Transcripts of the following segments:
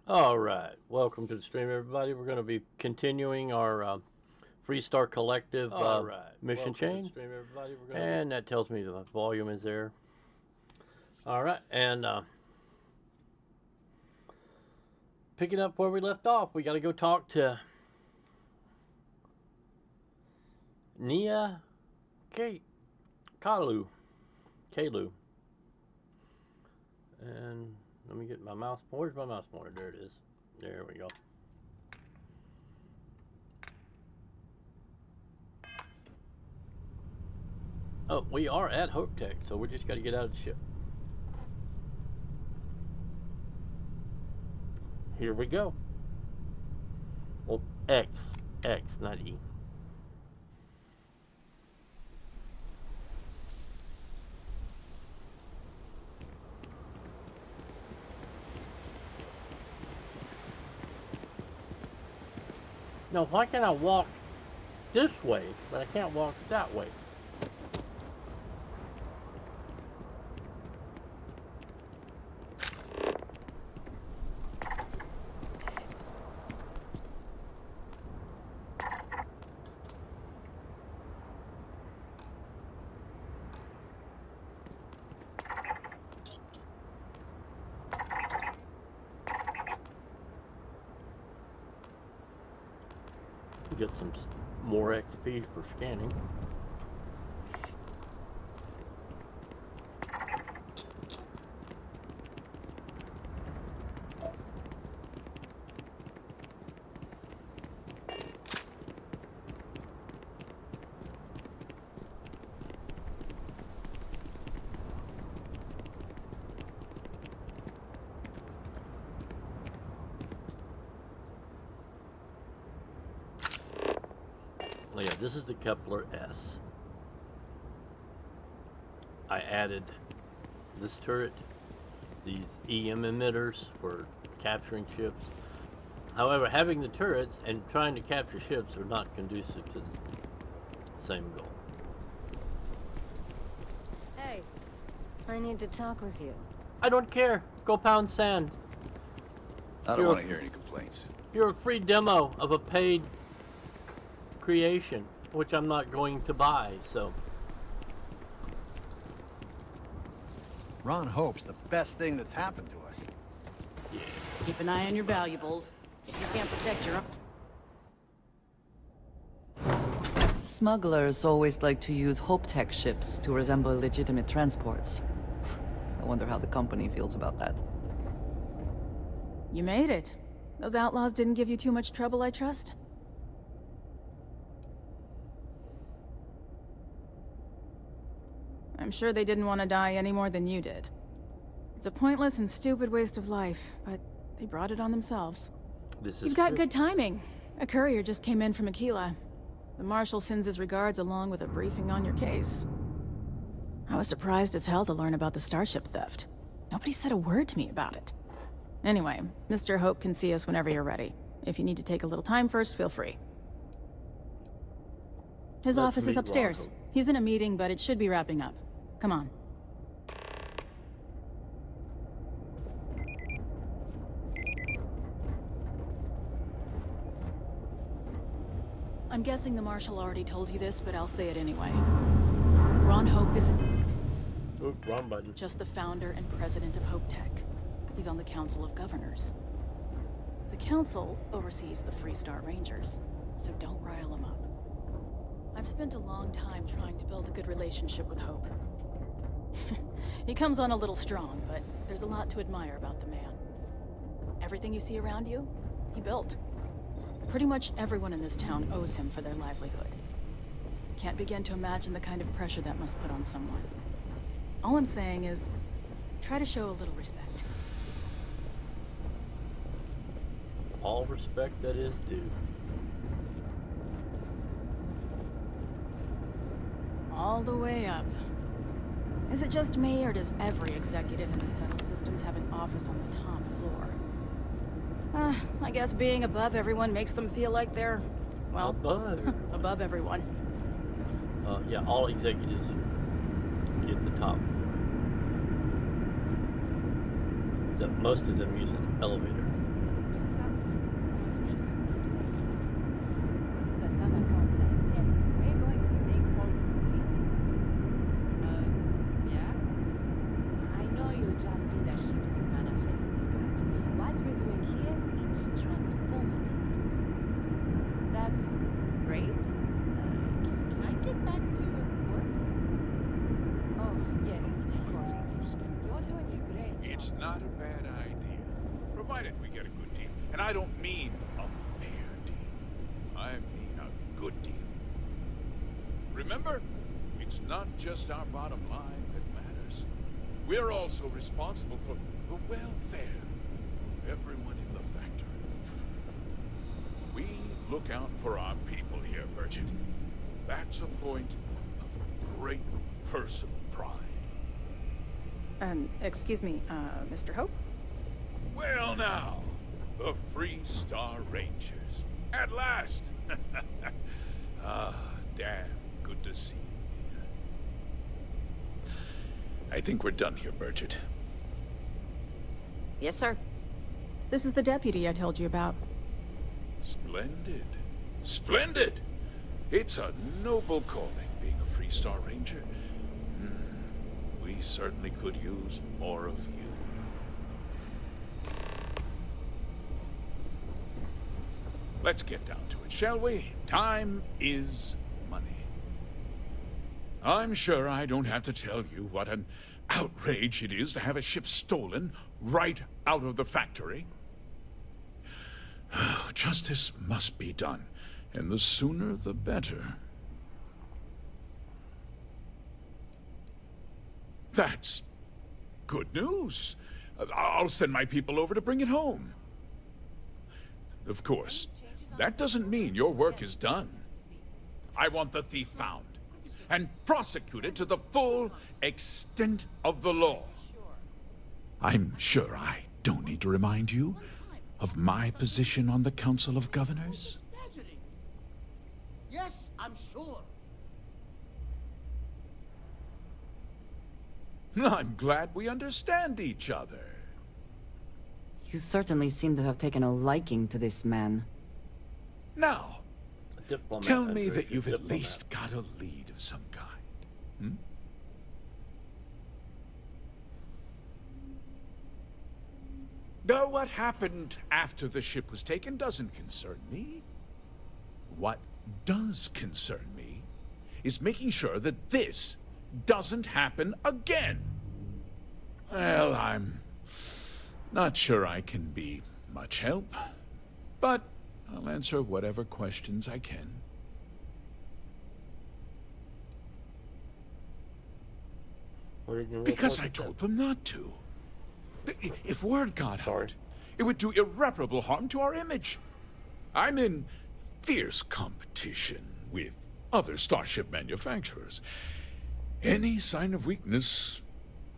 All right, welcome to the stream, everybody. We're going to be continuing our Freestar Collective mission chain, and that tells me the volume is there. All right, and picking up where we left off, we got to go talk to Nia Kalu. And let me get my mouse. Where's my mouse pointer? There it is. There we go. Oh, we are at Hope Tech, so we just got to get out of the ship. Here we go. Well, X, not E. Now, why can I walk this way, but I can't walk that way? Get some more XP for scanning. Oh yeah, this is the Kepler S. I added this turret, these EM emitters for capturing ships. However, having the turrets and trying to capture ships are not conducive to the same goal. Hey, I need to talk with you. I don't care. Go pound sand. I don't want to hear any complaints. You're a free demo of a paid creation, which I'm not going to buy, so. Ron Hope's the best thing that's happened to us. Yeah. Keep an eye on your valuables. If you can't protect your own... Smugglers always like to use Hope Tech ships to resemble legitimate transports. I wonder how the company feels about that. You made it. Those outlaws didn't give you too much trouble, I trust? I'm sure they didn't want to die any more than you did. It's a pointless and stupid waste of life, but they brought it on themselves. You've got good timing. A courier just came in from Aquila. The Marshal sends his regards along with a briefing on your case. I was surprised as hell to learn about the starship theft. Nobody said a word to me about it. Anyway, Mr. Hope can see us whenever you're ready. If you need to take a little time first, feel free. His office is upstairs. He's in a meeting, but it should be wrapping up. Come on. I'm guessing the Marshal already told you this, but I'll say it anyway. Ron Hope isn't... Oop, wrong button. Just the founder and president of Hope Tech. He's on the Council of Governors. The Council oversees the Freestar Rangers, so don't rile him up. I've spent a long time trying to build a good relationship with Hope. He comes on a little strong, but there's a lot to admire about the man. Everything you see around you, he built. Pretty much everyone in this town owes him for their livelihood. Can't begin to imagine the kind of pressure that must put on someone. All I'm saying is, try to show a little respect. All respect that is due. All the way up. Is it just me, or does every executive in the settled systems have an office on the top floor? I guess being above everyone makes them feel like they're, well, above everyone. Yeah, all executives get the top. Except most of them use an elevator. transformative. That's great. Can I get back to work? Oh, yes, of course. You're doing a great job. It's not a bad idea, provided we get a good deal. And I don't mean a fair deal. I mean a good deal. Remember, it's not just our bottom line that matters. We're also responsible for the welfare of everyone in the factory. We look out for our people here, Bridget. That's a point of great personal pride. Excuse me, Mr. Hope? Well now, the Free Star Rangers. At last! Ah, damn good to see you here. I think we're done here, Bridget. Yes, sir. This is the deputy I told you about. Splendid. Splendid! It's a noble calling, being a Free Star Ranger. We certainly could use more of you. Let's get down to it, shall we? Time is money. I'm sure I don't have to tell you what an outrage it is to have a ship stolen right out of the factory. Justice must be done, and the sooner the better. That's good news. I'll send my people over to bring it home. Of course, that doesn't mean your work is done. I want the thief found and prosecuted to the full extent of the law. I'm sure I don't need to remind you of my position on the Council of Governors. Yes, I'm sure. I'm glad we understand each other. You certainly seem to have taken a liking to this man. Now, A diplomat, tell me Andrew, that you've a at diplomat. least got a lead of some kind. Though what happened after the ship was taken doesn't concern me. What does concern me is making sure that this doesn't happen again. Well, I'm not sure I can be much help, but I'll answer whatever questions I can. What did you Because I report to told them not to. If word got Sorry. out, it would do irreparable harm to our image. I'm in fierce competition with other starship manufacturers. Any sign of weakness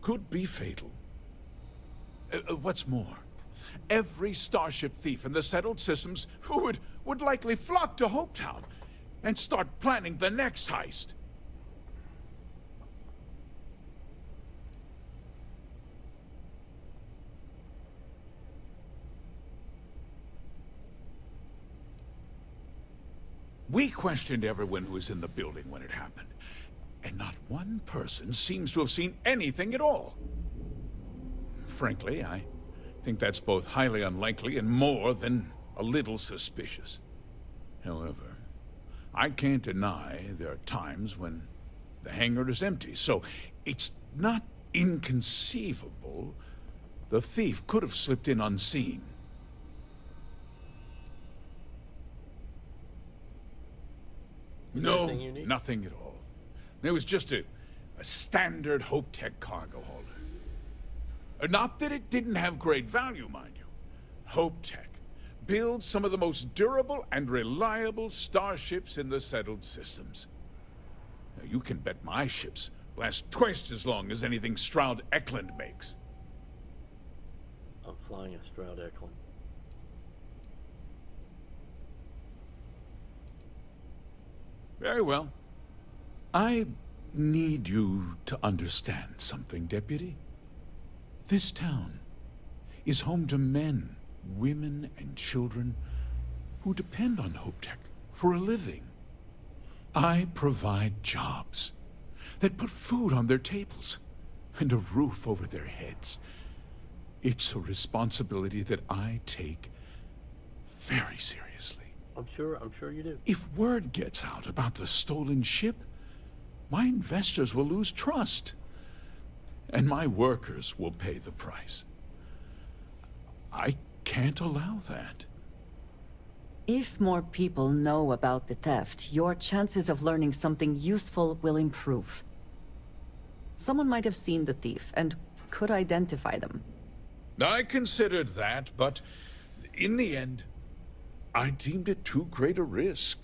could be fatal. What's more, every starship thief in the settled systems would likely flock to Hopetown and start planning the next heist. We questioned everyone who was in the building when it happened, and not one person seems to have seen anything at all. Frankly, I think that's both highly unlikely and more than a little suspicious. However, I can't deny there are times when the hangar is empty, so it's not inconceivable the thief could have slipped in unseen. No, Anything you need? nothing at all. It was just a standard HopeTech cargo holder. Not that it didn't have great value, mind you. HopeTech builds some of the most durable and reliable starships in the settled systems. Now, you can bet my ships last twice as long as anything Stroud Eklund makes. I'm flying a Stroud Eklund. Very well. I need you to understand something, Deputy. This town is home to men, women, and children who depend on HopeTech for a living. I provide jobs that put food on their tables and a roof over their heads. It's a responsibility that I take very seriously. I'm sure you do. If word gets out about the stolen ship, my investors will lose trust. And my workers will pay the price. I can't allow that. If more people know about the theft, your chances of learning something useful will improve. Someone might have seen the thief and could identify them. I considered that, but in the end, I deemed it too great a risk.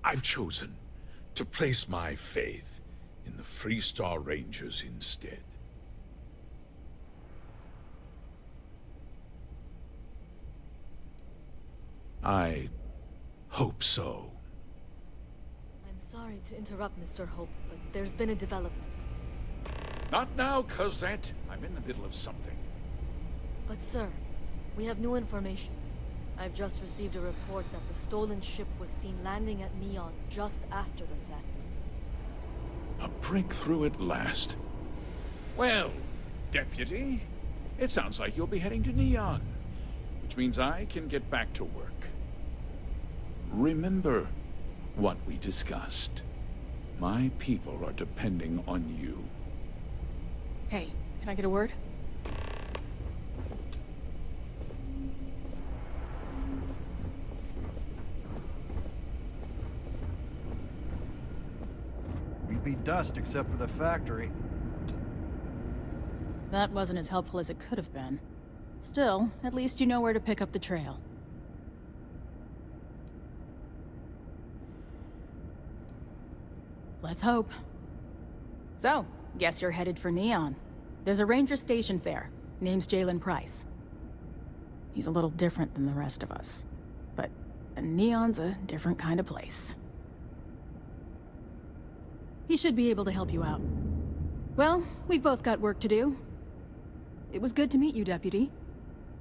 I've chosen to place my faith in the Freestar Rangers instead. I hope so. I'm sorry to interrupt, Mr. Hope, but there's been a development. Not now, Cosette. I'm in the middle of something. But sir, we have new information. I've just received a report that the stolen ship was seen landing at Neon just after the theft. A breakthrough at last. Well, Deputy, it sounds like you'll be heading to Neon, which means I can get back to work. Remember what we discussed. My people are depending on you. Hey, can I get a word? We'd be dust except for the factory. That wasn't as helpful as it could have been. Still, at least you know where to pick up the trail. Let's hope. So, guess you're headed for Neon. There's a ranger stationed there. Name's Jalen Price. He's a little different than the rest of us. But Neon's a different kind of place. He should be able to help you out. Well, we've both got work to do. It was good to meet you, Deputy.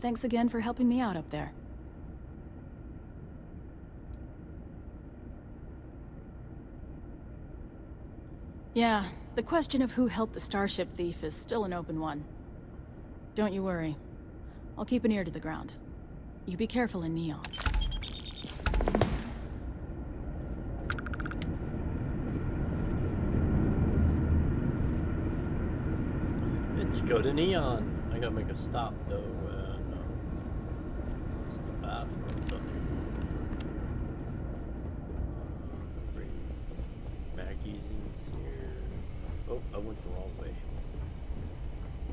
Thanks again for helping me out up there. Yeah, the question of who helped the Starship thief is still an open one. Don't you worry. I'll keep an ear to the ground. You be careful in Neon. Let's go to Neon. I gotta make a stop though. No. It's the bathroom. Something. Maggie's in here. Oh, I went the wrong way.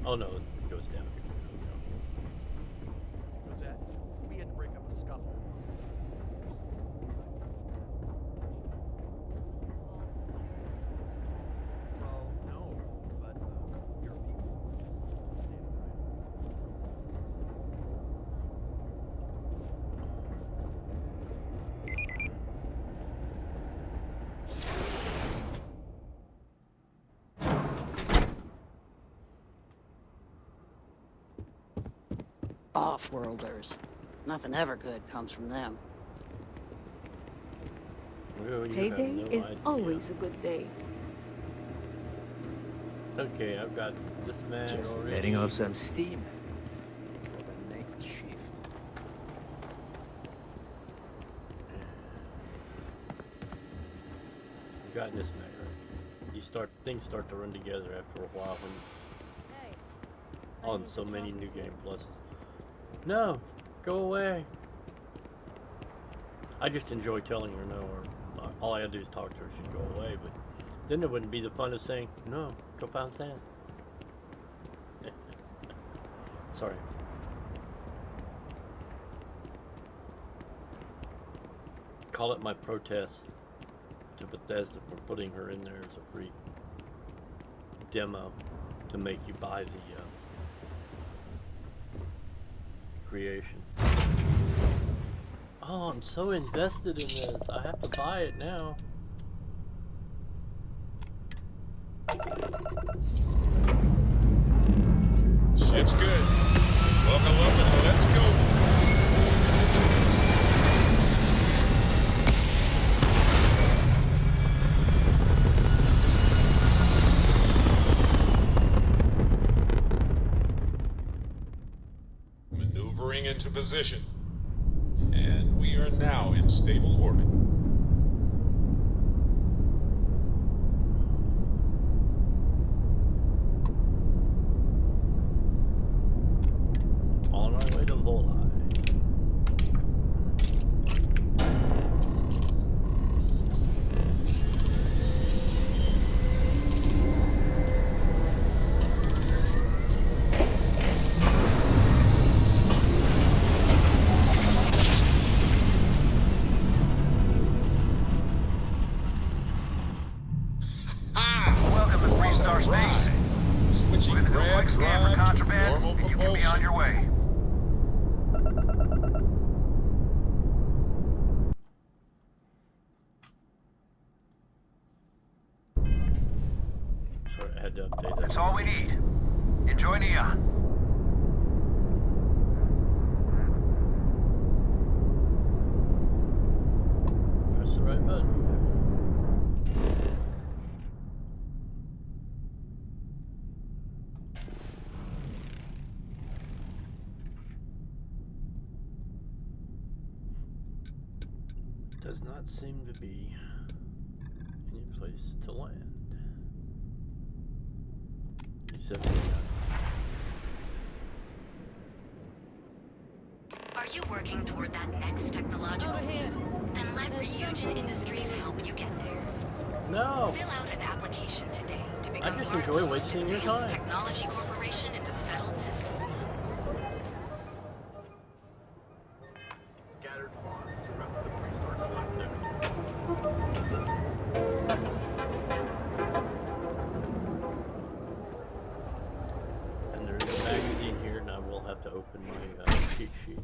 Oh no, it goes down. Cosette, we had to break up a scuffle. Well, no, but your people. Off-worlders. Nothing ever good comes from them. Well, you have Payday no is idea. always a good day. Okay, I've got this man Just already. letting off some steam for the next shift. I've gotten this man right. Things start to run together after a while when Hey, on so many new game pluses. No, go away. I just enjoy telling her no, or all I gotta do is talk to her. She'd go away, but then there wouldn't be the fun of saying no. Go pound sand. Sorry. Call it my protest to Bethesda for putting her in there as a free demo to make you buy the creation. Oh, I'm so invested in this. I have to buy it now. Ship's good. Welcome, let's go. Maneuvering into position. now in stable orbit. On our way to Volai. Welcome to Free Star Space. Right. Switching We're gonna do a grab quick scan for drive to contraband, normal and you can be on propulsion. your way. Sorry, I had to update that. That's all we need. Enjoy Neon. Press the right button. Does not seem to be any place to land. Except for Are you working toward that next technological Over here. leap? Then let There's Ryujin something Industries help you get there. no! Fill out an application today to become just part enjoy of the most wasting your advanced time. technology corporation in the settled systems. Scattered farms throughout the Free Star Connectivity. And there's a magazine here, and I will have to open my cheat sheet.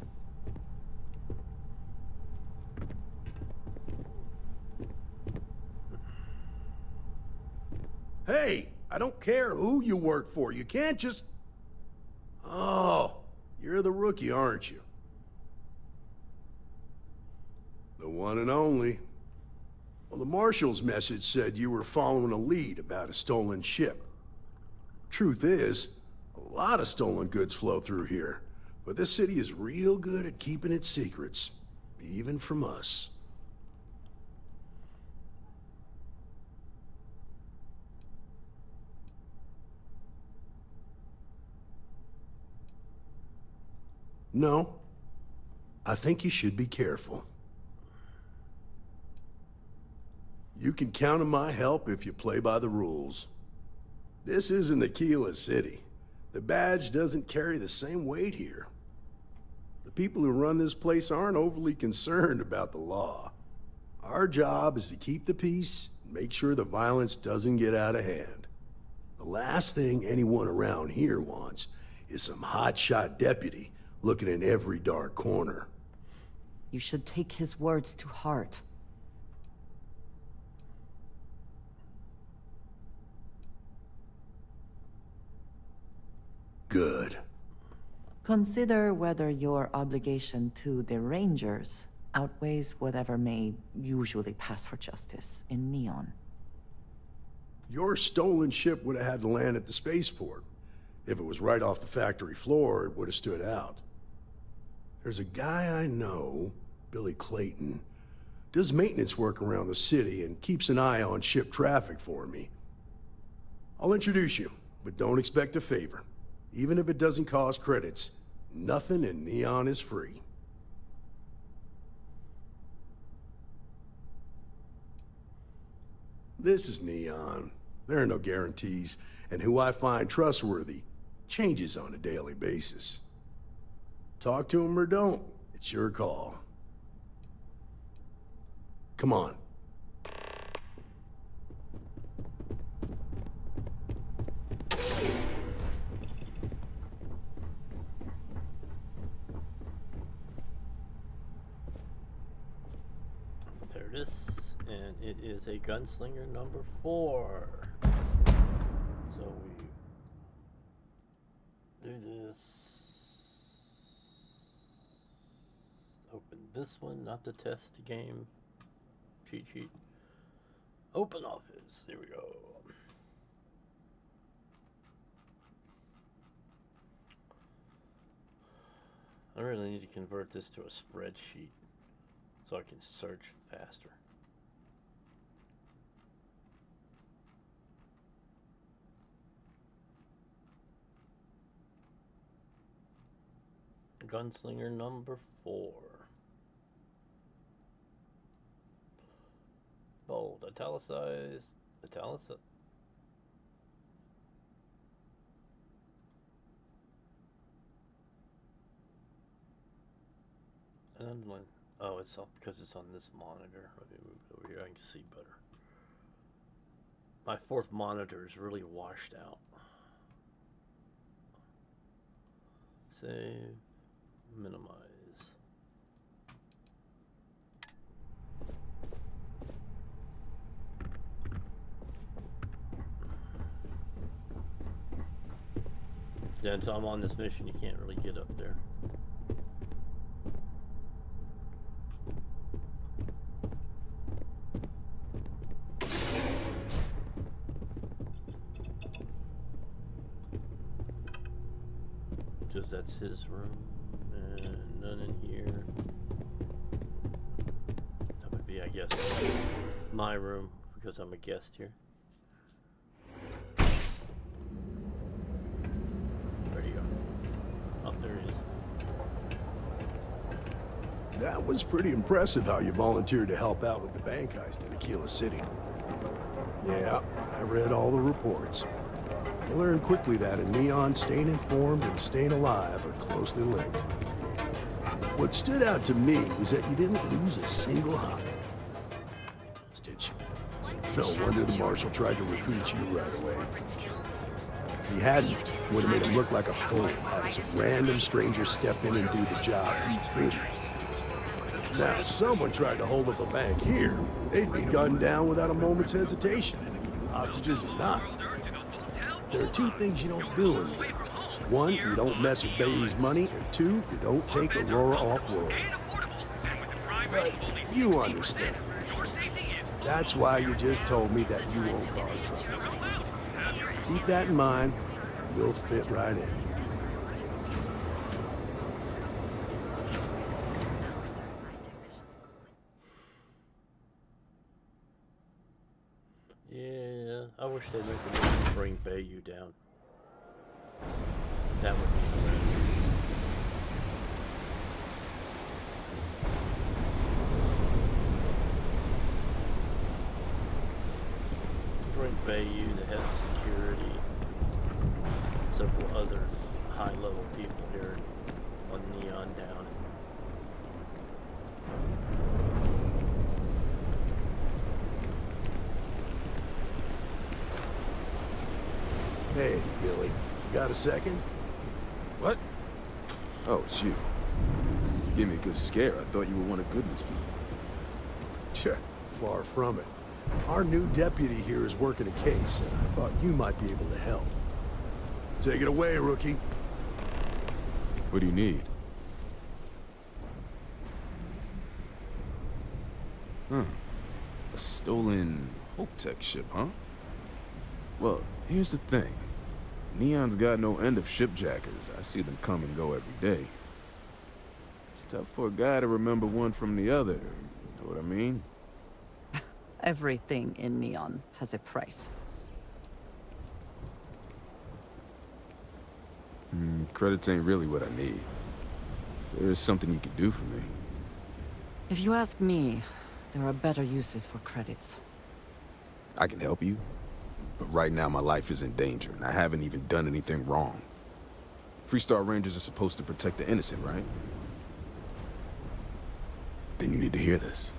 Hey, I don't care who you work for. You can't just... Oh, you're the rookie, aren't you? The one and only. Well, the marshal's message said you were following a lead about a stolen ship. Truth is, a lot of stolen goods flow through here, but this city is real good at keeping its secrets, even from us. No, I think you should be careful. You can count on my help if you play by the rules. This isn't Aquila City. The badge doesn't carry the same weight here. The people who run this place aren't overly concerned about the law. Our job is to keep the peace and make sure the violence doesn't get out of hand. The last thing anyone around here wants is some hotshot deputy looking in every dark corner. You should take his words to heart. Good. Consider whether your obligation to the Rangers outweighs whatever may usually pass for justice in Neon. Your stolen ship would have had to land at the spaceport. If it was right off the factory floor, it would have stood out. There's a guy I know, Billy Clayton, does maintenance work around the city and keeps an eye on ship traffic for me. I'll introduce you, but don't expect a favor. Even if it doesn't cost credits, nothing in Neon is free. This is Neon. There are no guarantees, and who I find trustworthy changes on a daily basis. Talk to him or don't, it's your call. Come on. There it is, and it is a gunslinger number 4. So we do this. Open this one, not the test game. Cheat sheet. Open office. There we go. I really need to convert this to a spreadsheet. so I can search faster. Gunslinger number 4. Bold, italicized, italicized. And underline. Oh, it's up because it's on this monitor. Let me move it over here. I can see better. My fourth monitor is really washed out. Save. Minimize. Yeah, until I'm on this mission, you can't really get up there. Because that's his room, and none in here. That would be, I guess, my room, because I'm a guest here. Where'd he go? Oh, there he is. That was pretty impressive how you volunteered to help out with the bank heist in Aquila City. Yeah, I read all the reports. You learned quickly that in Neon, staying informed and staying alive are closely linked. What stood out to me was that you didn't lose a single hop. Stitch. No wonder the Marshal tried to recruit you right away. If he hadn't, it would have made him look like a fool, having some random stranger step in and do the job he couldn't. Now, if someone tried to hold up a bank here, they'd be gunned down without a moment's hesitation, hostages or not. There are two things you don't do in here. One, you don't mess with Bayou's money, and two, you don't take Aurora off-world. But you understand, don't you? That's why you just told me that you won't cause trouble. Keep that in mind, and you'll fit right in. Yeah, I wish they'd make a move to bring Bayou down. That would be great. Bring Bayou, the head of security, several other high-level people here on Neon down. Hey, Billy, got a second? What? Oh, it's you. You gave me a good scare. I thought you were one of Goodman's people. Sure, far from it. Our new deputy here is working a case, and I thought you might be able to help. Take it away, rookie. What do you need? A stolen HopeTech ship, huh? Well, here's the thing. Neon's got no end of shipjackers. I see them come and go every day. It's tough for a guy to remember one from the other. You know what I mean? Everything in Neon has a price. Credits ain't really what I need. There is something you can do for me. If you ask me, there are better uses for credits. I can help you, but right now my life is in danger, and I haven't even done anything wrong. Freestar Rangers are supposed to protect the innocent, right? Then you need to hear this.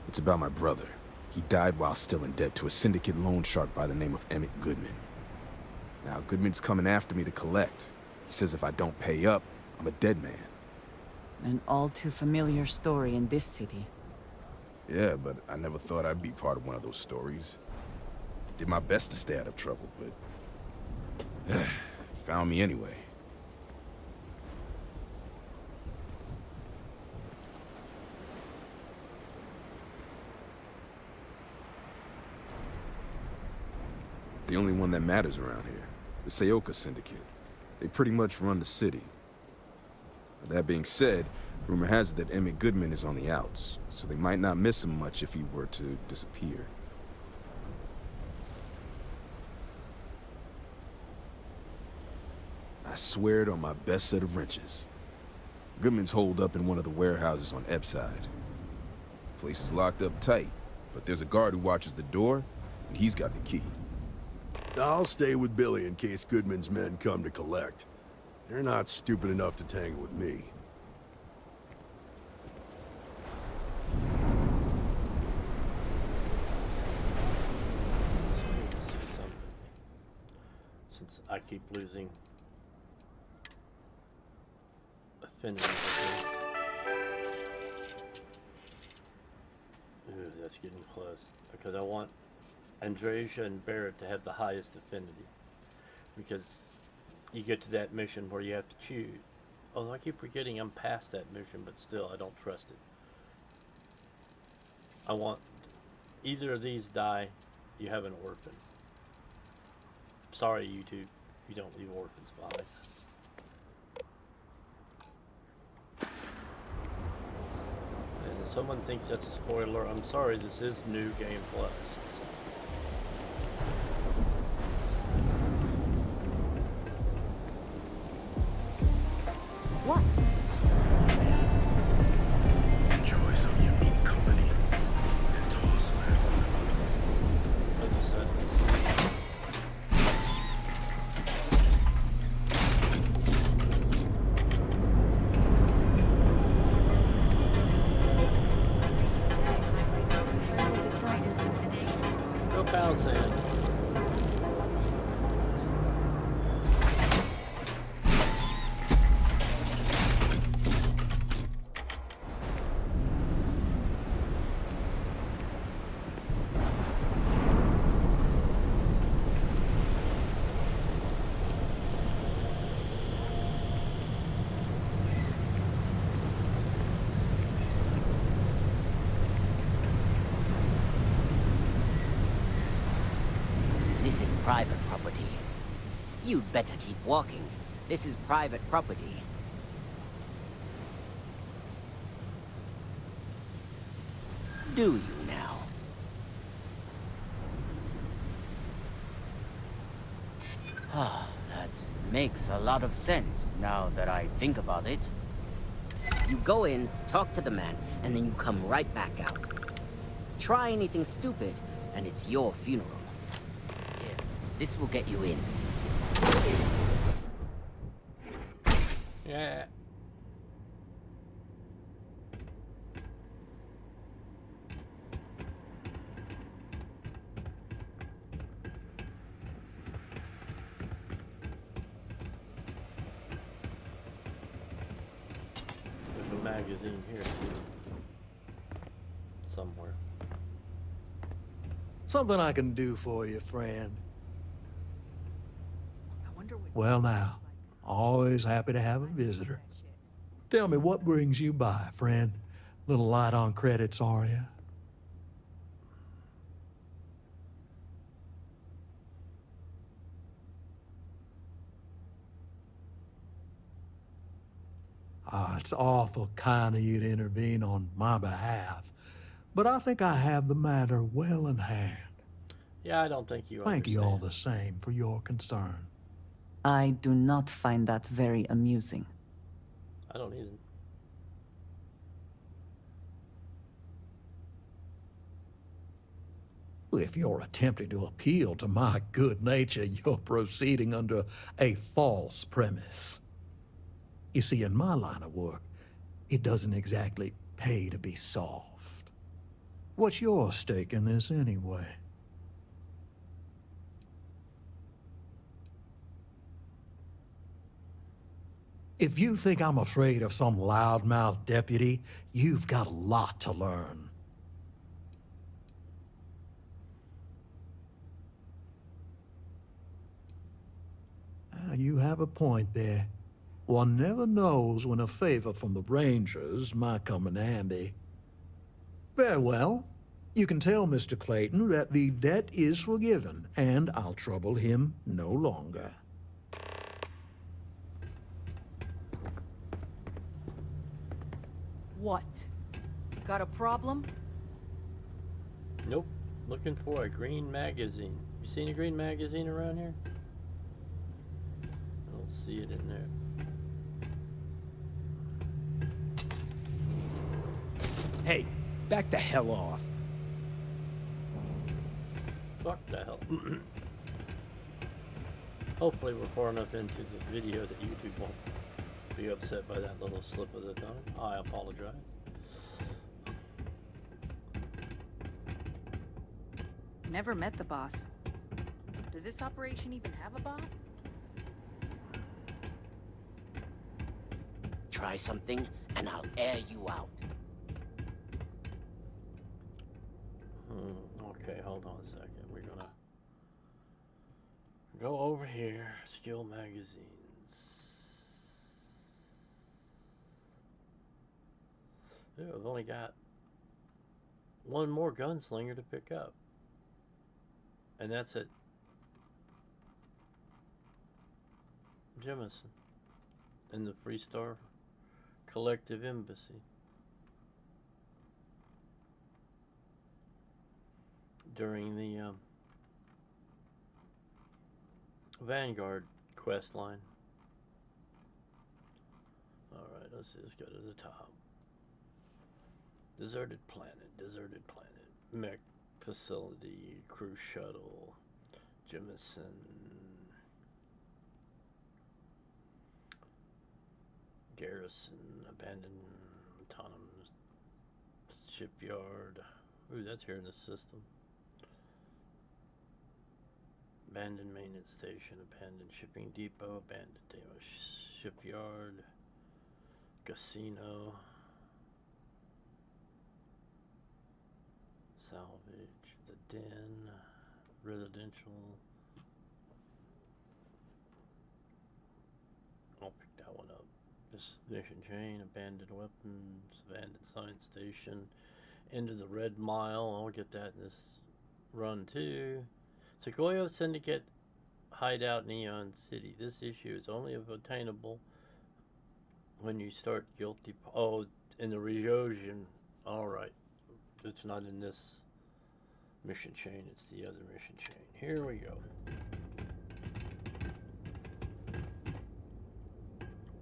It's about my brother. He died while still in debt to a syndicate loan shark by the name of Emmett Goodman. Now, Goodman's coming after me to collect. He says if I don't pay up, I'm a dead man. An all too familiar story in this city. Yeah, but I never thought I'd be part of one of those stories. Did my best to stay out of trouble, but... found me anyway. The only one that matters around here. The Seoka Syndicate. They pretty much run the city. That being said, rumor has it that Emmett Goodman is on the outs, so they might not miss him much if he were to disappear. I swear it on my best set of wrenches. Goodman's holed up in one of the warehouses on Epside. Place is locked up tight, but there's a guard who watches the door, and he's got the key. I'll stay with Billy in case Goodman's men come to collect. They're not stupid enough to tangle with me. Since I keep losing affinity with him. Ooh, that's getting close. Because I want Andreja and Barrett to have the highest affinity. Because you get to that mission where you have to choose. Oh, I keep forgetting I'm past that mission, but still, I don't trust it. I want either of these die, you have an orphan. Sorry, YouTube, you don't leave orphans behind. And if someone thinks that's a spoiler, I'm sorry, this is New Game Plus. What? Enjoy some unique comedy. And toss Go pound sand. This is private property. You'd better keep walking. This is private property. Do you now? Ah, that makes a lot of sense now that I think about it. You go in, talk to the man, and then you come right back out. Try anything stupid, and it's your funeral. Here, this will get you in. Yeah. There's a magazine here too. Somewhere. Something I can do for you, friend. Well now, always happy to have a visitor. Tell me, what brings you by, friend? Little light on credits, are you? Ah, it's awful kind of you to intervene on my behalf, but I think I have the matter well in hand. Yeah, I don't think you Thank you understand. all the same for your concern. I do not find that very amusing. I don't either. If you're attempting to appeal to my good nature, you're proceeding under a false premise. You see, in my line of work, it doesn't exactly pay to be soft. What's your stake in this anyway? If you think I'm afraid of some loudmouth deputy, you've got a lot to learn. You have a point there. One never knows when a favor from the Rangers might come in handy. Very well. You can tell Mr. Clayton that the debt is forgiven, and I'll trouble him no longer. What? Got a problem? Nope. Looking for a green magazine. You seen a green magazine around here? I don't see it in there. Hey, back the hell off. Fuck the hell. Hopefully we're far enough into the video that YouTube won't be upset by that little slip of the tongue. I apologize. Never met the boss. Does this operation even have a boss? Try something, and I'll air you out. Okay, hold on a second. We're gonna go over here. Skill magazines. Ooh, I've only got one more gunslinger to pick up. And that's at Jemison in the Freestar Collective Embassy. During the Vanguard quest line. Alright, let's go to the top. Deserted planet, mech facility, crew shuttle, Jemison, garrison, abandoned autonomous shipyard. Ooh, that's here in the system. Abandoned maintenance station, abandoned shipping depot, abandoned shipyard, casino, salvage, the den, residential. I'll pick that one up. This mission chain, abandoned weapons, abandoned science station, into the Red Mile. I'll get that in this run too. Sequoia Syndicate hideout Neon City. This issue is only obtainable when you start guilty. Oh, in the Ryojin. Alright. It's not in this mission chain, it's the other mission chain. Here we go.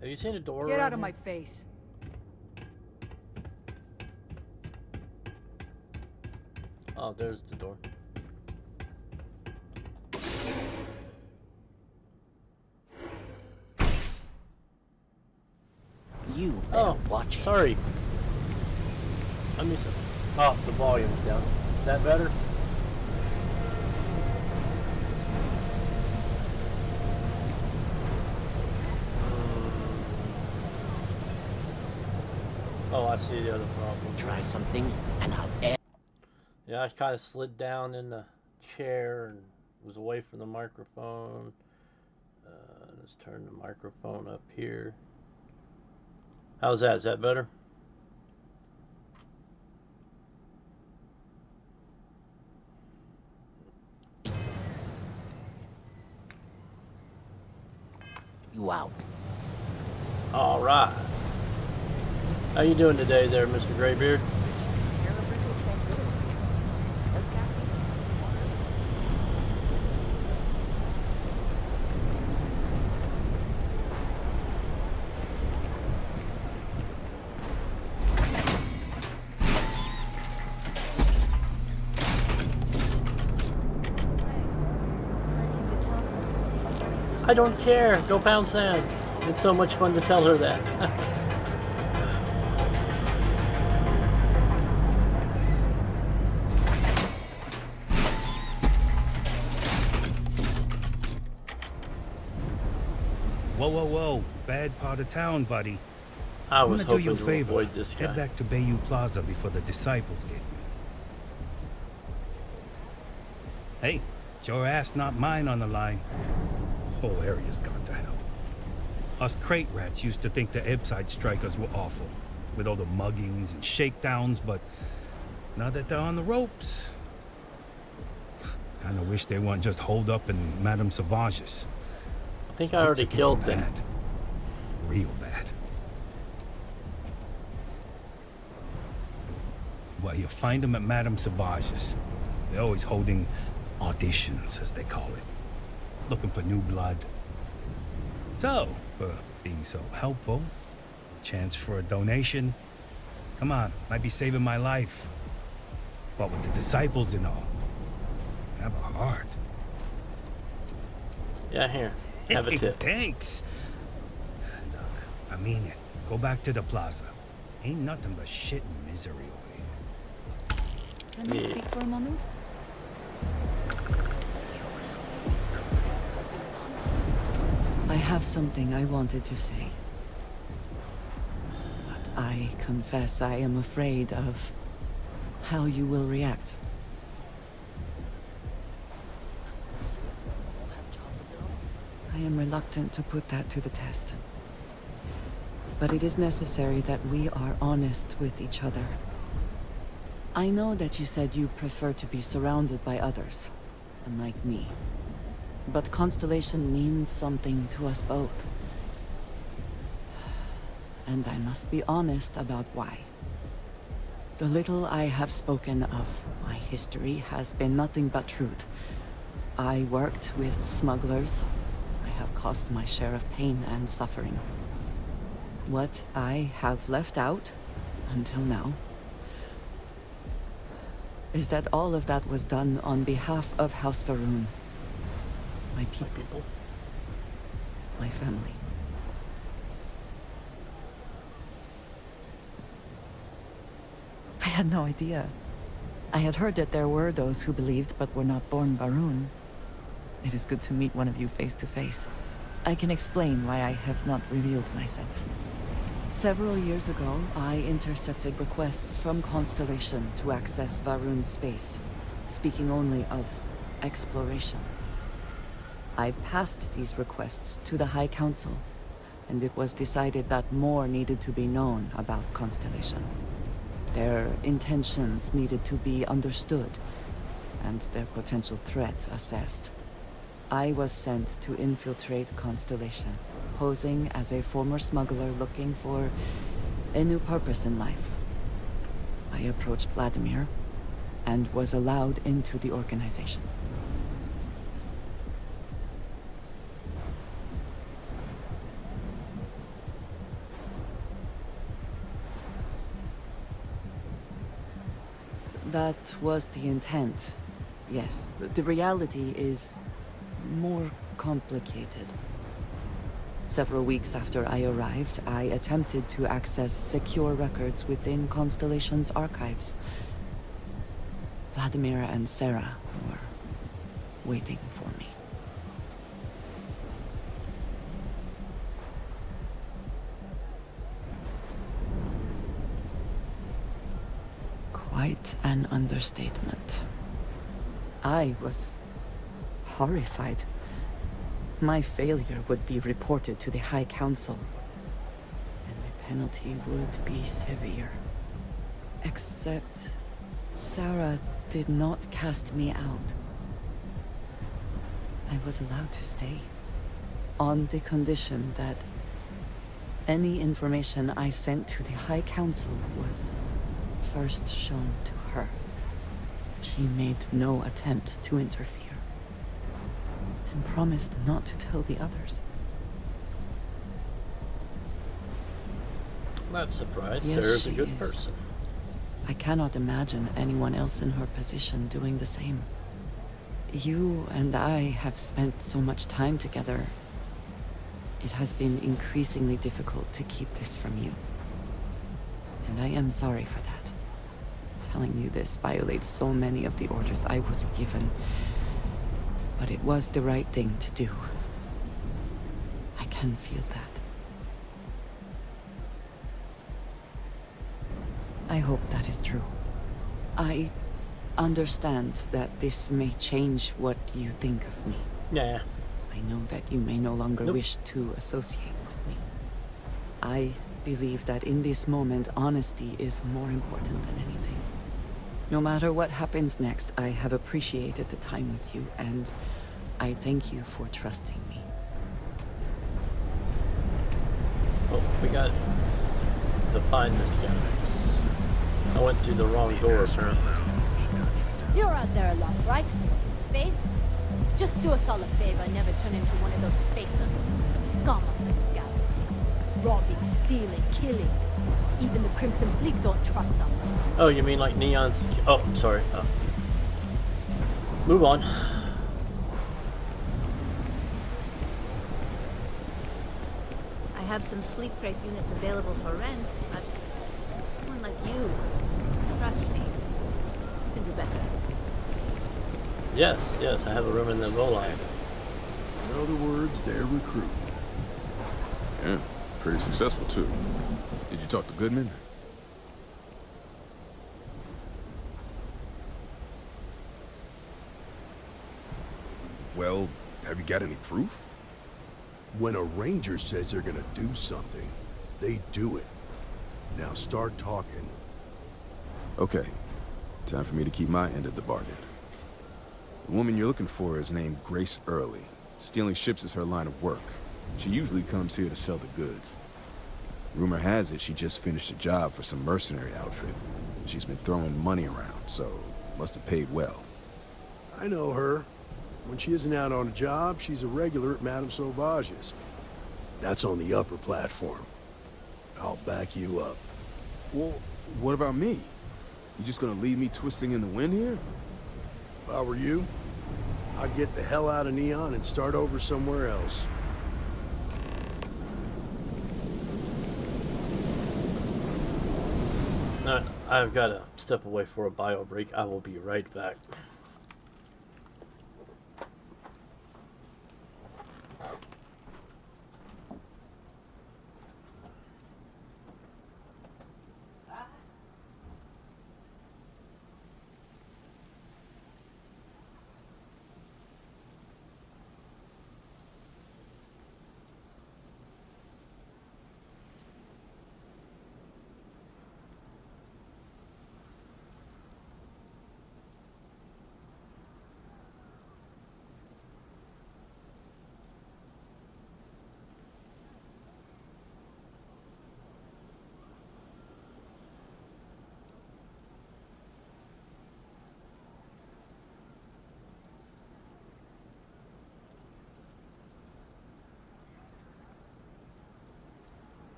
Have you seen a door? Get out of my face. Oh, there's the door. You better watch it. Sorry. Let me see. Oh, the volume's down. Is that better? Oh, I see the other problem. Try something, and I'll air. Yeah, I kind of slid down in the chair and was away from the microphone. Let's turn the microphone up here. How's that? Is that better? You out. All right. How you doing today there, Mr. Graybeard? I don't care. Go pound sand. It's so much fun to tell her that. Whoa, whoa, whoa. Bad part of town, buddy. I was I'm gonna do you a hoping to favor. avoid this guy. Head back to Bayou Plaza before the disciples get you. Hey, it's your ass, not mine on the line. Whole area's gone to hell. Us crate rats used to think the Ebbside strikers were awful, with all the muggings and shakedowns, but now that they're on the ropes, kinda wish they weren't just holed up in Madame Sauvage's. I think I already killed them. Real bad. Well, you'll find them at Madame Sauvage's. They're always holding auditions, as they call it. Looking for new blood. So, for being so helpful, chance for a donation. Come on, might be saving my life. What with the disciples and all. Have a heart. Yeah, here. Have a tip. Thanks. Look, I mean it. Go back to the plaza. Ain't nothing but shit and misery over here. Can we speak for a moment? I have something I wanted to say. But I confess I am afraid of how you will react. I am reluctant to put that to the test. But it is necessary that we are honest with each other. I know that you said you prefer to be surrounded by others, unlike me. But Constellation means something to us both. And I must be honest about why. The little I have spoken of my history has been nothing but truth. I worked with smugglers. I have caused my share of pain and suffering. What I have left out, until now, is that all of that was done on behalf of House Varun. My people. My family. I had no idea. I had heard that there were those who believed but were not born Varun. It is good to meet one of you face to face. I can explain why I have not revealed myself. Several years ago, I intercepted requests from Constellation to access Varun's space, speaking only of exploration. I passed these requests to the High Council, and it was decided that more needed to be known about Constellation. Their intentions needed to be understood, and their potential threat assessed. I was sent to infiltrate Constellation, posing as a former smuggler looking for a new purpose in life. I approached Vladimir, and was allowed into the organization. That was the intent, yes. But the reality is more complicated. Several weeks after I arrived, I attempted to access secure records within Constellation's archives. Vladimir and Sarah were waiting for me. Quite an understatement. I was horrified. My failure would be reported to the High Council, and the penalty would be severe. Except Sarah did not cast me out. I was allowed to stay, on the condition that any information I sent to the High Council was first shown to her. She made no attempt to interfere, and promised not to tell the others. I'm not surprised. Yes, Sarah's a she good is. person. I cannot imagine anyone else in her position doing the same. You and I have spent so much time together. It has been increasingly difficult to keep this from you. And I am sorry for that. Telling you this violates so many of the orders I was given. But it was the right thing to do. I can feel that. I hope that is true. I understand that this may change what you think of me. Yeah. I know that you may no longer Nope. wish to associate with me. I believe that in this moment, honesty is more important than anything. No matter what happens next, I have appreciated the time with you, and I thank you for trusting me. Oh, we got to find this guy. I went through the wrong door, apparently. You're out there a lot, right? In space? Just do us all a favor and never turn into one of those spacers. The scum of the galaxy. Robbing, stealing, killing. Even the Crimson Fleet don't trust them. Oh, you mean like Neon's... Oh, I'm sorry. Move on. I have some sleep crate units available for rent, but someone like you, trust me, you can do better. Yes, yes, I have a room in the Volai. In other words, they're recruiting. Yeah, pretty successful too. Did you talk to Goodman? Well, have you got any proof? When a ranger says they're gonna do something, they do it. Now start talking. Okay, time for me to keep my end of the bargain. The woman you're looking for is named Grace Early. Stealing ships is her line of work. She usually comes here to sell the goods. Rumor has it she just finished a job for some mercenary outfit. She's been throwing money around, so must have paid well. I know her. When she isn't out on a job, she's a regular at Madame Sauvage's. That's on the upper platform. I'll back you up. Well, what about me? You just gonna leave me twisting in the wind here? If I were you, I'd get the hell out of Neon and start over somewhere else. I've got to step away for a bio break. I will be right back.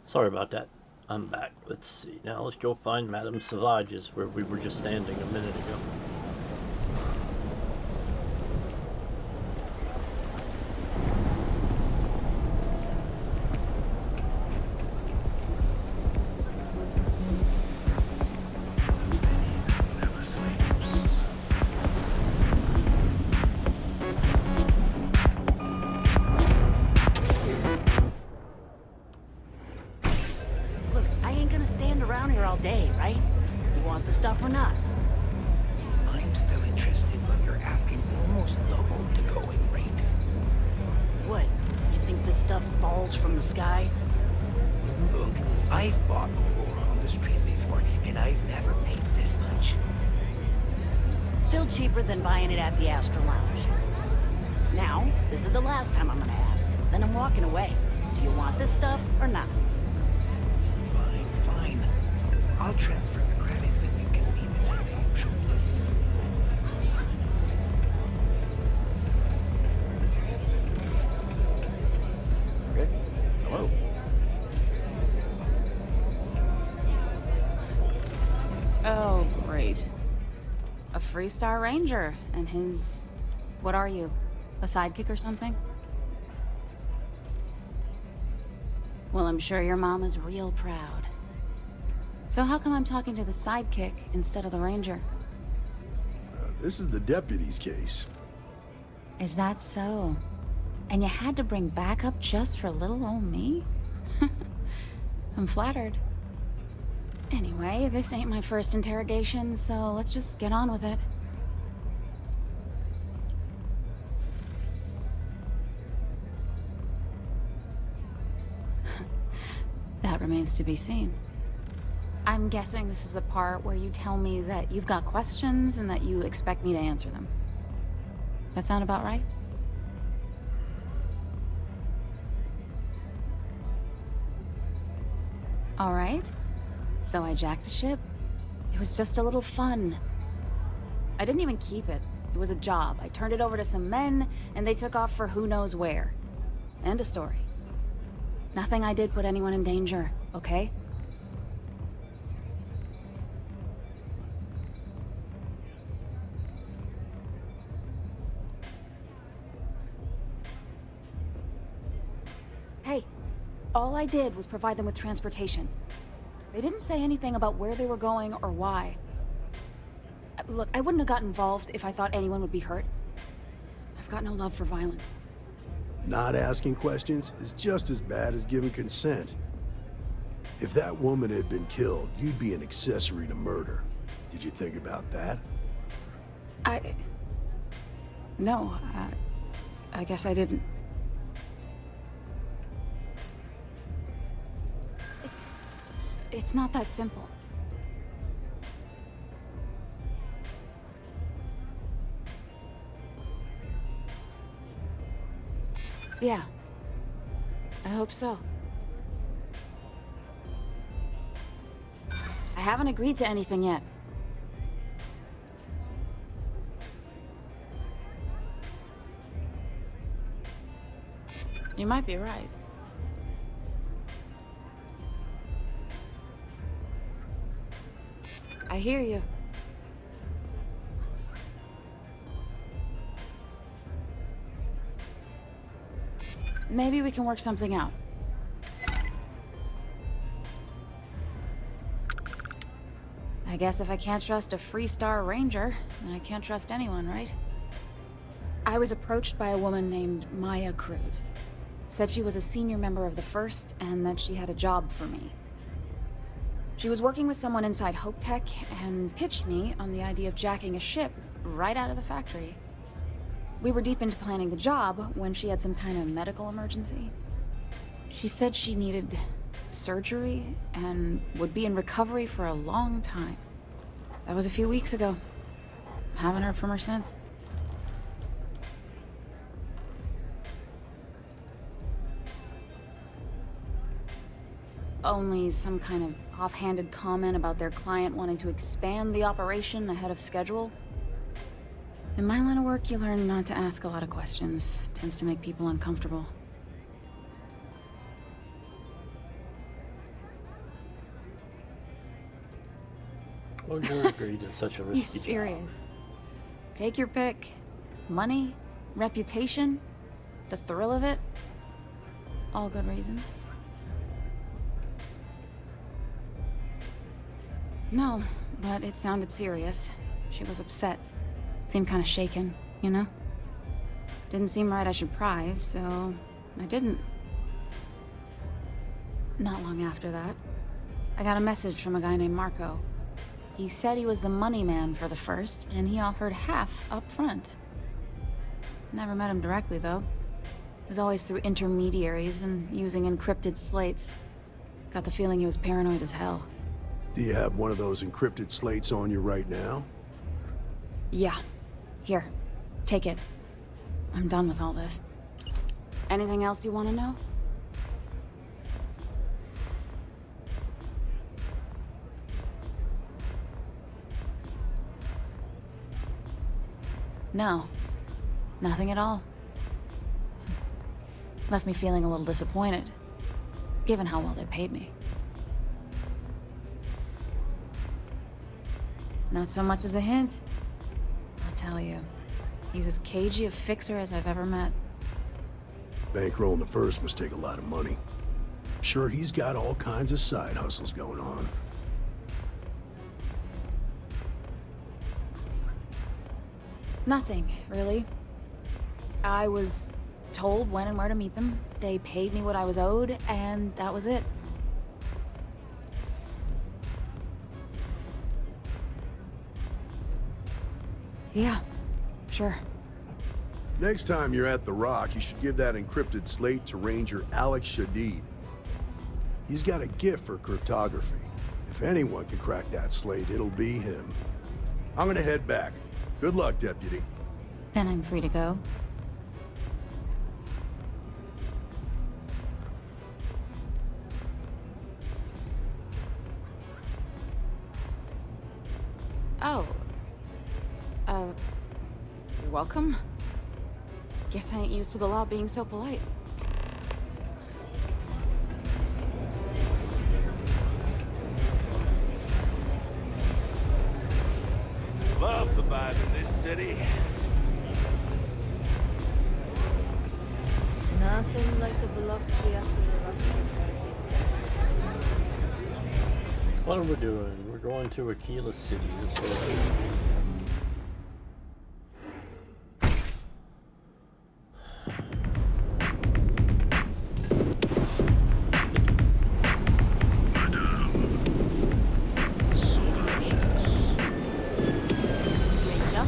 Sorry about that. I'm back. Let's see. Now let's go find Madame Sauvage's, where we were just standing a minute ago. Day, right? You want the stuff or not? I'm still interested, but you're asking almost double the going rate. What? You think this stuff falls from the sky? Look, I've bought Aurora on the street before, and I've never paid this much. Still cheaper than buying it at the Astra Lounge. Now, this is the last time I'm gonna ask. Then I'm walking away. Do you want this stuff or not? Fine, fine. I'll transfer the credits and you can leave it at the usual place. Whoa. Oh, great. A Freestar Ranger and his... What are you? A sidekick or something? Well, I'm sure your mom is real proud. So how come I'm talking to the sidekick instead of the ranger? This is the deputy's case. Is that so? And you had to bring backup just for little old me? I'm flattered. Anyway, this ain't my first interrogation, so let's just get on with it. That remains to be seen. I'm guessing this is the part where you tell me that you've got questions and that you expect me to answer them. That sound about right? All right. So I jacked a ship. It was just a little fun. I didn't even keep it. It was a job. I turned it over to some men, and they took off for who knows where. End of story. Nothing I did put anyone in danger, okay? Hey, all I did was provide them with transportation. They didn't say anything about where they were going or why. Look, I wouldn't have got involved if I thought anyone would be hurt. I've got no love for violence. Not asking questions is just as bad as giving consent. If that woman had been killed, you'd be an accessory to murder. Did you think about that? No, I guess I didn't. It's not that simple. Yeah. I hope so. I haven't agreed to anything yet. You might be right. I hear you. Maybe we can work something out. I guess if I can't trust a Freestar Ranger, then I can't trust anyone, right? I was approached by a woman named Maya Cruz. Said she was a senior member of the First and that she had a job for me. She was working with someone inside Hope Tech and pitched me on the idea of jacking a ship right out of the factory. We were deep into planning the job when she had some kind of medical emergency. She said she needed surgery and would be in recovery for a long time. That was a few weeks ago. Haven't heard from her since. Only some kind of offhanded comment about their client wanting to expand the operation ahead of schedule. In my line of work, you learn not to ask a lot of questions. It tends to make people uncomfortable. Well, you agreed to such a risky You serious? Take your pick. Money, reputation, the thrill of it. All good reasons. No, but it sounded serious. She was upset. Seemed kind of shaken, you know? Didn't seem right I should pry, so I didn't. Not long after that, I got a message from a guy named Marco. He said he was the money man for the First, and he offered half up front. Never met him directly, though. It was always through intermediaries and using encrypted slates. Got the feeling he was paranoid as hell. Do you have one of those encrypted slates on you right now? Yeah. Here. Take it. I'm done with all this. Anything else you want to know? No. Nothing at all. Left me feeling a little disappointed. given how well they paid me. Not so much as a hint. I'll tell you, he's as cagey a fixer as I've ever met. Bankrolling the first must take a lot of money. Sure, he's got all kinds of side hustles going on. Nothing, really. I was told when and where to meet them. They paid me what I was owed, and that was it. Yeah, sure. Next time you're at the Rock, you should give that encrypted slate to Ranger Alex Shadid. He's got a gift for cryptography. If anyone can crack that slate, it'll be him. I'm gonna head back. Good luck, Deputy. Then I'm free to go. Oh. You're welcome. Guess I ain't used to the law being so polite. Love the vibe in this city. Nothing like the velocity after the rocket. What are we doing? We're going to Aquila City. This way. Rachel?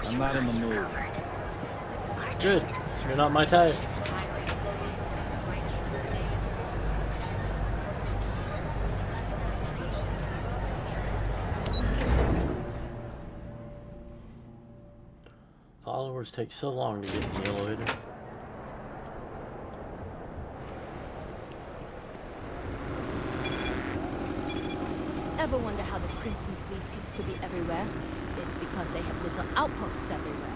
I'm not in the mood. Good. You're not my type. Followers take so long to get in the elevator. Ever wonder how the Crimson Fleet seems to be everywhere? It's because they have little outposts everywhere.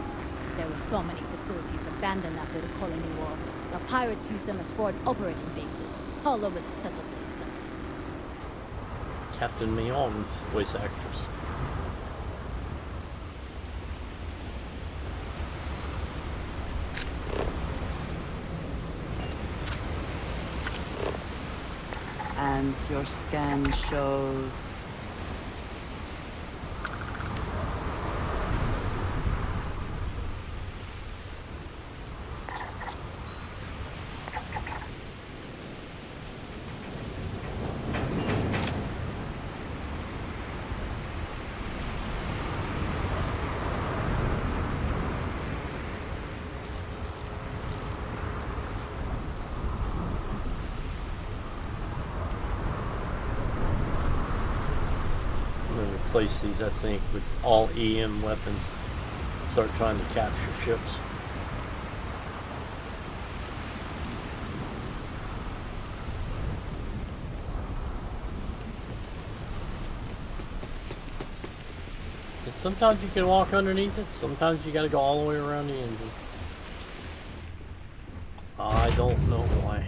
There were so many facilities abandoned after the Colony War. The pirates use them as forward operating bases, all over the settled systems. Captain Mion's voice actress. And your scan shows... Replace these, I think, with all EM weapons. Start trying to capture ships. And sometimes you can walk underneath it, sometimes you gotta go all the way around the engine. I don't know why.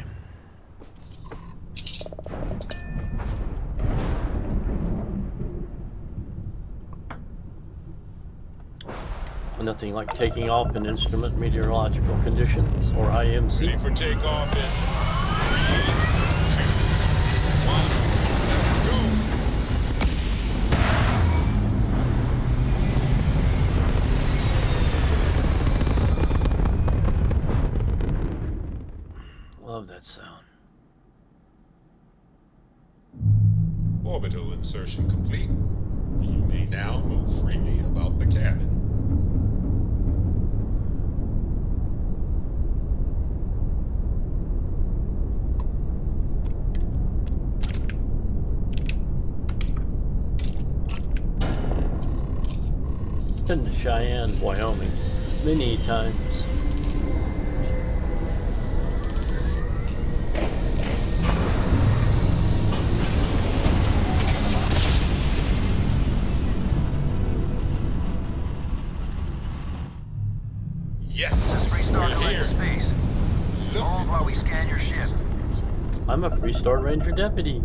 Nothing like taking off in instrument meteorological conditions, or IMC. Ready for takeoff in 3, 2, 1, go! Love that sound. Orbital insertion complete. You may now move freely about the cabin. Been to Cheyenne, Wyoming, many times. Yes, we're here. Space. Hold while we scan your ship. I'm a Freestar Ranger deputy.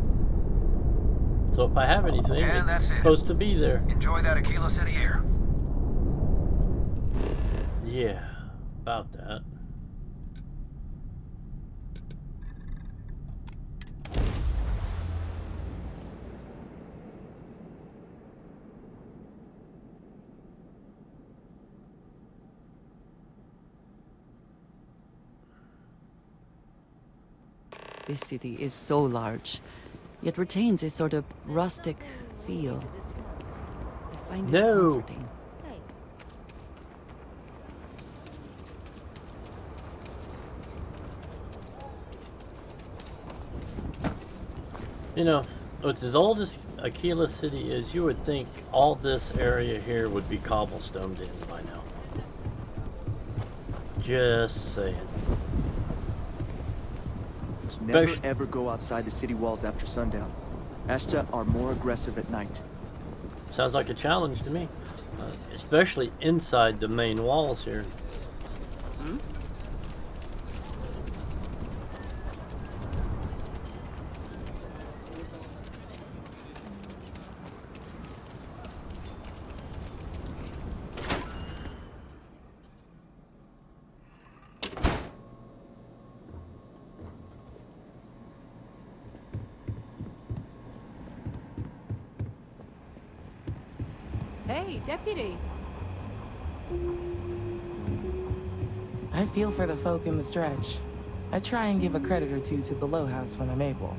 So if I have anything, And that's it's it. supposed to be there. Enjoy that Aquila City air. Yeah, about that. This city is so large, yet retains a sort of rustic feel. I find it comforting. You know, with as old as Aquila City is, you would think all this area here would be cobblestoned in by now. Just saying. Never ever go outside the city walls after sundown. Ashta are more aggressive at night. Sounds like a challenge to me, especially inside the main walls here. Hey, deputy. I feel for the folk in the stretch. I try and give a credit or two to the Low House when I'm able.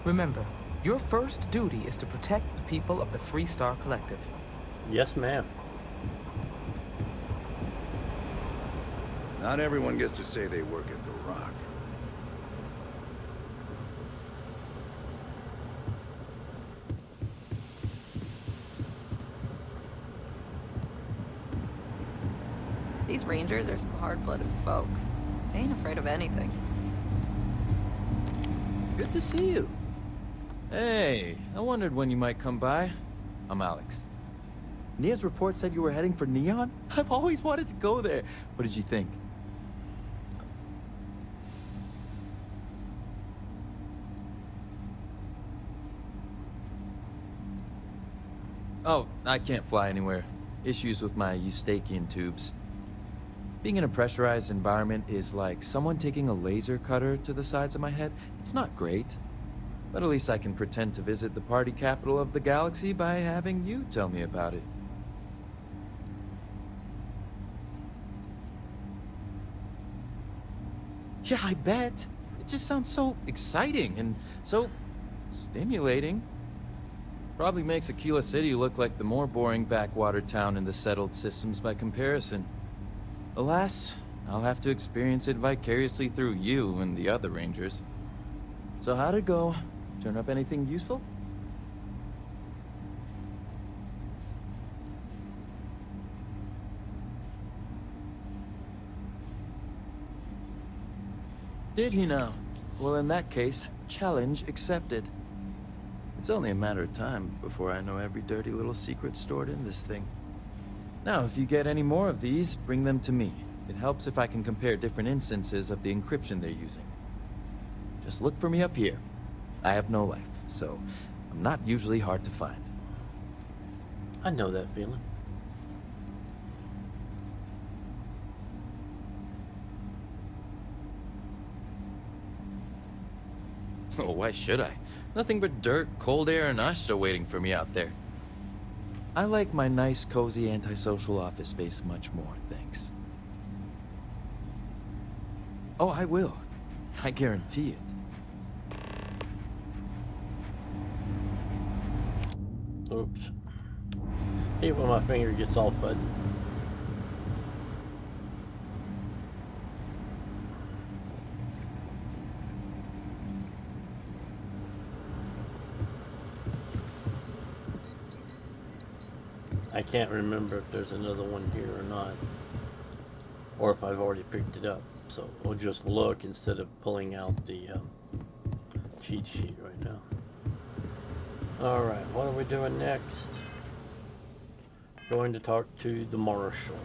Remember, your first duty is to protect the people of the Freestar Collective. Yes, ma'am. Not everyone gets to say they work at the Rock. These Rangers are some hard-blooded folk. They ain't afraid of anything. Good to see you. Hey, I wondered when you might come by. I'm Alex. Nia's report said you were heading for Neon? I've always wanted to go there. What did you think? Oh, I can't fly anywhere. Issues with my Eustachian tubes. Being in a pressurized environment is like someone taking a laser cutter to the sides of my head. It's not great. But at least I can pretend to visit the party capital of the galaxy by having you tell me about it. Yeah, I bet. It just sounds so exciting and so stimulating. Probably makes Aquila City look like the more boring backwater town in the settled systems by comparison. Alas, I'll have to experience it vicariously through you and the other Rangers. So how'd it go? Turn up anything useful? Did he now? Well, in that case, challenge accepted. It's only a matter of time before I know every dirty little secret stored in this thing. Now, if you get any more of these, bring them to me. It helps if I can compare different instances of the encryption they're using. Just look for me up here. I have no life, so I'm not usually hard to find. I know that feeling. Oh, why should I? Nothing but dirt, cold air, and Ashta waiting for me out there. I like my nice, cozy, antisocial office space much more, thanks. Oh, I will. I guarantee it. Oops. Hate when my finger gets all fuzzy. I can't remember if there's another one here or not, or if I've already picked it up. So we'll just look instead of pulling out the cheat sheet right now. Alright, what are we doing next? Going to talk to the marshal.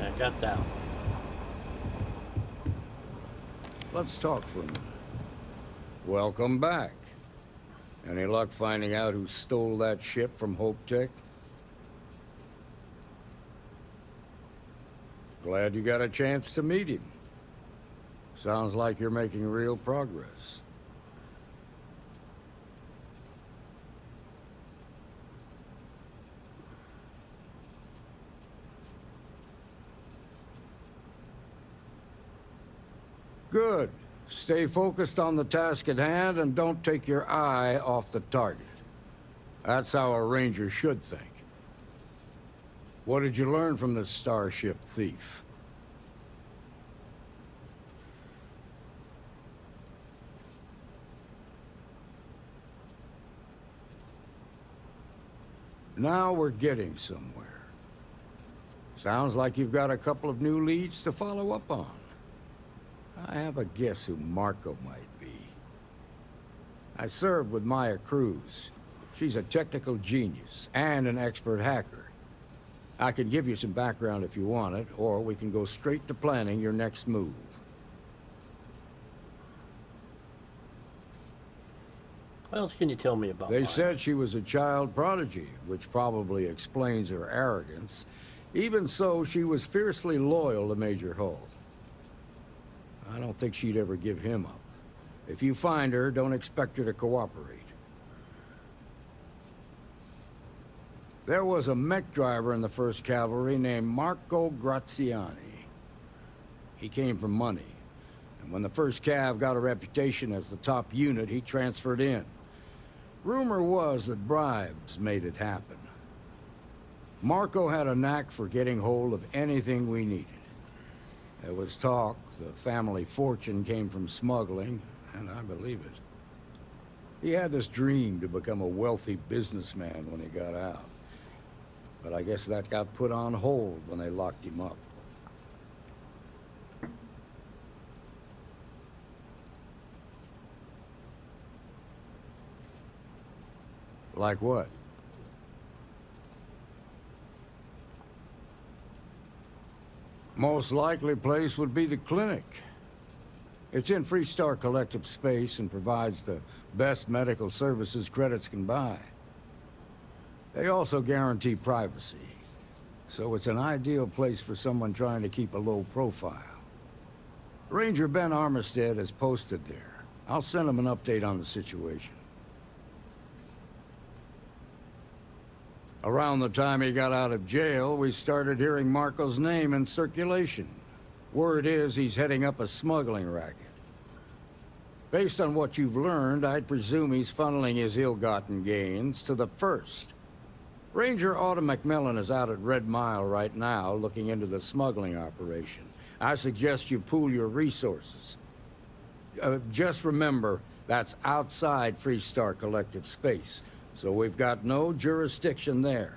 I got that one. Let's talk for a minute. Welcome back. Any luck finding out who stole that ship from Hope Tech? Glad you got a chance to meet him. Sounds like you're making real progress. Good. Stay focused on the task at hand and don't take your eye off the target. That's how a ranger should think. What did you learn from this starship thief? Now we're getting somewhere. Sounds like you've got a couple of new leads to follow up on. I have a guess who Marco might be. I served with Maya Cruz. She's a technical genius and an expert hacker. I can give you some background if you want it, or we can go straight to planning your next move. What else can you tell me about They Maya? said she was a child prodigy, which probably explains her arrogance. Even so, she was fiercely loyal to Major Hull. I don't think she'd ever give him up. If you find her, don't expect her to cooperate. There was a mech driver in the 1st Cavalry named Marco Graziani. He came from money, and when the 1st Cav got a reputation as the top unit, he transferred in. Rumor was that bribes made it happen. Marco had a knack for getting hold of anything we needed. There was talk the family fortune came from smuggling, and I believe it. He had this dream to become a wealthy businessman when he got out. But I guess that got put on hold when they locked him up. Like what? Most likely place would be the clinic. It's in Freestar Collective space and provides the best medical services credits can buy. They also guarantee privacy, so it's an ideal place for someone trying to keep a low profile. Ranger Ben Armistead is posted there. I'll send him an update on the situation. Around the time he got out of jail, we started hearing Marco's name in circulation. Word is he's heading up a smuggling racket. Based on what you've learned, I'd presume he's funneling his ill-gotten gains to the 1st. Ranger Autumn McMillan is out at Red Mile right now, looking into the smuggling operation. I suggest you pool your resources. Just remember, that's outside Freestar Collective space. So we've got no jurisdiction there.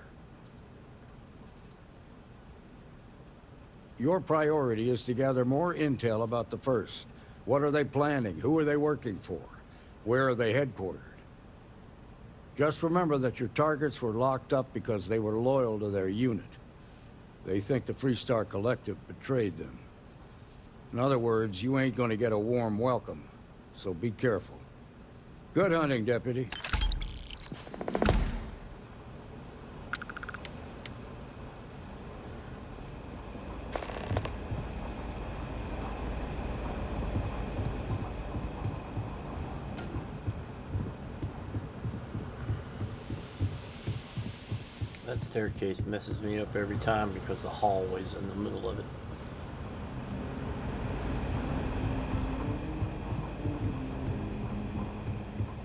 Your priority is to gather more intel about the 1st. What are they planning? Who are they working for? Where are they headquartered? Just remember that your targets were locked up because they were loyal to their unit. They think the Freestar Collective betrayed them. In other words, you ain't gonna get a warm welcome, so be careful. Good hunting, Deputy. That staircase messes me up every time because the hallway's in the middle of it.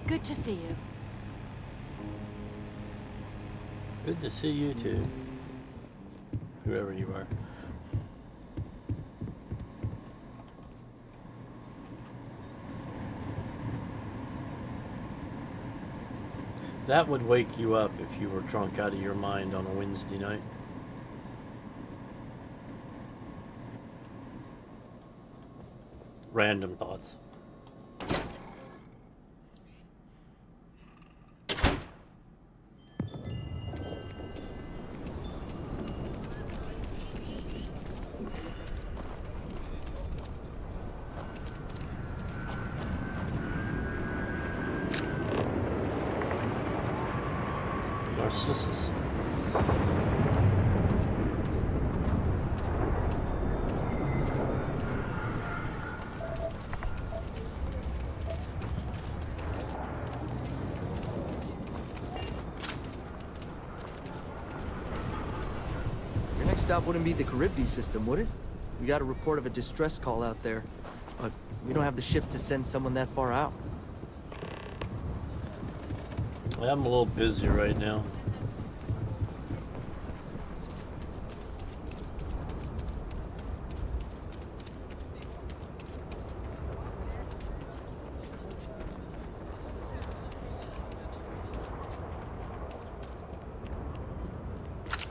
Good to see you. Good to see you too. Whoever you are. That would wake you up if you were drunk out of your mind on a Wednesday night. Random thoughts. Narcissus. Your next stop wouldn't be the Charybdis system, would it? We got a report of a distress call out there, but we don't have the shift to send someone that far out. I'm a little busy right now.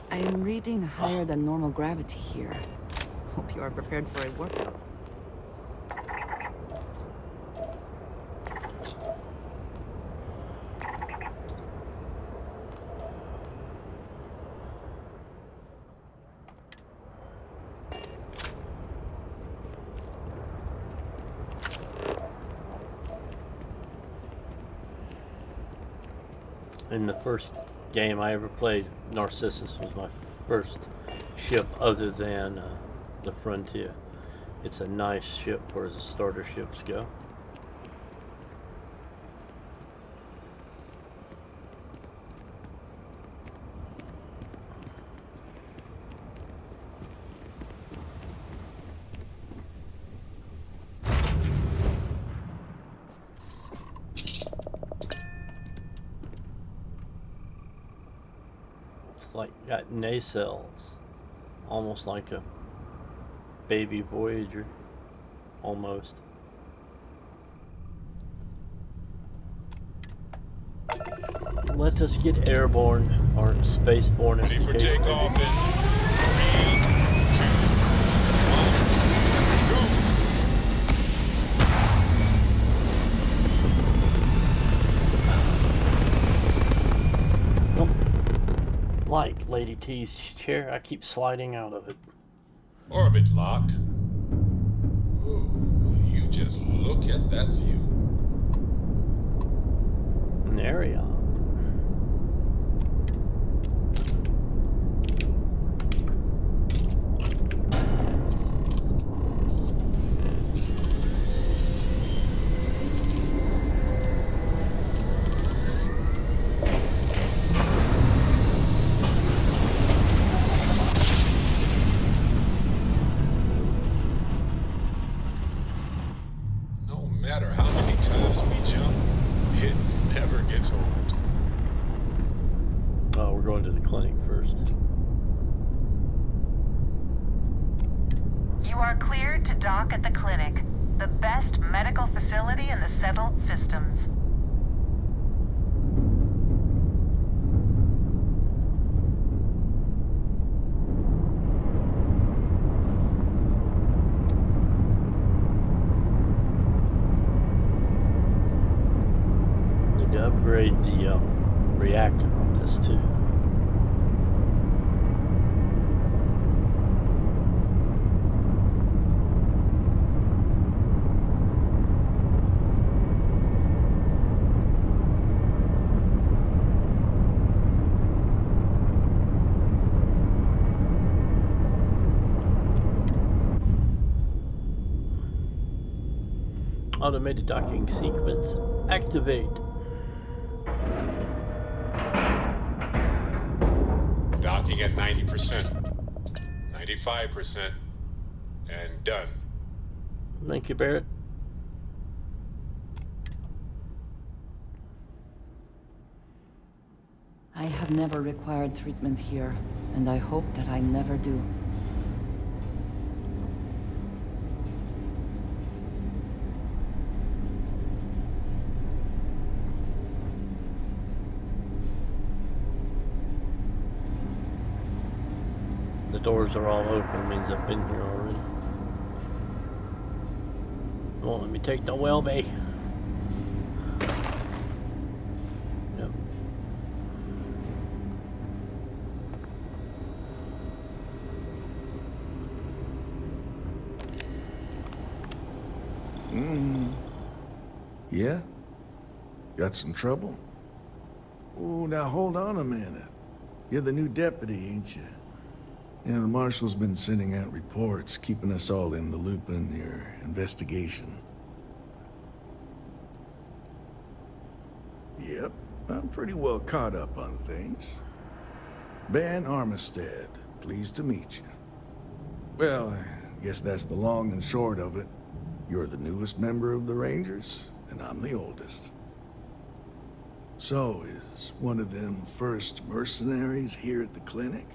I am reading higher than normal gravity here. Hope you are prepared for a workout. In the first game I ever played, Narcissus was my first ship other than the Frontier. It's a nice ship for as starter ships go. Like got nacelles, almost like a baby Voyager, almost. Let us get airborne or spaceborne. Ready for takeoff in 3, 2, 1, go! Like Lady T's chair, I keep sliding out of it. Orbit locked. Ooh, will you just look at that view? An area. No matter how many times we jump, it never gets old. Oh, we're going to the clinic first. You are cleared to dock at the clinic, the best medical facility in the settled systems. Need to upgrade the reactor on this too. Automated docking sequence activate. operating at 90%, 95%, and done. Thank you, Barrett. I have never required treatment here, and I hope that I never do. The doors are all open, means I've been here already. Won't let me take the Welby. Yep. Yeah? Got some trouble? Oh, now hold on a minute. You're the new deputy, ain't you? Yeah, the marshal's been sending out reports, keeping us all in the loop in your investigation. Yep, I'm pretty well caught up on things. Ben Armistead, pleased to meet you. Well, I guess that's the long and short of it. You're the newest member of the Rangers, and I'm the oldest. So, is one of them first mercenaries here at the clinic?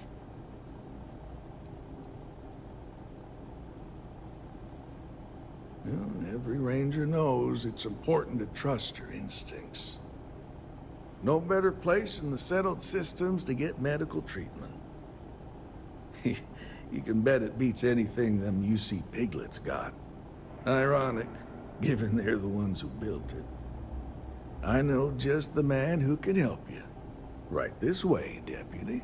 Well, every ranger knows it's important to trust your instincts. No better place in the settled systems to get medical treatment. You can bet it beats anything them UC piglets got. Ironic, given they're the ones who built it. I know just the man who can help you. Right this way, Deputy.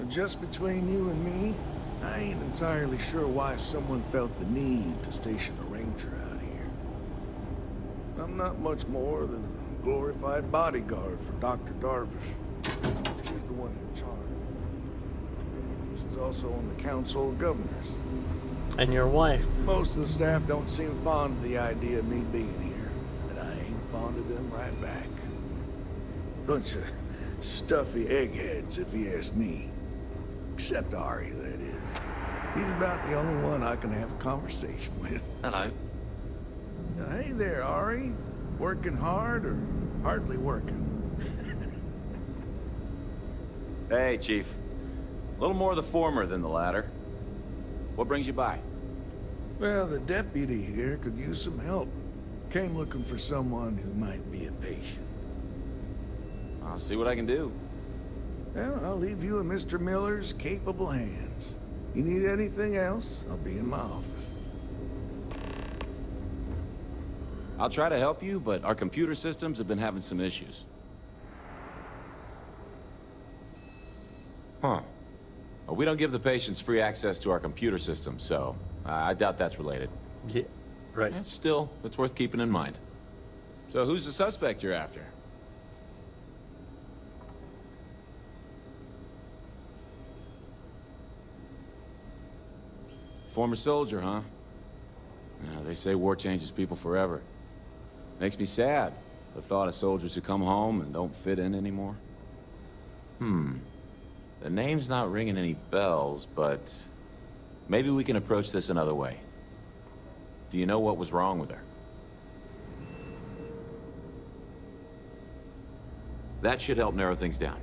Just between you and me, I ain't entirely sure why someone felt the need to station a ranger out here. I'm not much more than a glorified bodyguard for Dr. Darvish. She's the one in charge. She's also on the Council of Governors. And your wife. Most of the staff don't seem fond of the idea of me being here, and I ain't fond of them right back. Bunch of stuffy eggheads, if you ask me. Except Ari, that is. He's about the only one I can have a conversation with. Hello. Hey there, Ari. Working hard or hardly working? Hey, Chief. A little more the former than the latter. What brings you by? Well, the deputy here could use some help. Came looking for someone who might be a patient. I'll see what I can do. Well, I'll leave you in Mr. Miller's capable hands. You need anything else, I'll be in my office. I'll try to help you, but our computer systems have been having some issues. Huh. Well, we don't give the patients free access to our computer system, so I doubt that's related. Yeah, right. Still, it's worth keeping in mind. So who's the suspect you're after? Former soldier, huh? Yeah, they say war changes people forever. Makes me sad, the thought of soldiers who come home and don't fit in anymore. The name's not ringing any bells, but maybe we can approach this another way. Do you know what was wrong with her? That should help narrow things down.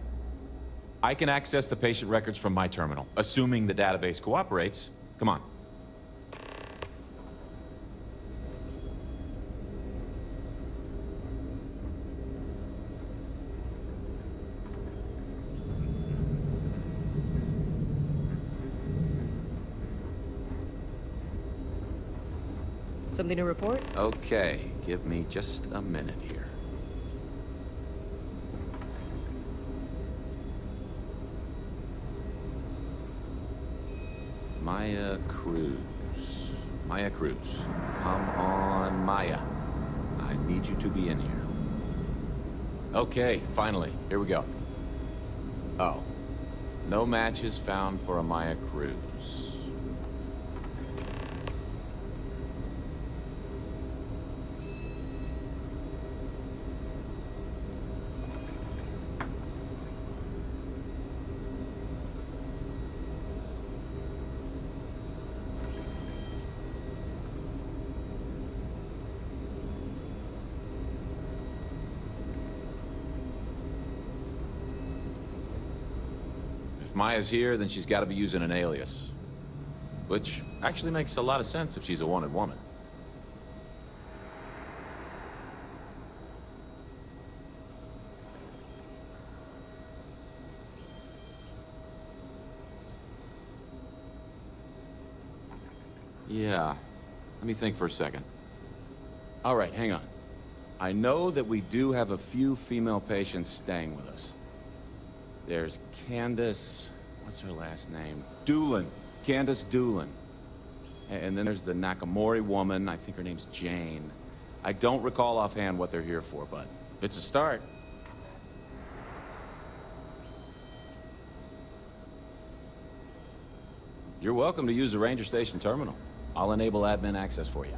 I can access the patient records from my terminal, assuming the database cooperates. Come on. Something to report? Okay, give me just a minute here. Maya Cruz. Maya Cruz. Come on, Maya. I need you to be in here. Okay, finally. Here we go. Oh. No matches found for a Maya Cruz. If Maya's here, then she's got to be using an alias. Which actually makes a lot of sense if she's a wanted woman. Yeah. Let me think for a second. All right, hang on. I know that we do have a few female patients staying with us. There's Candace... what's her last name? Doolin. Candace Doolin. And then there's the Nakamori woman. I think her name's Jane. I don't recall offhand what they're here for, but it's a start. You're welcome to use the Ranger Station terminal. I'll enable admin access for you.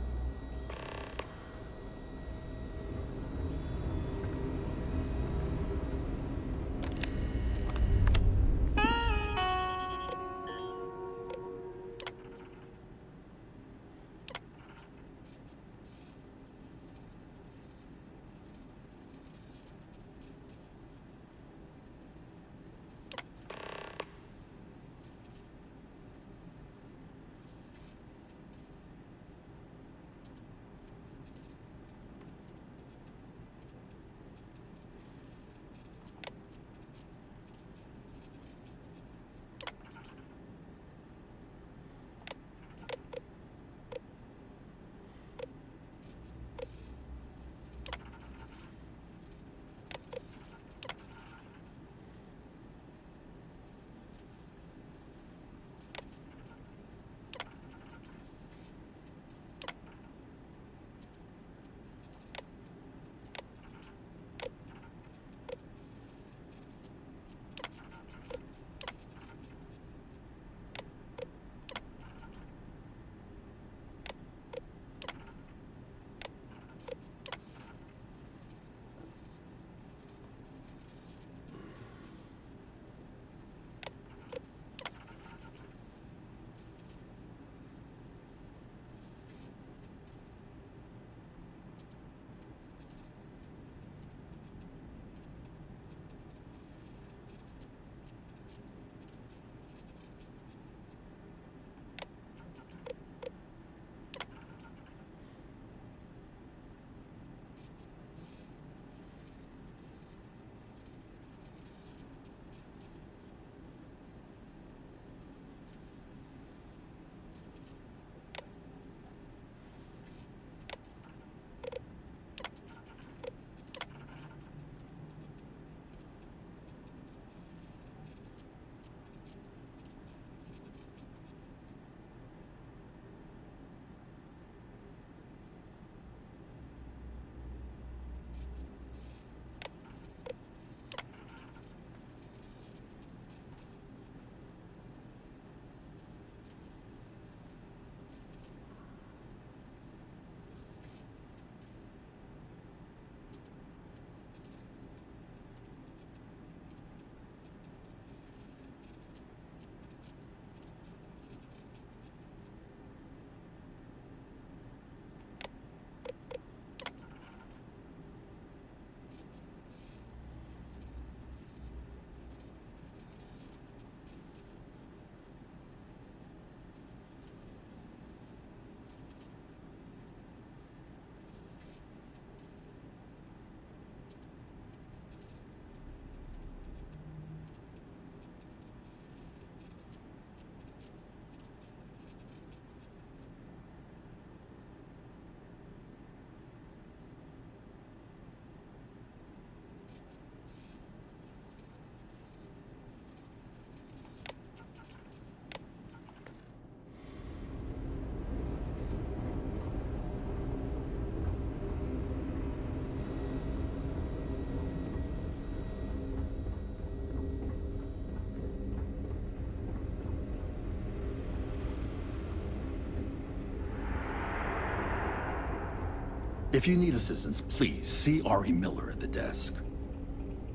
If you need assistance, please see Ari Miller at the desk.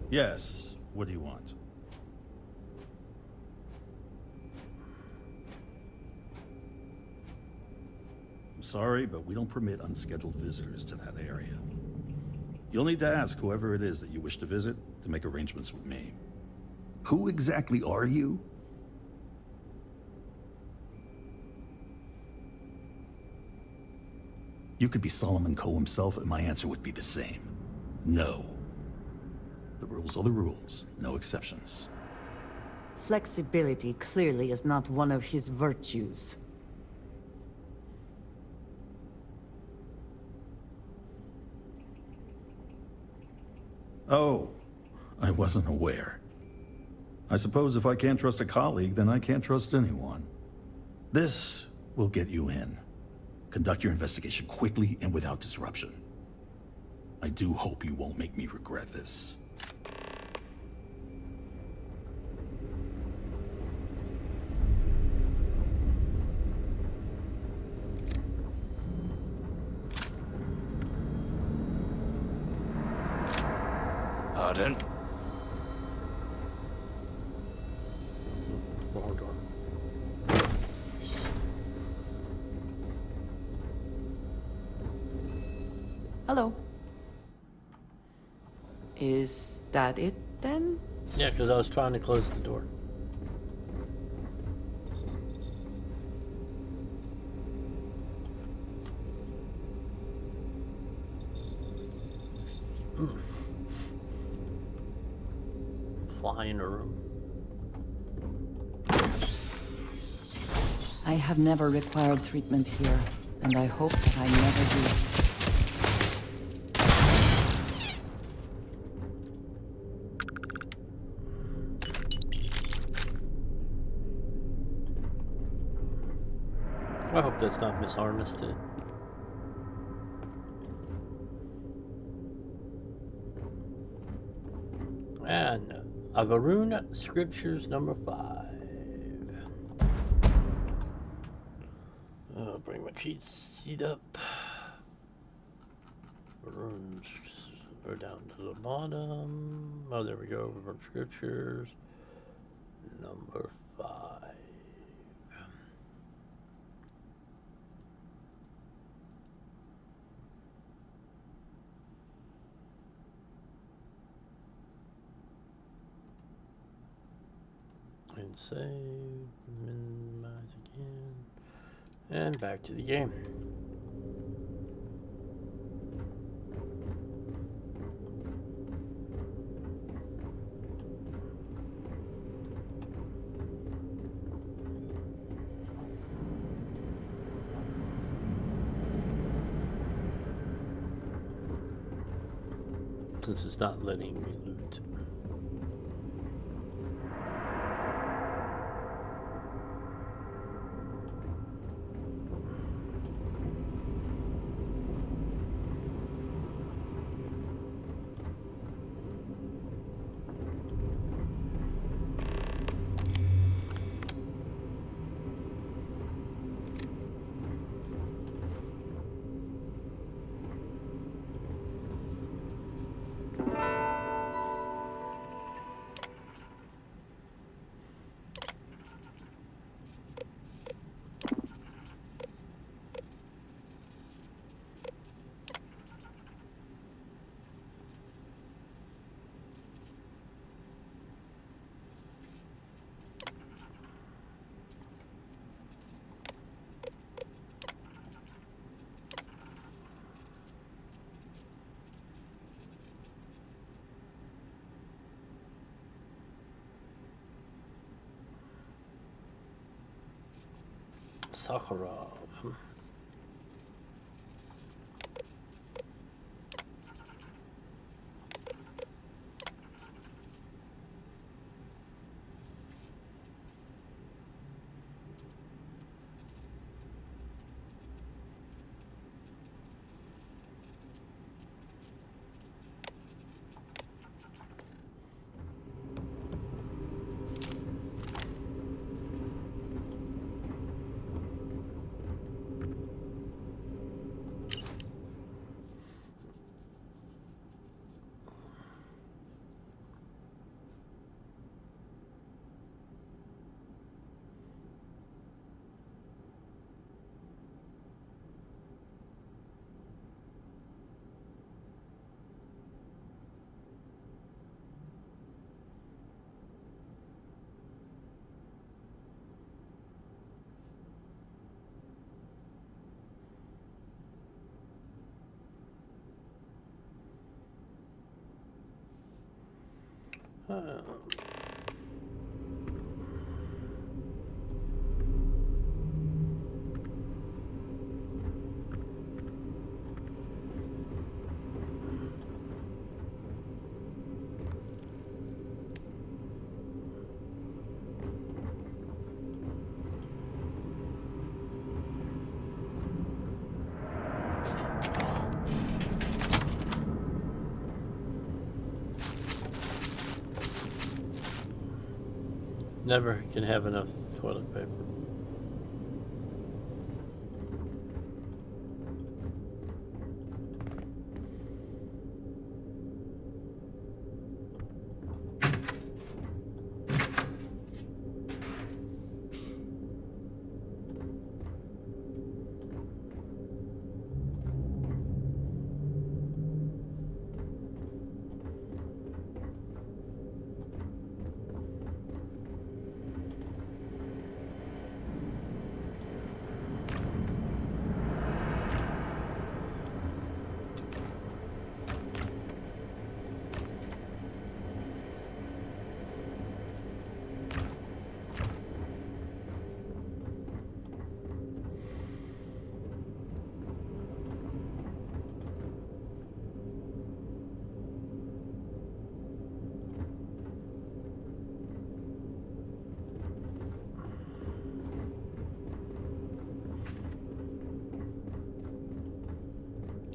Yes. What do you want? I'm sorry, but we don't permit unscheduled visitors to that area. You'll need to ask whoever it is that you wish to visit to make arrangements with me. Who exactly are you? You could be Solomon Coe himself, and my answer would be the same. No. The rules are the rules, no exceptions. Flexibility clearly is not one of his virtues. Oh, I wasn't aware. I suppose if I can't trust a colleague, then I can't trust anyone. This will get you in. Conduct your investigation quickly and without disruption. I do hope you won't make me regret this. Pardon? Hold on. Hello. Is that it then? Yeah, because I was trying to close the door. Fly in a room. I have never required treatment here, and I hope that I never do. I hope that's not Miss Armistead. And Avarun Scriptures number 5. I'll bring my cheat sheet up. Avarun, go down to the bottom. Oh, there we go. Avarun Scriptures number 5. And save, minimize again, and back to the game. Since it's not letting me loot. Sakharov. Never can have enough toilet paper.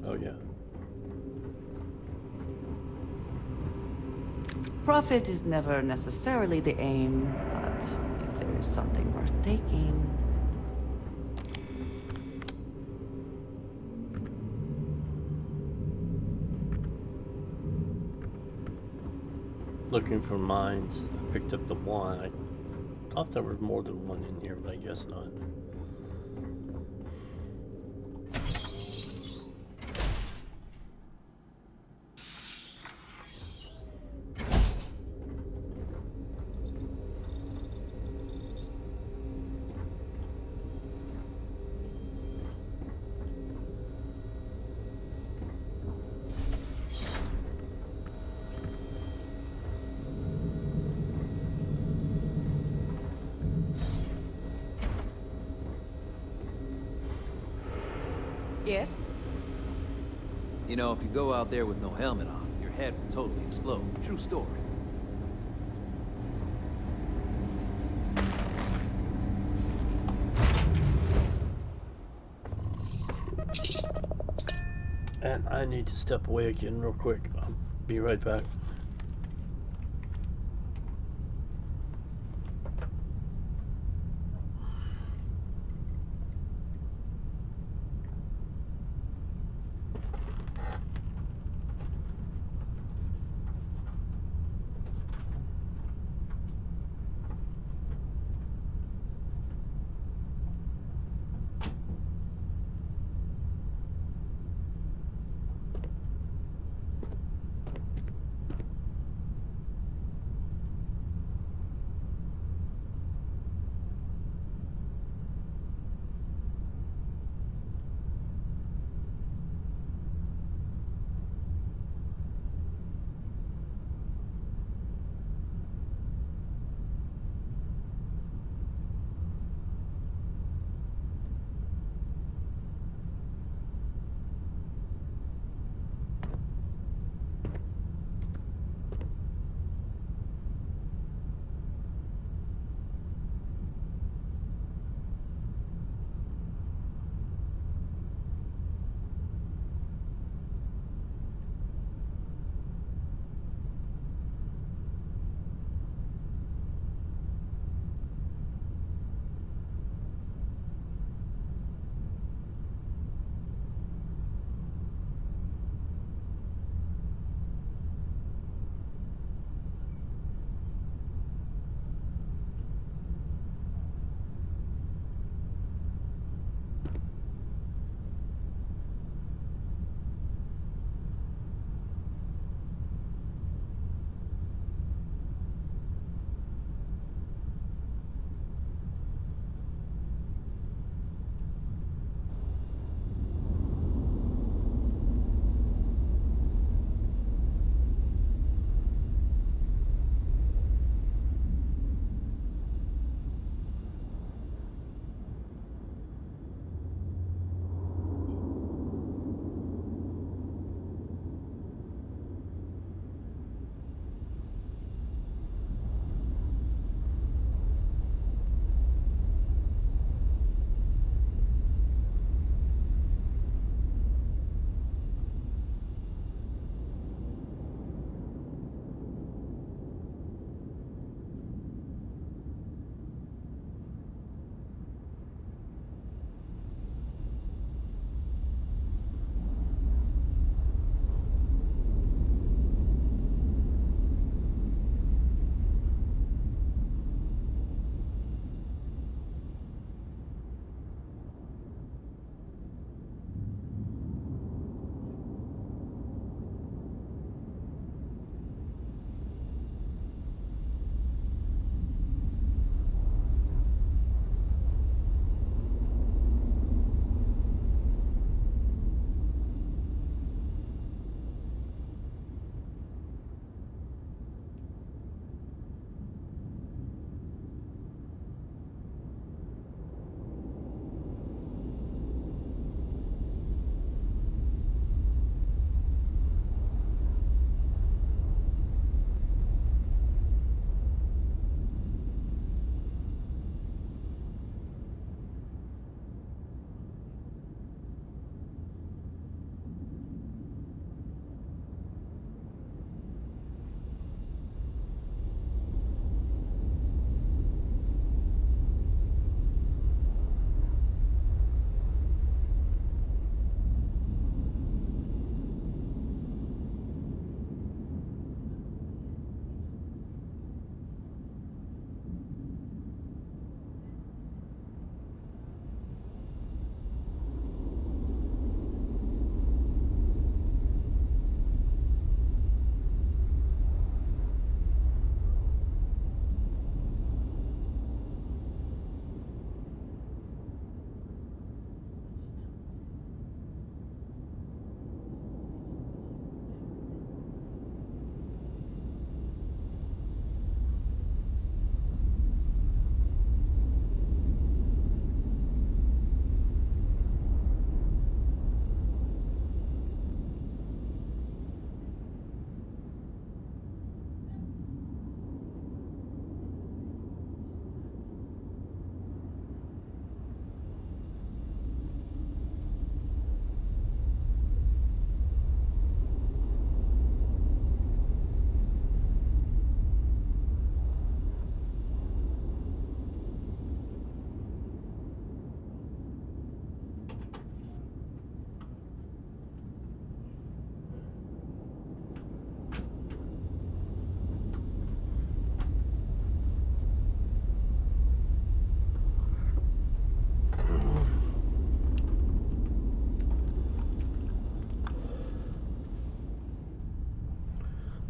Oh yeah. Profit is never necessarily the aim, but if there is something worth taking... Looking for mines. I picked up the one. I thought there was more than one in here, but I guess not. Yes? You know, if you go out there with no helmet on, your head will totally explode. True story. And I need to step away again real quick. I'll be right back.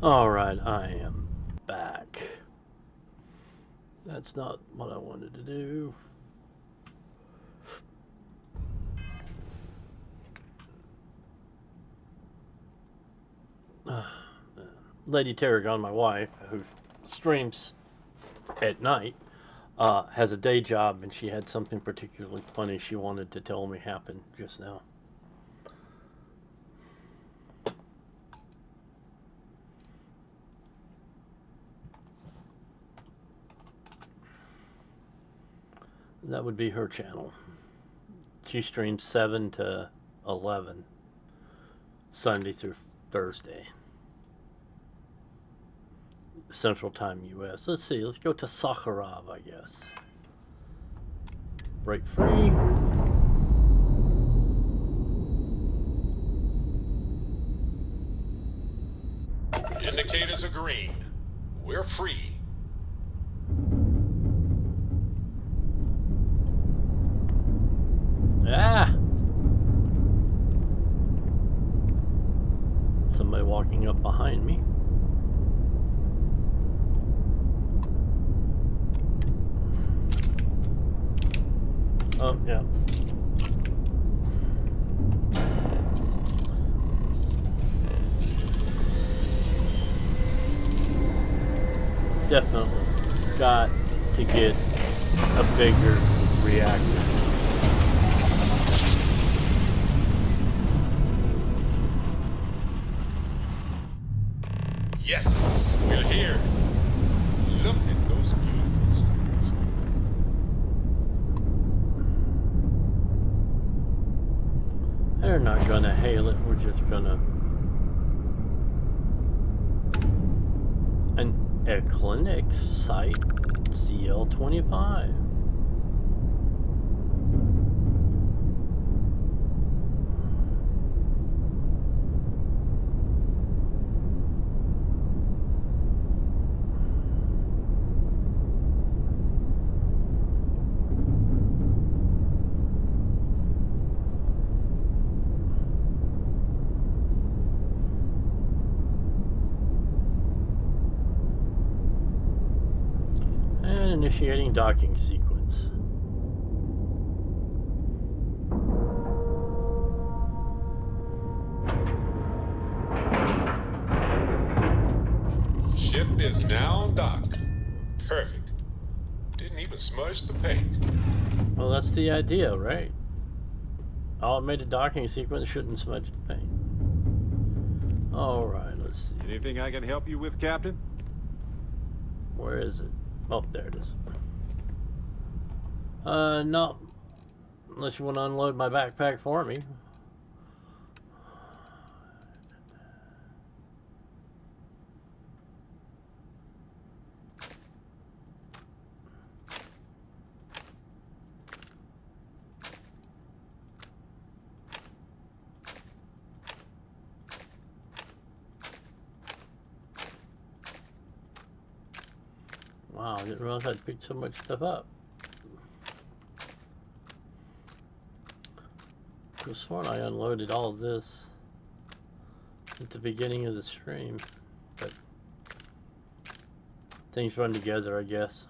Alright, I am back. That's not what I wanted to do. Lady Tarragon, my wife, who streams at night, has a day job, and she had something particularly funny she wanted to tell me happened just now. That would be her channel. She streams 7 to 11, Sunday through Thursday. Central Time US. Let's see, let's go to Sakharov, I guess. Break free. Indicators are green. We're free. Ah! Somebody walking up behind me. Oh, yeah. Definitely got to get a bigger reactor. Yes, we're here. Look at those beautiful stars. They're not gonna hail it, we're just gonna... A clinic site CL25. Initiating docking sequence. Ship is now docked. Perfect. Didn't even smudge the paint. Well, that's the idea, right? Automated docking sequence shouldn't smudge the paint. Alright, let's see. Anything I can help you with, Captain? Where is it? Oh, there it is. No. Unless you want to unload my backpack for me. Wow, I didn't realize I'd picked so much stuff up. I could have sworn I unloaded all of this at the beginning of the stream, but things run together, I guess.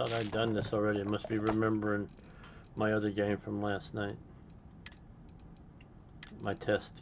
thought I'd done this already. I must be remembering my other game from last night. My test.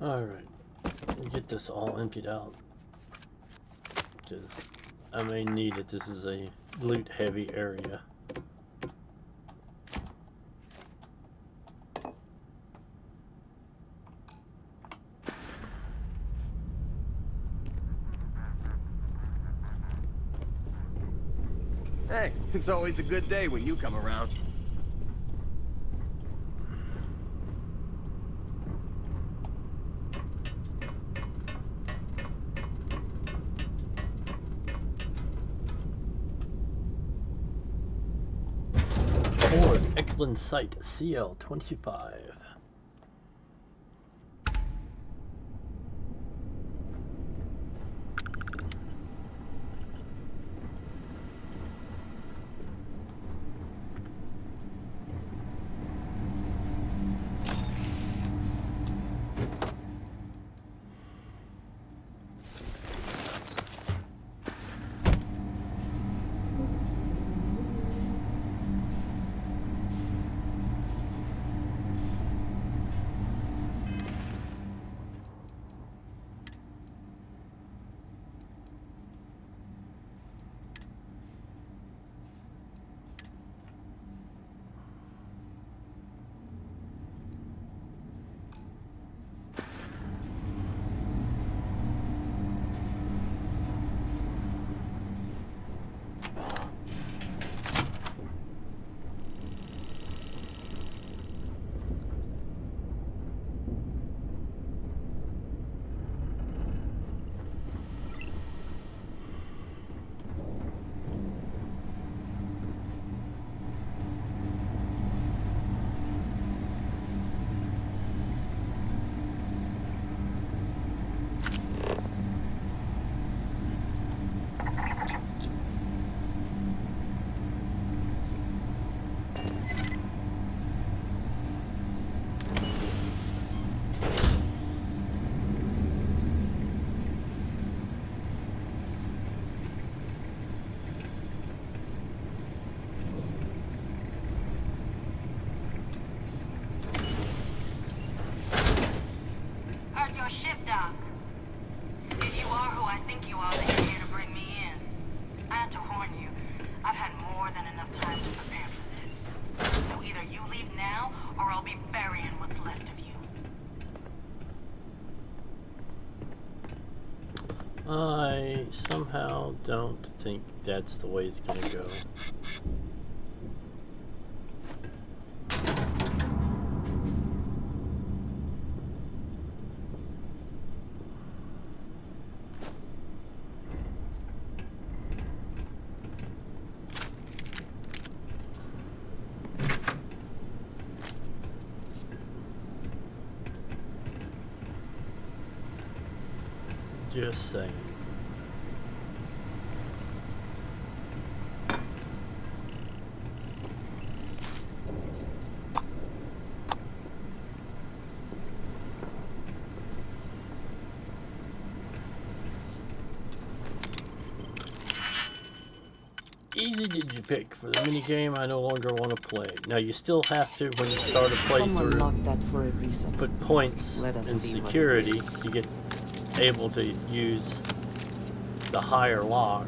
Alright, get this all emptied out. Because I may need it. This is a loot heavy area. Hey, it's always a good day when you come around. Excellent site, CL25. Ship dock. If you are who I think you are, then you're here to bring me in. I had to warn you. I've had more than enough time to prepare for this. So either you leave now, or I'll be burying what's left of you. I somehow don't think that's the way it's gonna go. Just saying. Easy did you pick for the minigame I no longer want to play. Now you still have to, when you start a Someone locked that for a playthrough, reason. put points Let in us see what it security is. to get able to use the higher lock.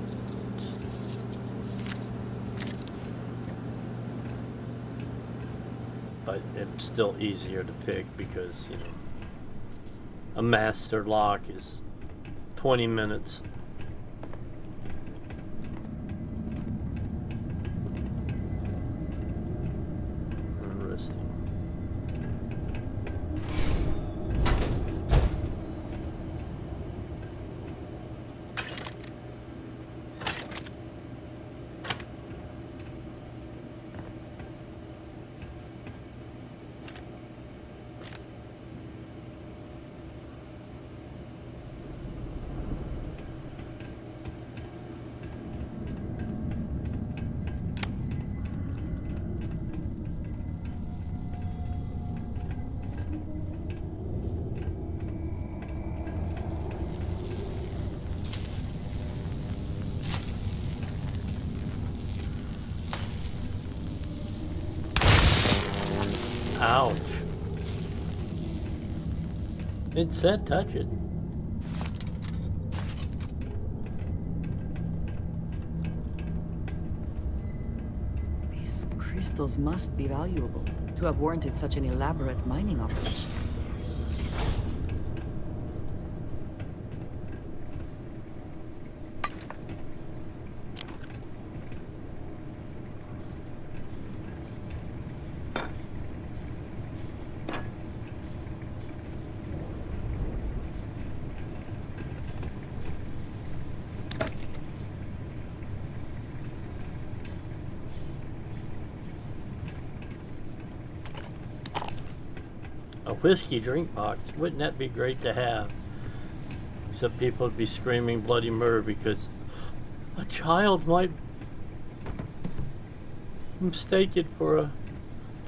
But it's still easier to pick because, you know, a master lock is 20 minutes. Interesting. Ouch. It said touch it. These crystals must be valuable to have warranted such an elaborate mining operation. A whiskey drink box. Wouldn't that be great to have? Except people would be screaming bloody murder because a child might mistake it for a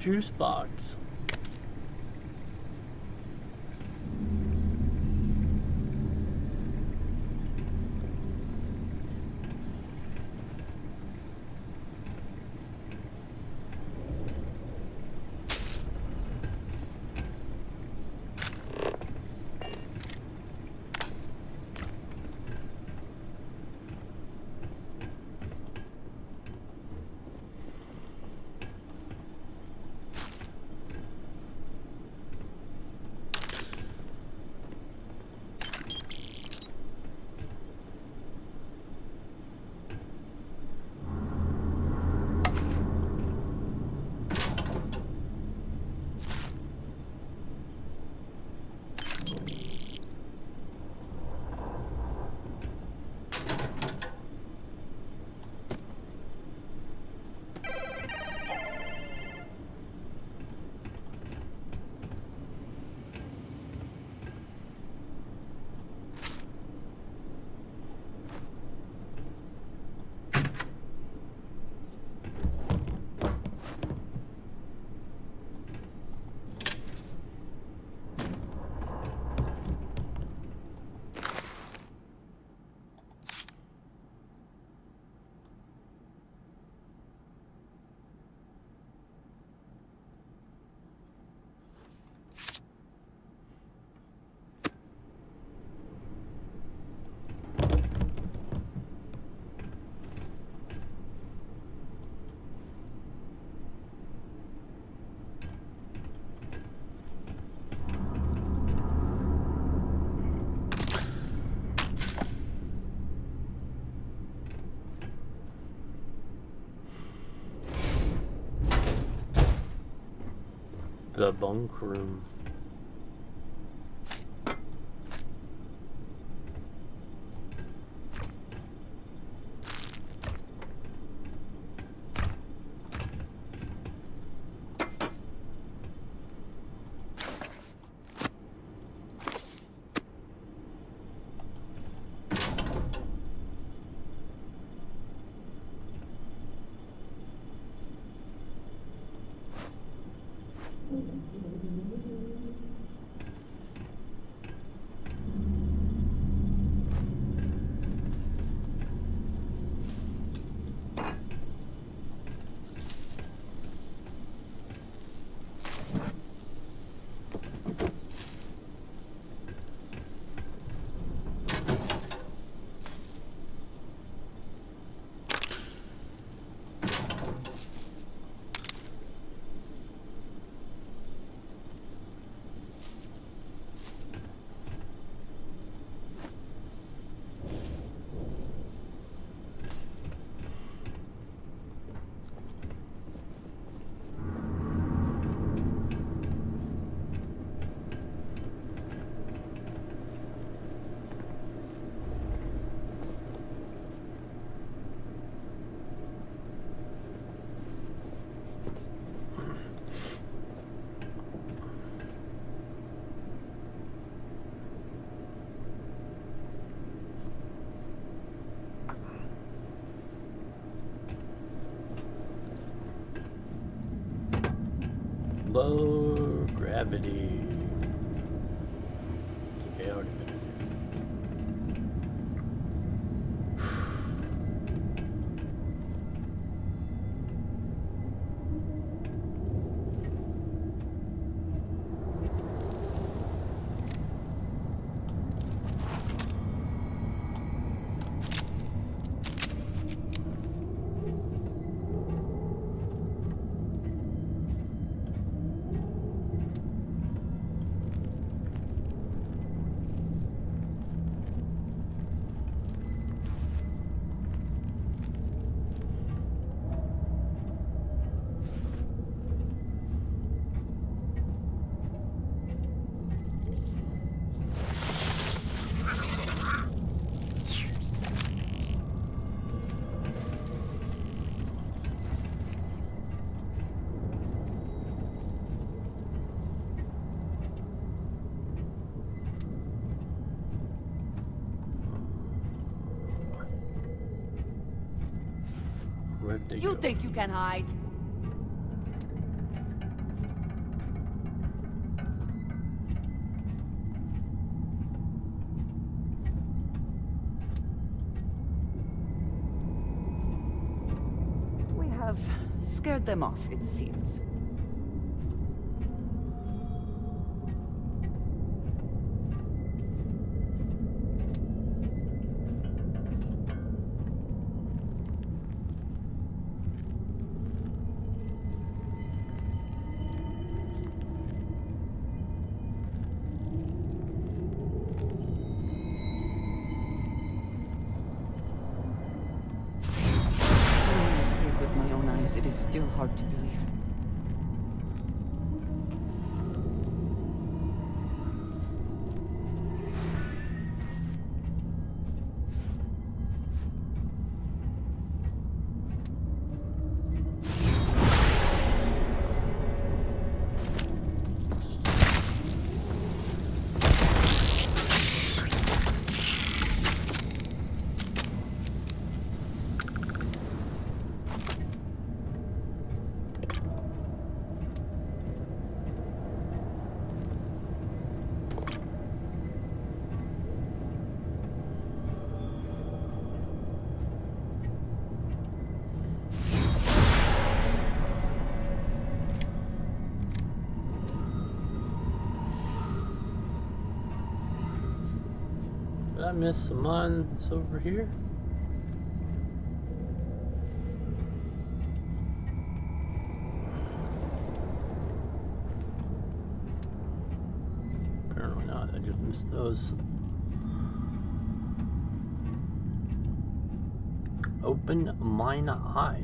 juice box. The bunk room. Low gravity. Okay, I already been in there. Where'd they You go? think you can hide? We have scared them off, it seems. When I see it with my own eyes, it is still hard to believe. Did I miss some mines over here? Apparently not. I just missed those. Open mine eyes.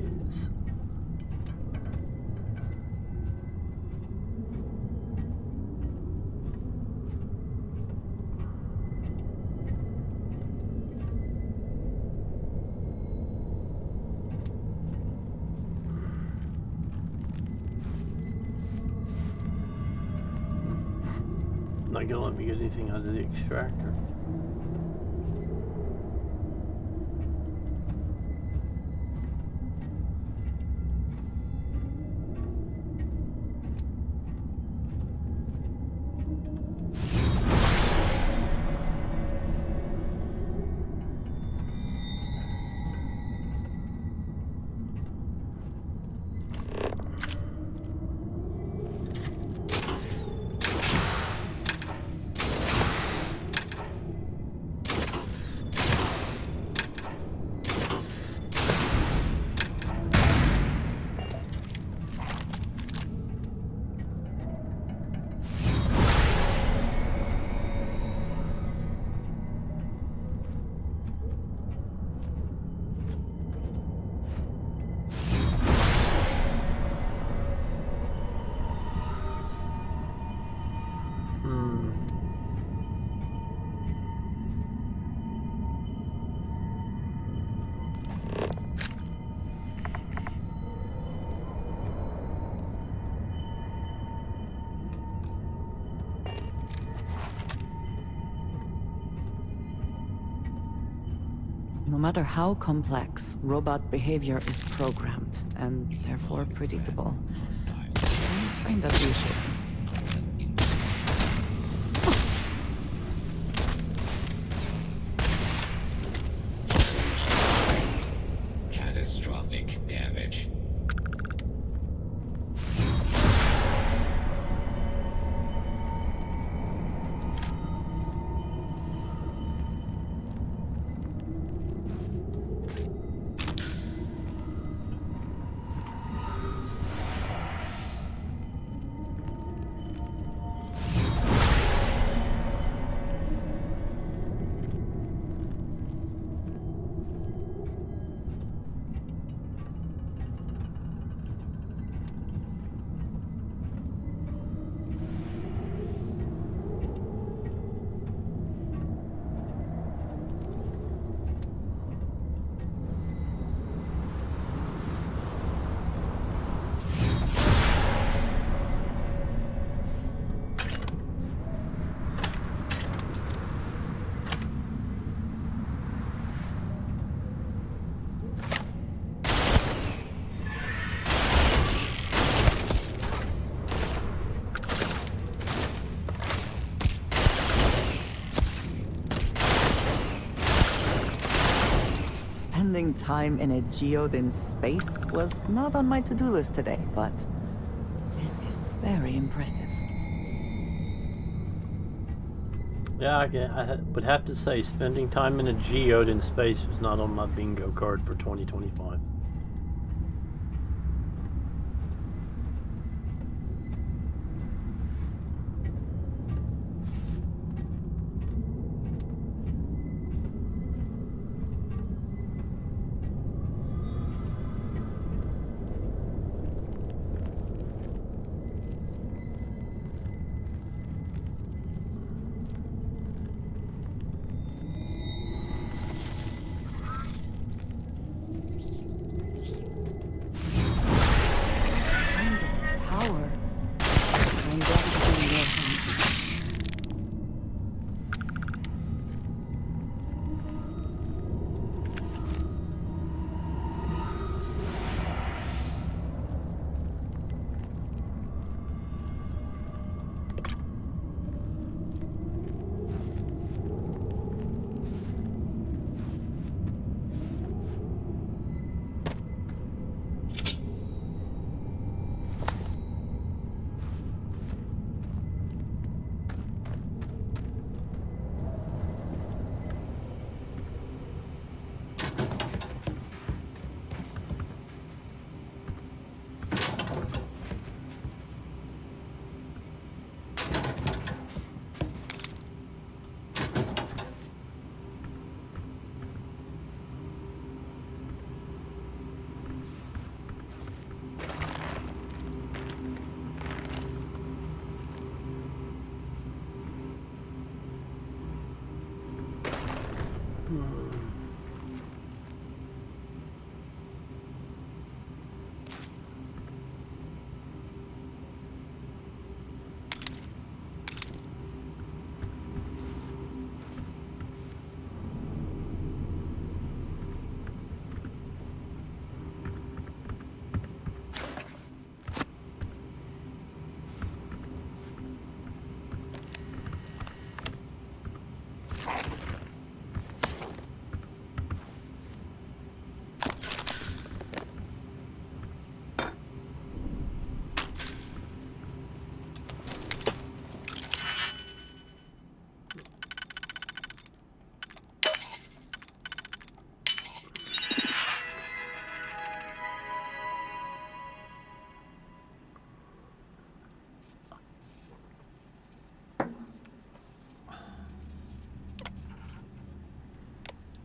Not gonna let me get anything out of the extractor. No matter how complex, robot behavior is programmed, and therefore predictable. Any Kinda douchey. Catastrophic damage. Spending time in a geode in space was not on my to-do list today, but it is very impressive. Yeah, I would have to say spending time in a geode in space was not on my bingo card for 2025. Power. I'm glad to be in your hands.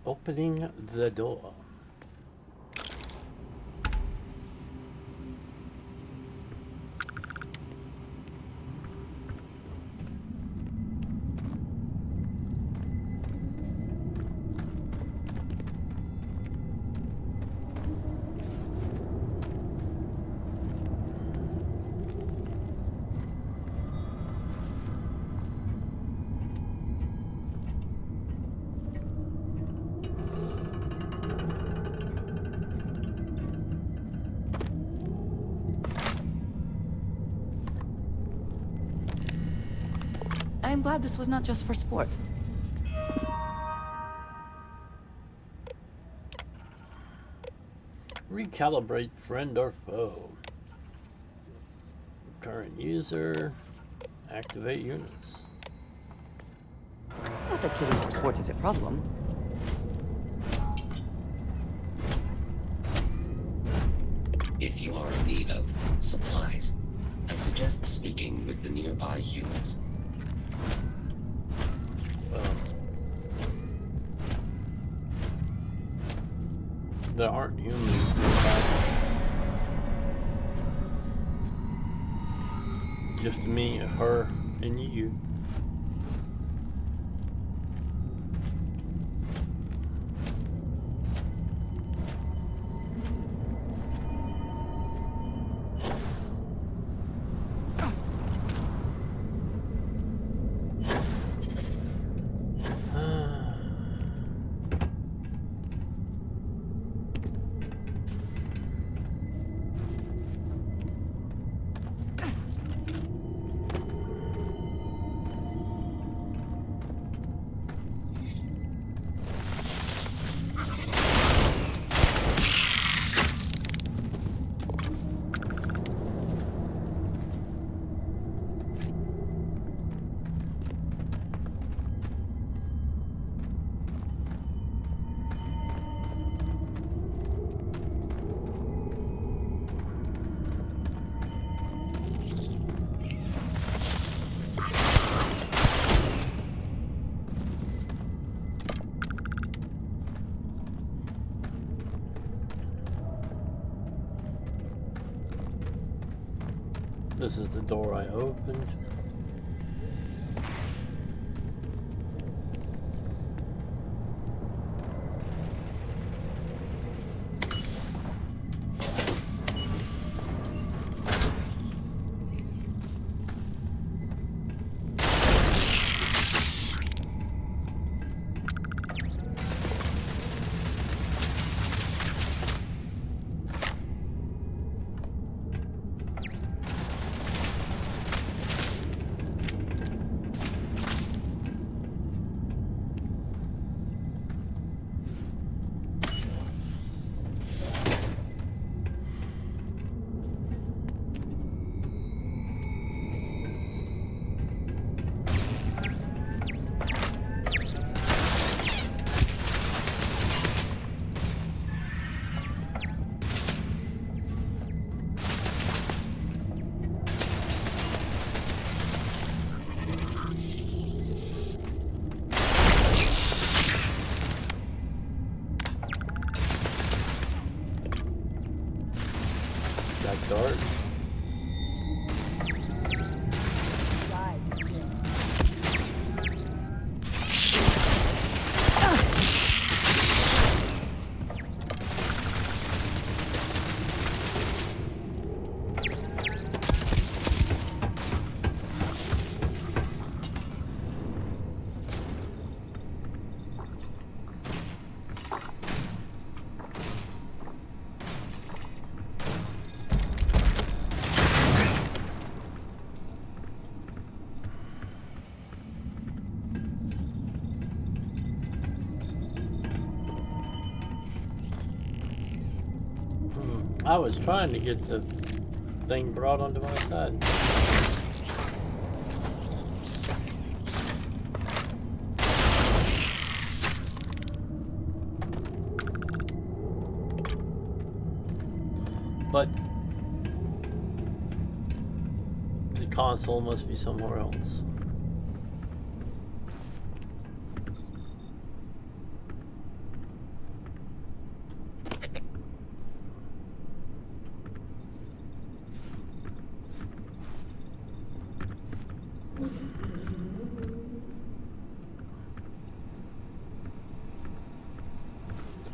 Opening the door. I'm glad this was not just for sport. Recalibrate friend or foe. Current user. Activate units. Not that killing for sport is a problem. If you are in need of supplies, I suggest speaking with the nearby humans. There aren't humans nearby. Just me, her, and you. This is the door I opened. Dark. I was trying to get the thing brought onto my side. But the console must be somewhere else.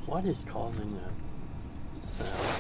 What is causing that sound?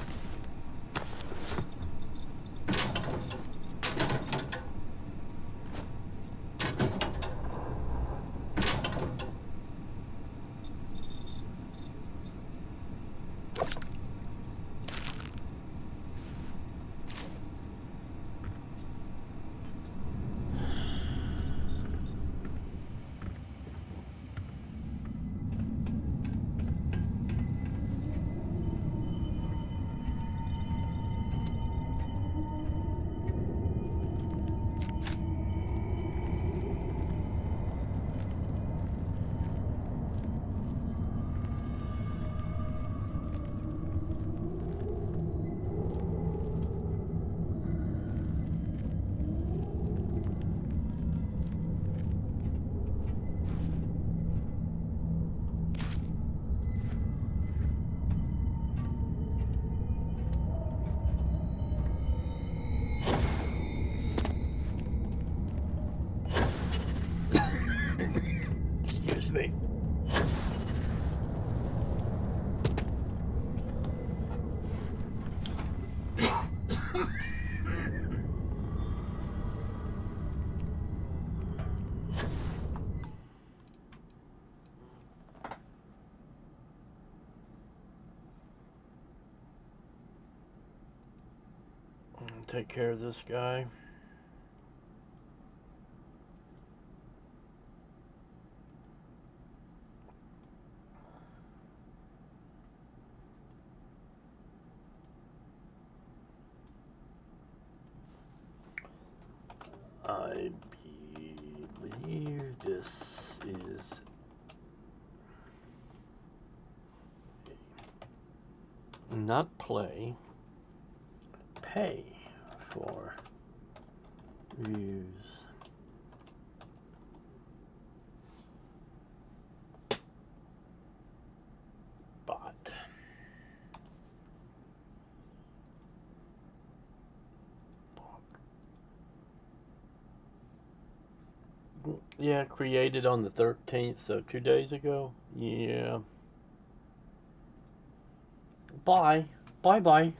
Take care of this guy. I believe this is not play, pay for views. Bot. Yeah, created on the 13th, so 2 days ago. Yeah. Bye. Bye-bye.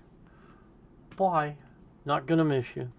Bye. Not gonna miss you.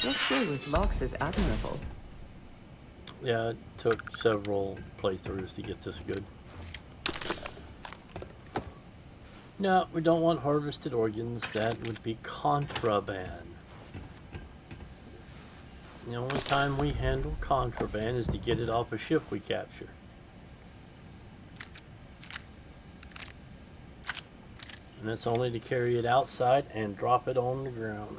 Your skill with logs is admirable. Yeah, it took several playthroughs to get this good. No, we don't want harvested organs. That would be contraband. The only time we handle contraband is to get it off a ship we capture. And that's only to carry it outside and drop it on the ground.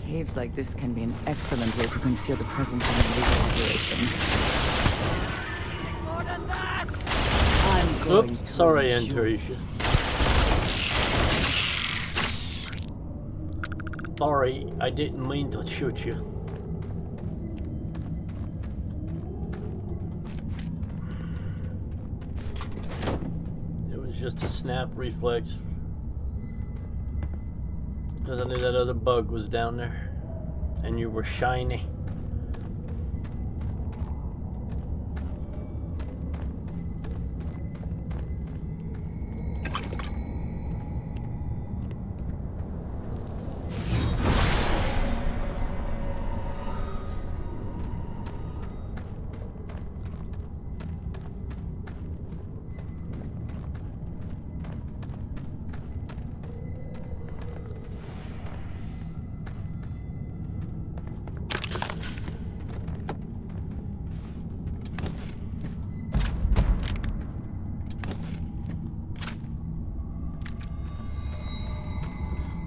Caves like this can be an excellent way to conceal the presence of an illegal operation. More than that! I'm going Oops, to sorry, enjoy Andrew. this. Sorry, I didn't mean to shoot you. It was just a snap reflex. Because I knew that other bug was down there. And you were shiny.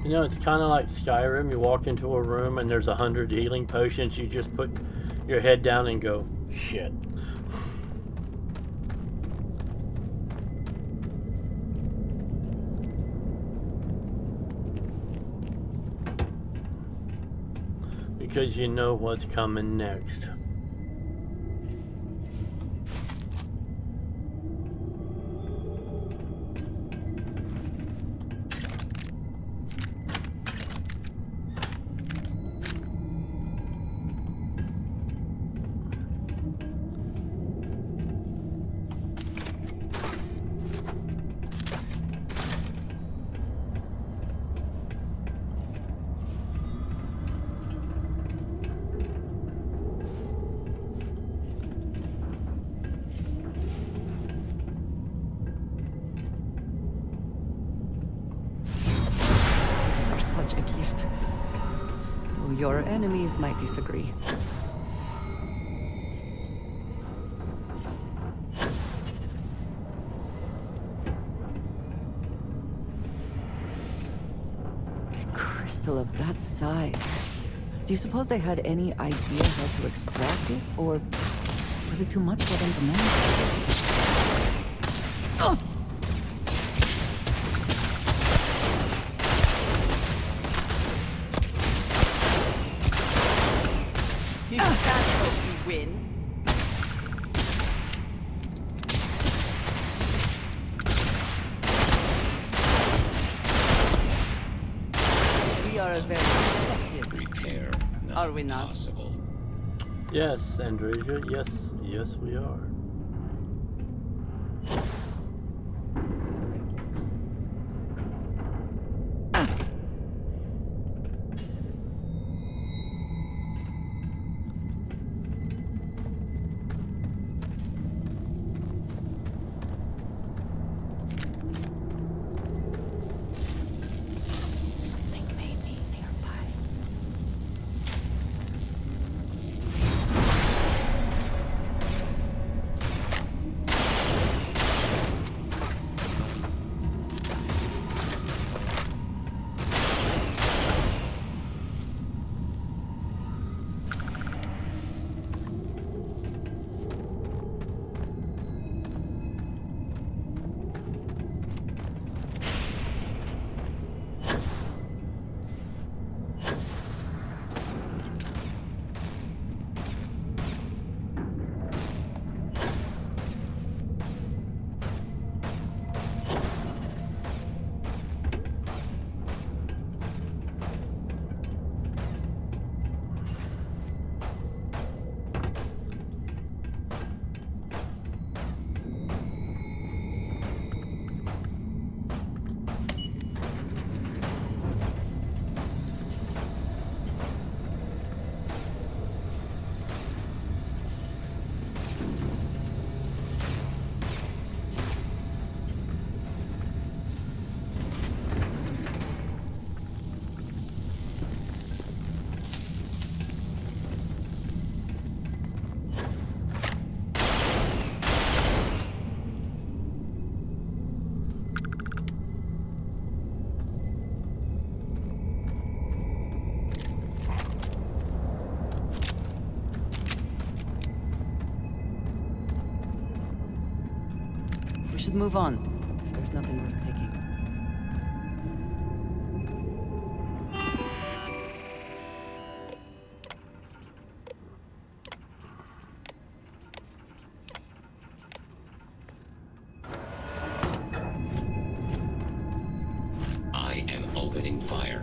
You know, it's kind of like Skyrim. You walk into a room and there's 100 healing potions. You just put your head down and go, shit. Because you know what's coming next. These are such a gift. Though your enemies might disagree. crystal of that size. Do you suppose they had any idea how to extract it? Or was it too much for them to manage? You can't hope you win. We are a very effective. Repair not Are we not? possible. Yes, Andresia, yes, we are. Something may be nearby. We should move on, if there's nothing worth taking. I am opening fire.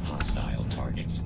Hostile targets.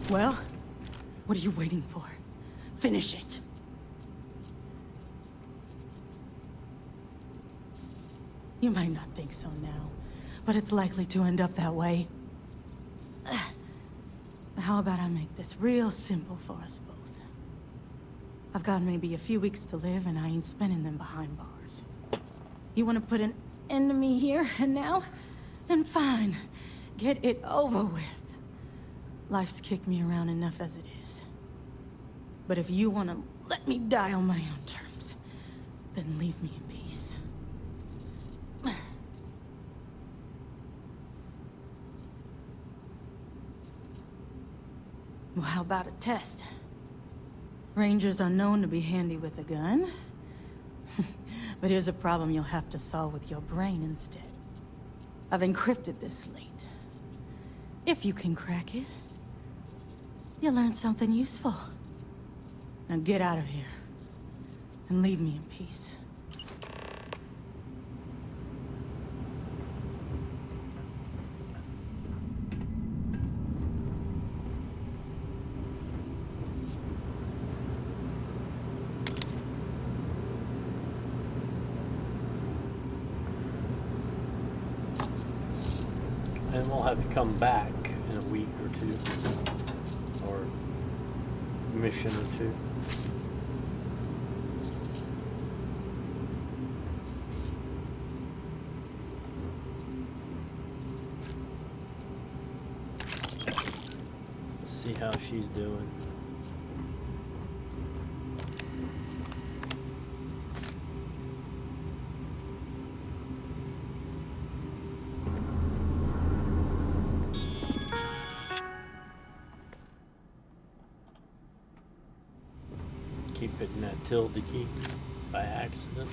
Well, what are you waiting for? Finish it. You might not think so now, but it's likely to end up that way. How about I make this real simple for us both? I've got maybe a few weeks to live, and I ain't spending them behind bars. You want to put an end to me here and now? Then fine. Get it over with. Life's kicked me around enough as it is. But if you want to let me die on my own terms, then leave me in peace. Well, how about a test? Rangers are known to be handy with a gun. But here's a problem you'll have to solve with your brain instead. I've encrypted this slate. If you can crack it, you'll learn something useful. Now get out of here, and leave me in peace. And we'll have to come back in a week or two, or mission or two. Let's see how she's doing. Keep hitting that tilde key by accident.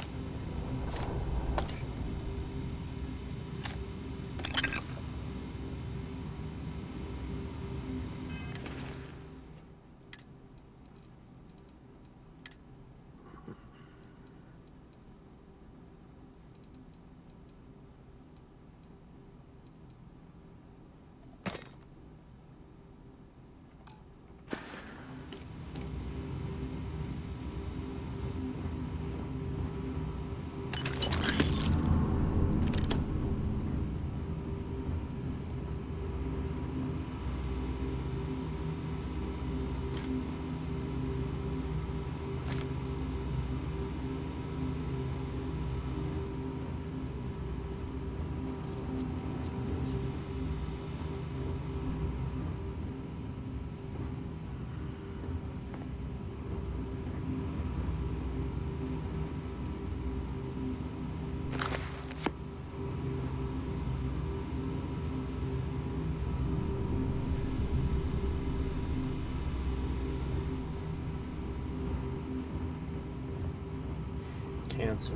Cancer.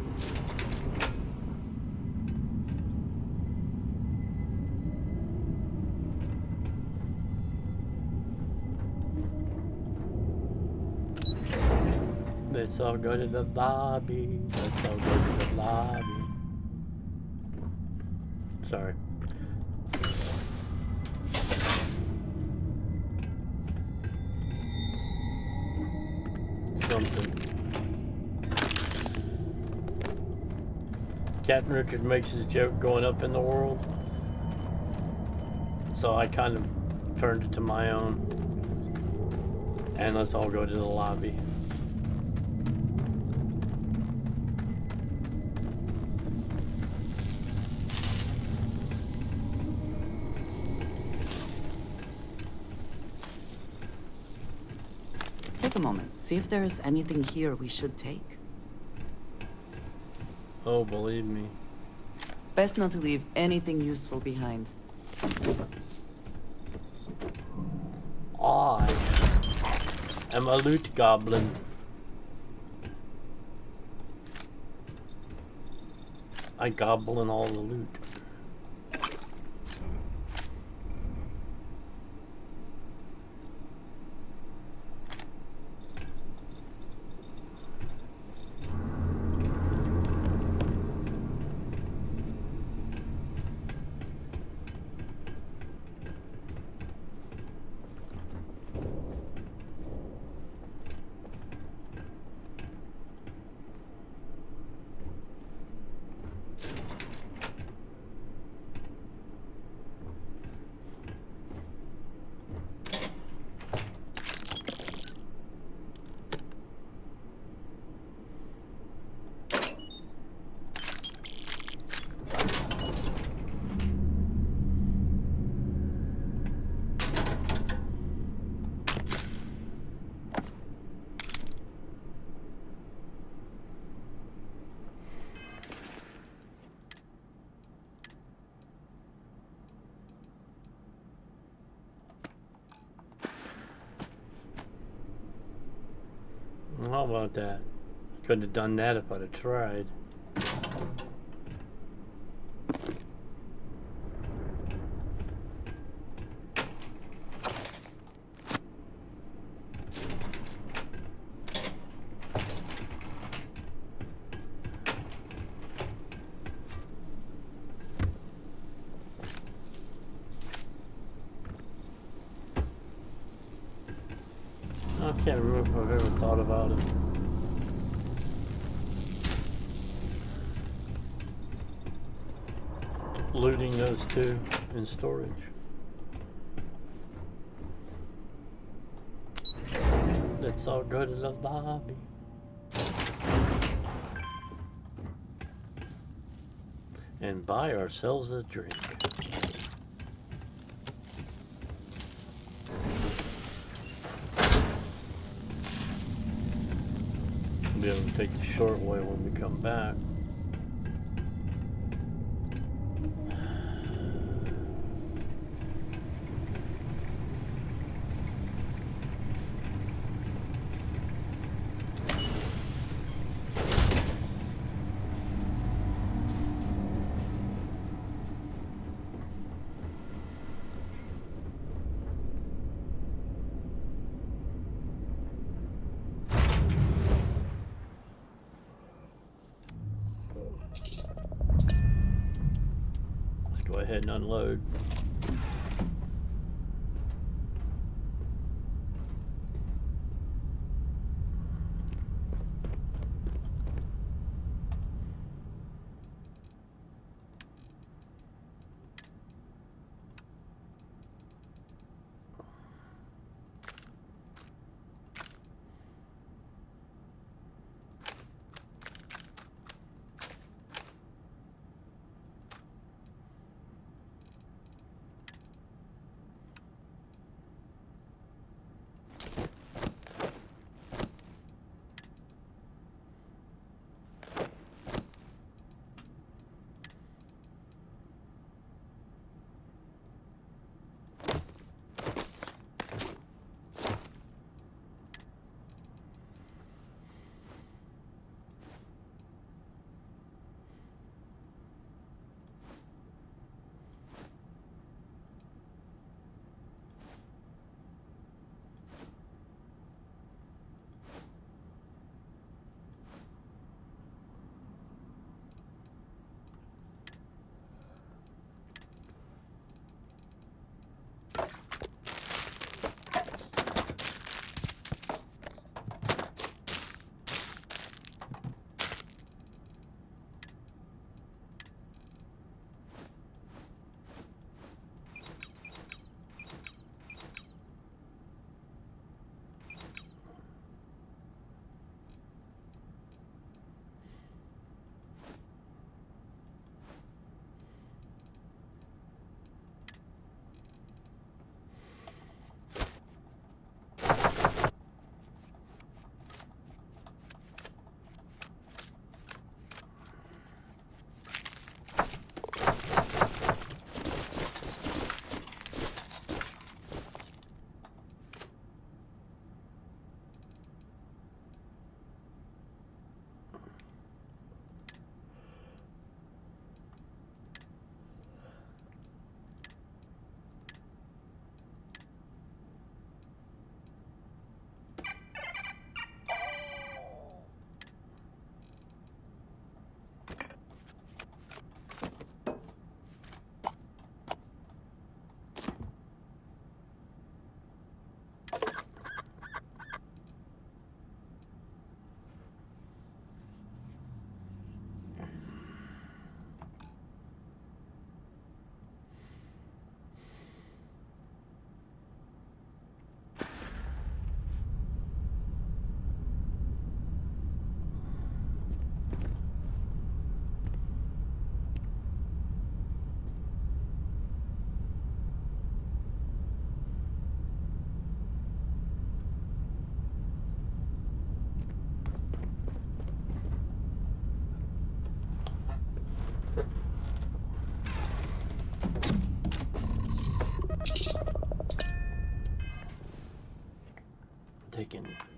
Let's all go to the lobby. Let's all go to the lobby. Sorry. Something. Captain Richard makes his joke going up in the world, so I kind of turned it to my own. And let's all go to the lobby. Take a moment. See if there's anything here we should take. Oh, believe me. Best not to leave anything useful behind. I am a loot goblin. I goblin all the loot. How about that? Couldn't have done that if I'd have tried. I can't remember if I've ever thought about it. Looting those two in storage. Let's all go to the lobby. And buy ourselves a drink. We'll be able to take the short way when we come back. Go ahead and unload.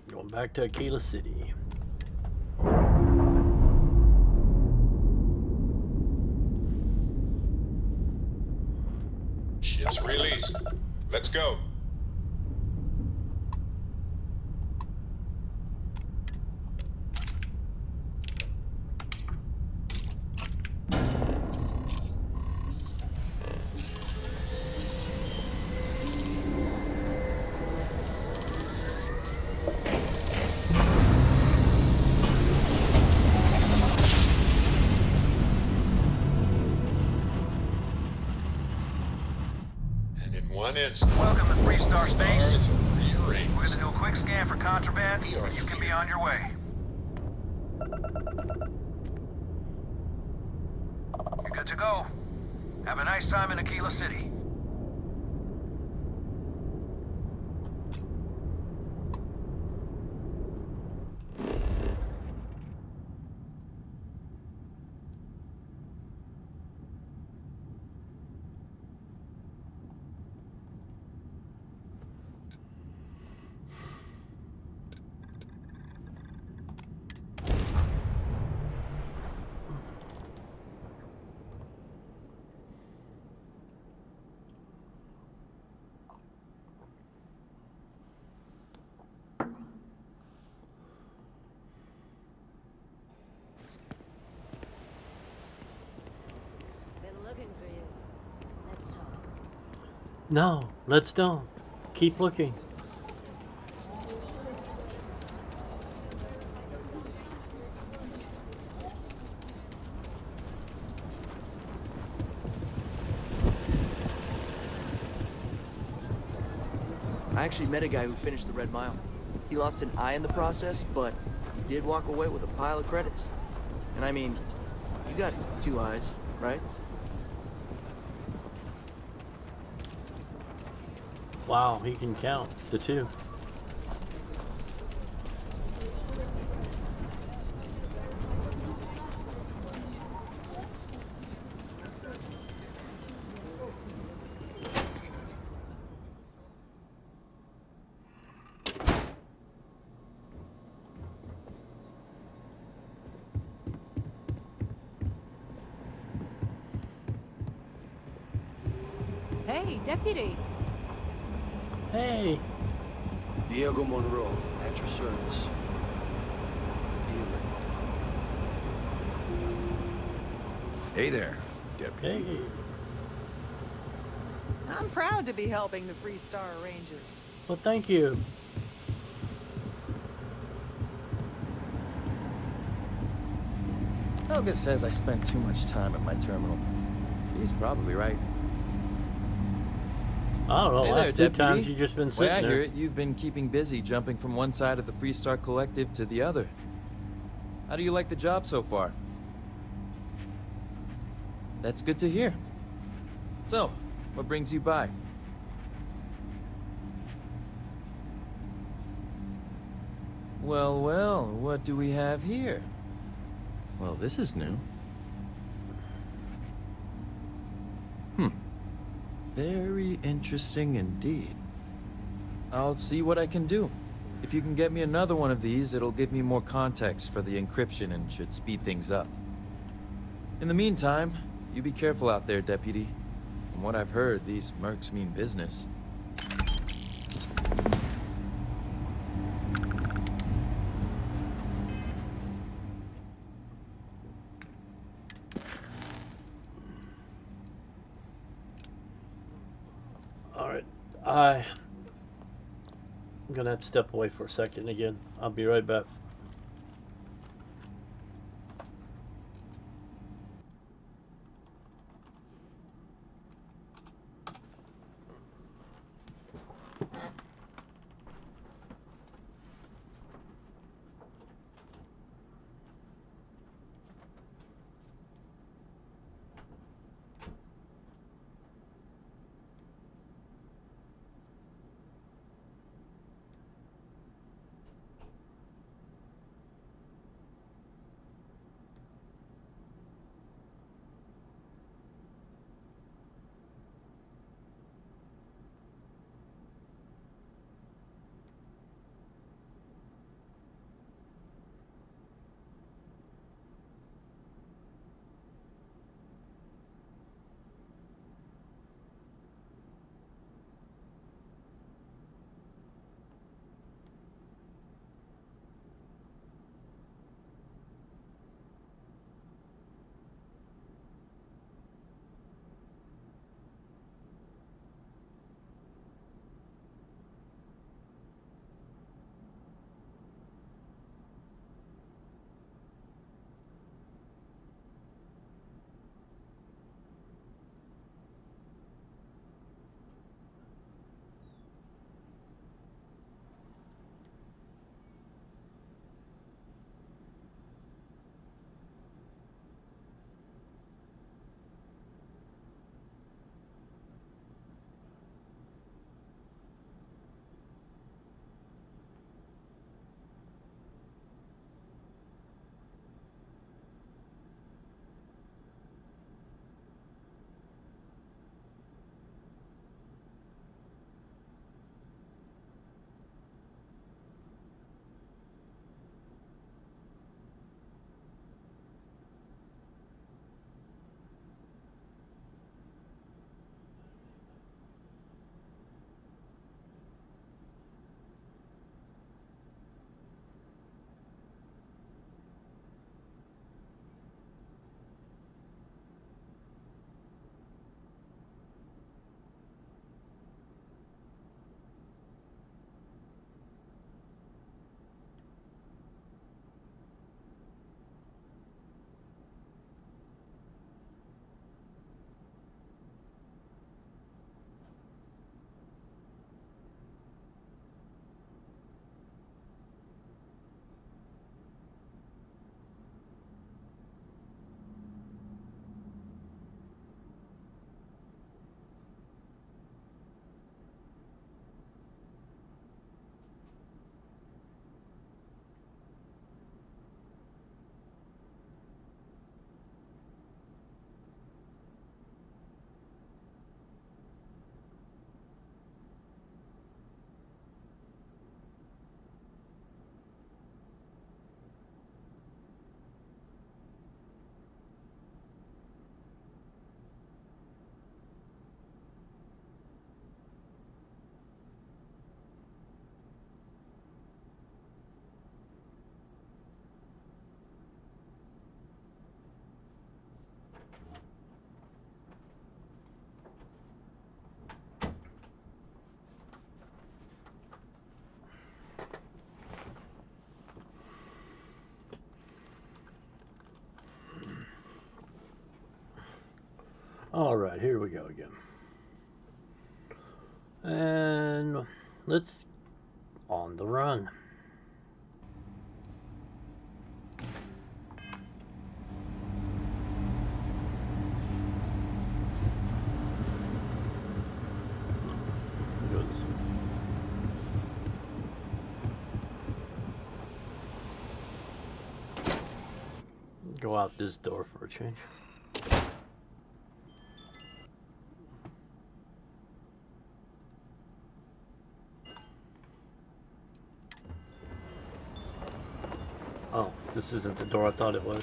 Going back to Aquila City. Ships released. Let's go. And in one instant, Welcome to Freestar stars Space. are rearranged. We're gonna do a quick scan for contraband, and you can be on your way. You're good to go. Have a nice time in Aquila City. Been looking for you. Let's talk. No, let's don't. Keep looking. I actually met a guy who finished the Red Mile. He lost an eye in the process, but he did walk away with a pile of credits. And I mean, you got 2 eyes, right? Wow, he can count to 2. Hey, deputy. Hey. Diego Monroe, at your service. Hey there, Deputy. Hey. I'm proud to be helping the Freestar Rangers. Well, thank you. Helga says I spend too much time at my terminal. She's probably right. I don't know. Hey Last there, 2 times Deputy. you just been The way sitting I there. hear it, you've been keeping busy jumping from one side of the Freestar Collective to the other. How do you like the job so far? That's good to hear. So, what brings you by? Well, well, what do we have here? Well, this is new. Very interesting indeed. I'll see what I can do. If you can get me another one of these, it'll give me more context for the encryption and should speed things up. In the meantime, you be careful out there, Deputy. From what I've heard, these mercs mean business. Alright. I'm gonna have to step away for a second again. I'll be right back. All right, here we go again. And let's on the run. Go out this door for a change. Oh, this isn't the door I thought it was.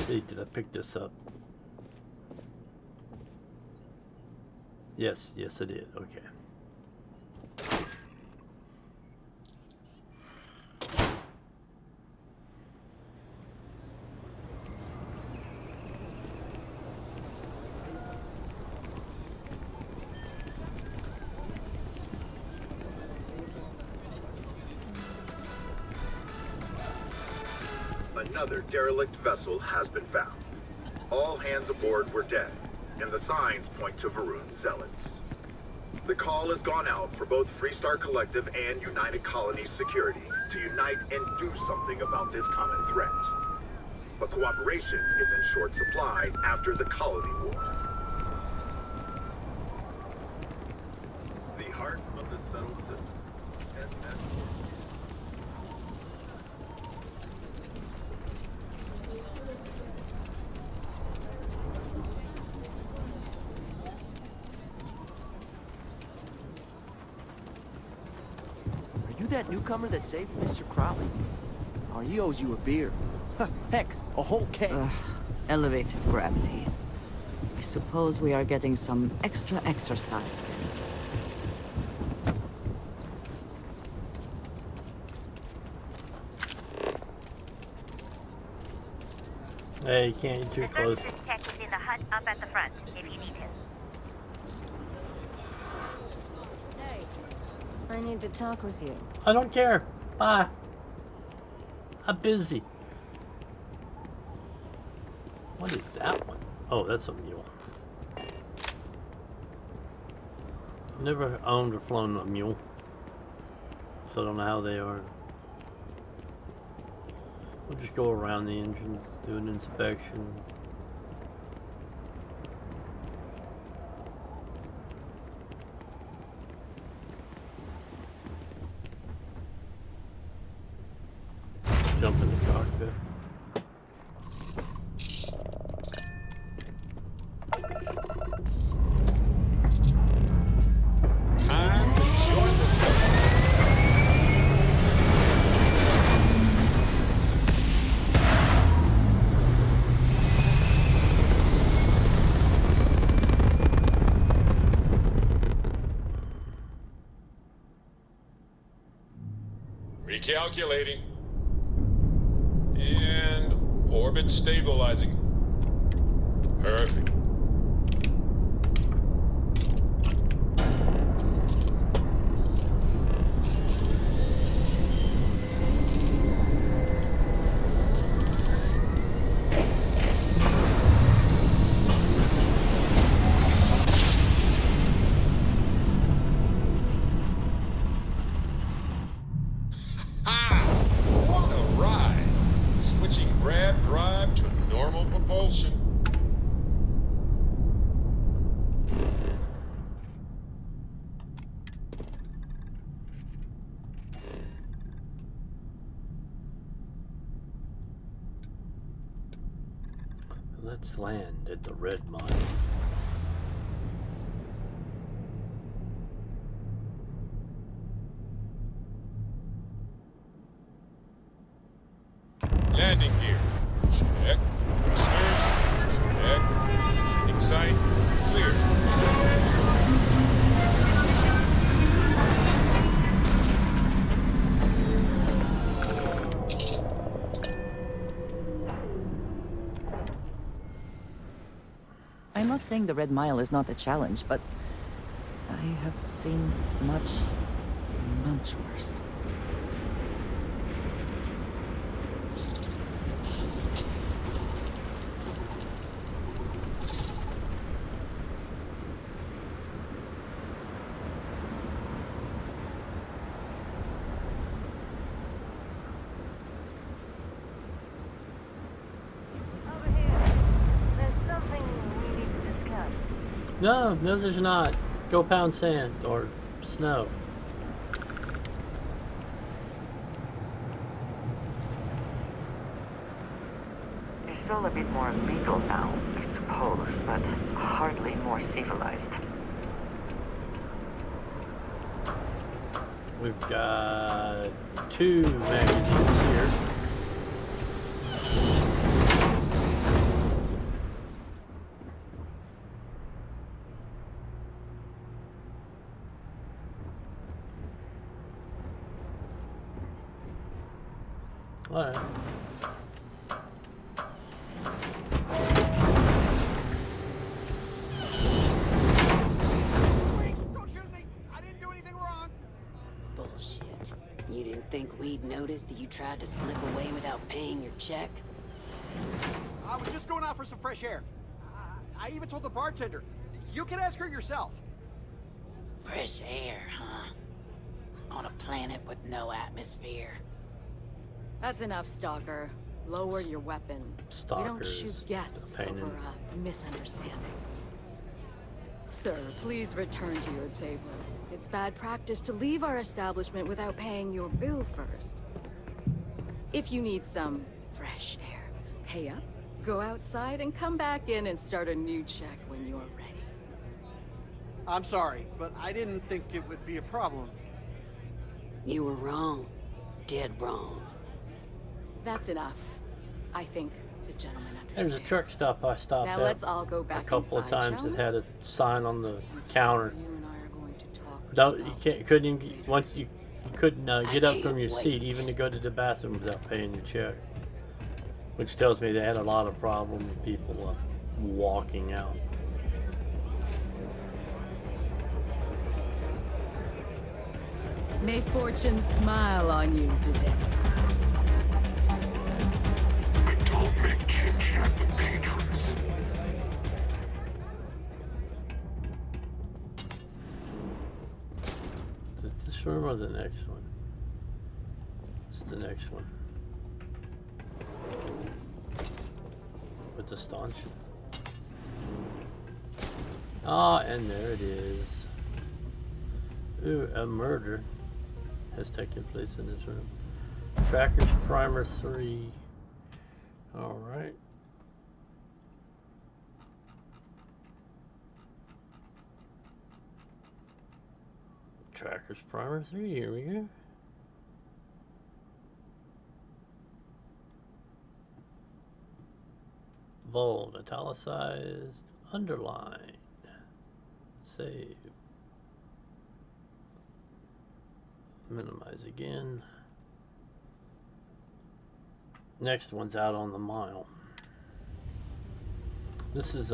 See, did I pick this up? Yes, I did. Okay. Another derelict vessel has been found. All hands aboard were dead, and the signs point to Varun zealots. The call has gone out for both Freestar Collective and United Colonies Security to unite and do something about this common threat. But cooperation is in short supply after the Colony War. The heart of the settled system. That newcomer that saved Mr. Crowley? Oh, he owes you a beer. Heck, a whole keg. Elevated gravity. I suppose we are getting some extra exercise then. Hey, you can't get too close. The tech is in the hut up at the front, if you need him. Hey, I need to talk with you. I don't care. Bye. I'm busy. What is that one? Oh, that's a mule. Never owned or flown a mule, so I don't know how they are. We'll just go around the engine, do an inspection. Jump in the cockpit. Time to join the Starfield. Recalculating. And orbit stabilizing. Perfect. What a ride! Switching grab drive to normal propulsion. Let's land at the red mine. Landing gear. Check. Thrusters. Check. Landing site. Clear. saying the Red Mile is not a challenge, but I have seen much, much worse. Over here. There's something we need to discuss. No, there's not. Go pound sand or snow. It's all a bit more legal now, I suppose, but hardly more civilized. We've got 2 magazines here. All right. Don't shoot me! I didn't do anything wrong! Bullshit. You didn't think we'd notice that you tried to slip away without paying your check? I was just going out for some fresh air. I even told the bartender. You can ask her yourself. Fresh air, huh? On a planet with no atmosphere. That's enough, Stalker. Lower your weapon. We don't shoot guests over a misunderstanding. Sir, please return to your table. It's bad practice to leave our establishment without paying your bill first. If you need some fresh air, pay up, go outside, and come back in and start a new check when you're ready. I'm sorry, but I didn't think it would be a problem. You were wrong. Dead wrong. That's enough. I think the gentleman There's understands. a truck stop I stopped Now at let's all go back a couple inside, of times shall that we? had a sign on the counter. You and I are going to talk. Don't you can't couldn't even, once you couldn't get up from your can't seat wait. even to go to the bathroom without paying your check, which tells me they had a lot of problem with people walking out. May fortune smile on you today. Don't make chit-chat with patrons. Is it this room or the next one? It's the next one. With the stanchion. Ah, and there it is. Ooh, a murder has taken place in this room. Trackers Primer 3. Alright. Trackers Primer 3, here we go. Bold, italicized, underline. Save. Minimize again. Next one's out on the mile. This is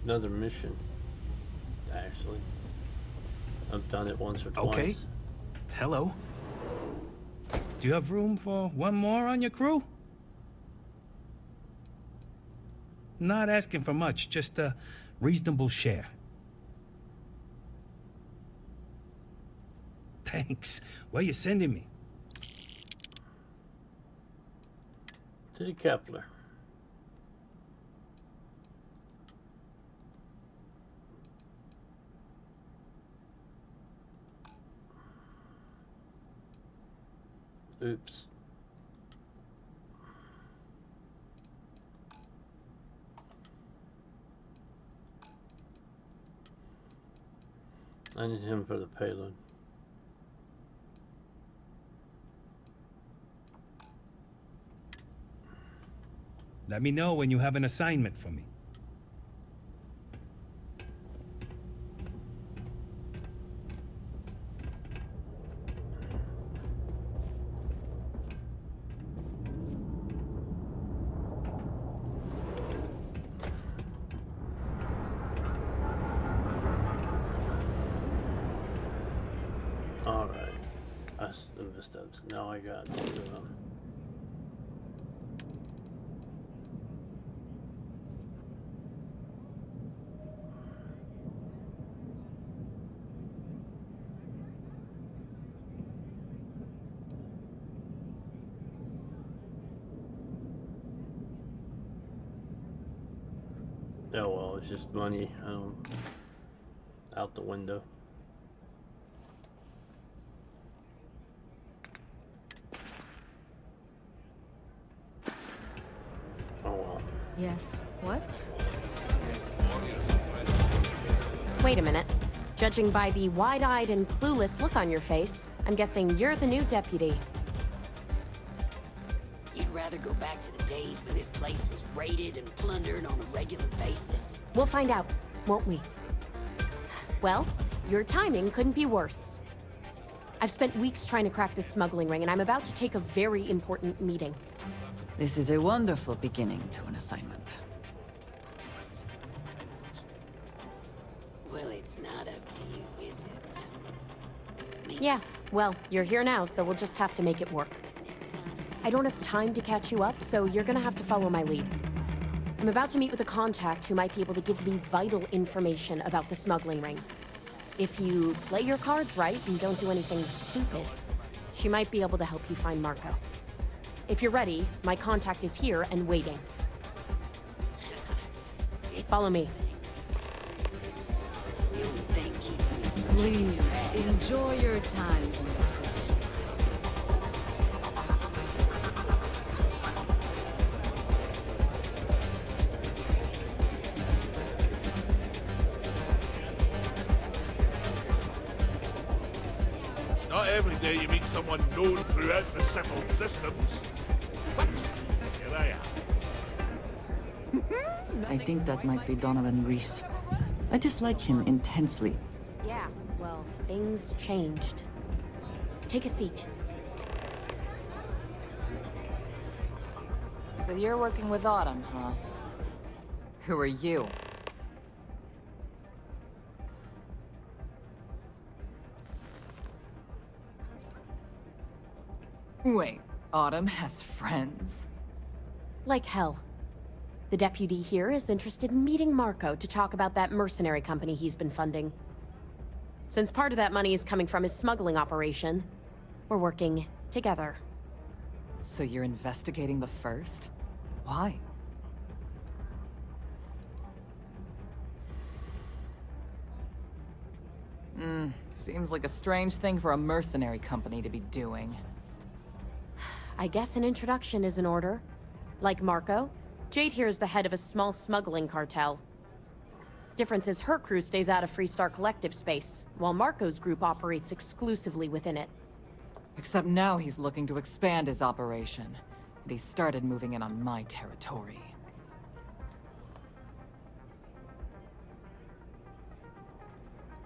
another mission, actually. I've done it once or twice. Okay. Hello. Do you have room for one more on your crew? Not asking for much, just a reasonable share. Thanks. Where you sending me? To the Kepler. Oops. I need him for the payload. Let me know when you have an assignment for me. That's the missteps. Now I got to, oh well, it's just money out the window. Oh well. Yes. What? Wait a minute. Judging by the wide-eyed and clueless look on your face, I'm guessing you're the new deputy. You'd rather go back to the days when this place was raided and plundered on a regular basis? We'll find out, won't we? Well, your timing couldn't be worse. I've spent weeks trying to crack this smuggling ring, and I'm about to take a very important meeting. This is a wonderful beginning to an assignment. Well, it's not up to you, is it? Yeah, well, you're here now, so we'll just have to make it work. I don't have time to catch you up, so you're gonna have to follow my lead. I'm about to meet with a contact who might be able to give me vital information about the smuggling ring. If you play your cards right and don't do anything stupid, she might be able to help you find Marco. If you're ready, my contact is here and waiting. Follow me. Please, enjoy your time. It's not every day you meet someone known throughout the settled systems. But here I am. I think that might be Donovan Reese. I dislike him intensely. Yeah, well, things changed. Take a seat. So you're working with Autumn, huh? Who are you? Wait, Autumn has friends? Like hell. The deputy here is interested in meeting Marco to talk about that mercenary company he's been funding. Since part of that money is coming from his smuggling operation, we're working together. So you're investigating the first? Why? Seems like a strange thing for a mercenary company to be doing. I guess an introduction is in order. Like Marco, Jade here is the head of a small smuggling cartel. Difference is her crew stays out of Freestar Collective space, while Marco's group operates exclusively within it. Except now he's looking to expand his operation, and he started moving in on my territory.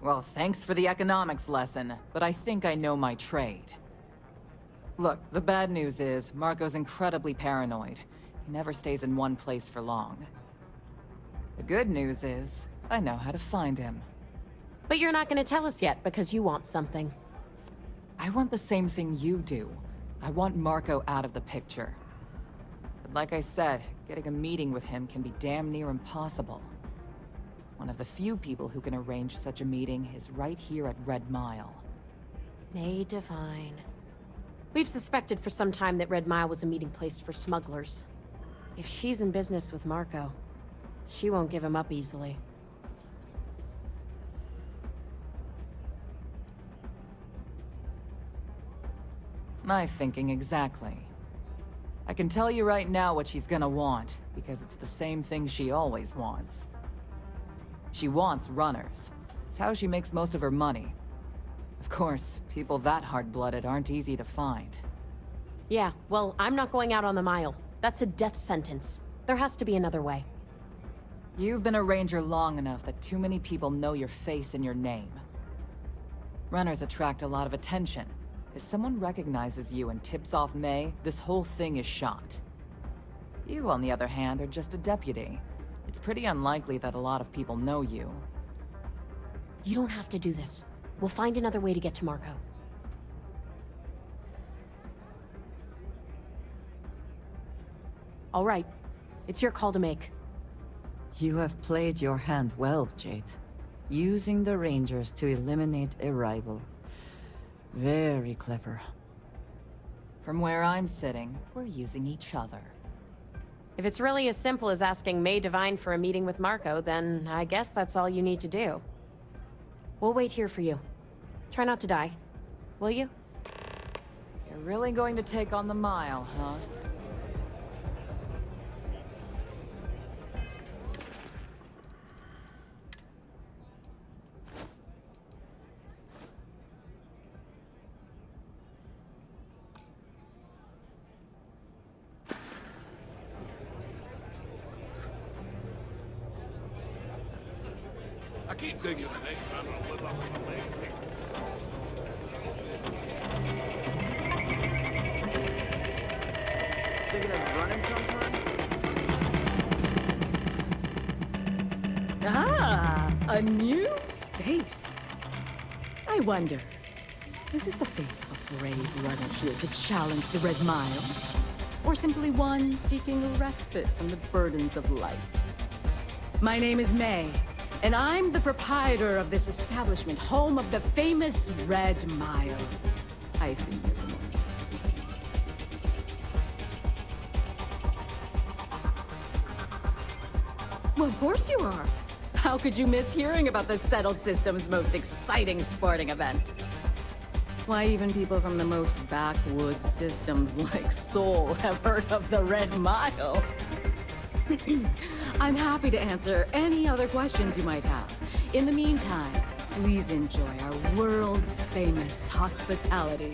Well, thanks for the economics lesson, but I think I know my trade. Look, the bad news is, Marco's incredibly paranoid. He never stays in one place for long. The good news is, I know how to find him. But you're not gonna tell us yet because you want something. I want the same thing you do. I want Marco out of the picture. But like I said, getting a meeting with him can be damn near impossible. One of the few people who can arrange such a meeting is right here at Red Mile. May Divine. We've suspected for some time that Red Mile was a meeting place for smugglers. If she's in business with Marco, she won't give him up easily. My thinking exactly. I can tell you right now what she's gonna want, because it's the same thing she always wants. She wants runners. It's how she makes most of her money. Of course, people that hard-blooded aren't easy to find. Yeah, well, I'm not going out on the mile. That's a death sentence. There has to be another way. You've been a ranger long enough that too many people know your face and your name. Runners attract a lot of attention. If someone recognizes you and tips off May, this whole thing is shot. You, on the other hand, are just a deputy. It's pretty unlikely that a lot of people know you. You don't have to do this. We'll find another way to get to Marco. All right. It's your call to make. You have played your hand well, Jade. Using the Rangers to eliminate a rival. Very clever. From where I'm sitting, we're using each other. If it's really as simple as asking May Divine for a meeting with Marco, then I guess that's all you need to do. We'll wait here for you. Try not to die. Will you? You're really going to take on the mile, huh? I keep thinking the next time I'll live up to the legacy. Thinking of running sometime? Ah, a new face. I wonder, is this the face of a brave runner here to challenge the Red Mile? Or simply one seeking a respite from the burdens of life? My name is May, and I'm the proprietor of this establishment, home of the famous Red Mile. I assume you're familiar. Well, of course you are. How could you miss hearing about the Settled System's most exciting sporting event? Why, even people from the most backwoods systems like Sol have heard of the Red Mile. I'm happy to answer any other questions you might have. In the meantime, please enjoy our world's famous hospitality.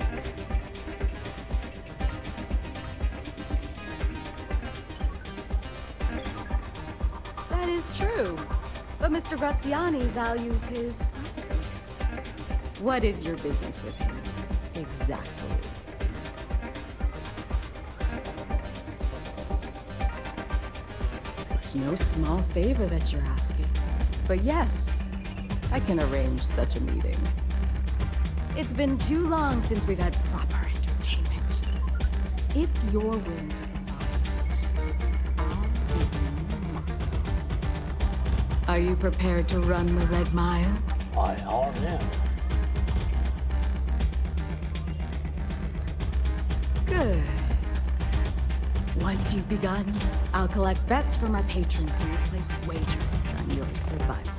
That is true, but Mr. Graziani values his privacy. What is your business with him, exactly? It's no small favor that you're asking. But yes, I can arrange such a meeting. It's been too long since we've had proper entertainment. If you're willing to provide it, I'll give you money. Are you prepared to run the Red Mile? I am. Good. Once you've begun, I'll collect bets from our patrons who will place wagers on your survival.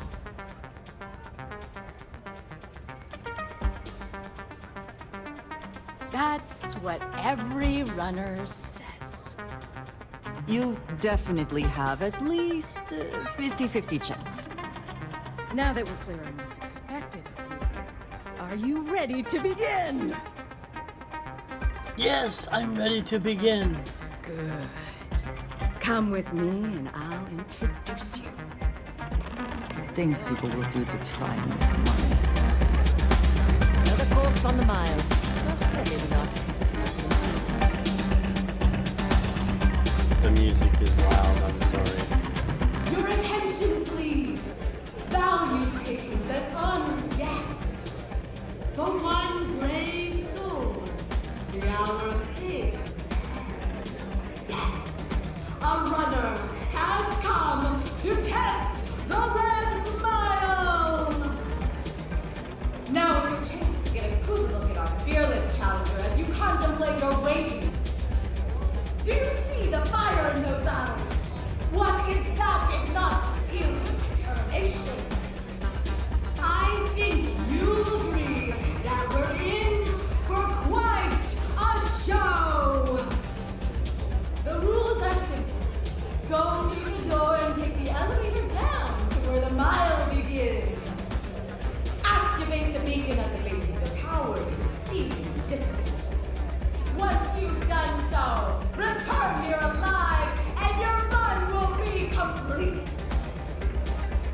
That's what every runner says. You definitely have at least 50-50 chance. Now that we're clear on what's expected of you, are you ready to begin? Yes, I'm ready to begin. Good. Come with me and I'll introduce you. Things people will do to try and make money. Another corpse on the mile. Well, maybe not. The music is loud, I'm sorry. Your attention, please. Valued patrons and honored guests. For one brave soul, the hour of things. Yes, a runner has come to test the Red Mile. Now is your chance to get a good look at our fearless challenger as you contemplate your wagers. Do you see the fire in those eyes? What is that if not steel and determination? I think you'll agree that we're in for quite a show. The rules are simple. Go through the door and take the elevator down to where the mile begins. Activate the beacon at the base of the tower you see in the distance. Once you've done so, return here alive, and your run will be complete.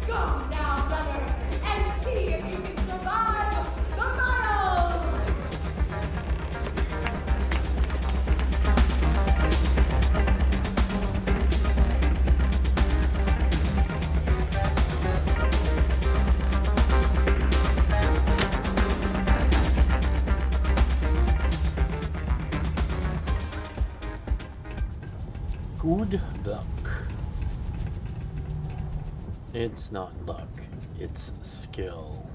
Go now, runner, and see if you can survive the mile! Good luck. It's not luck, it's skill.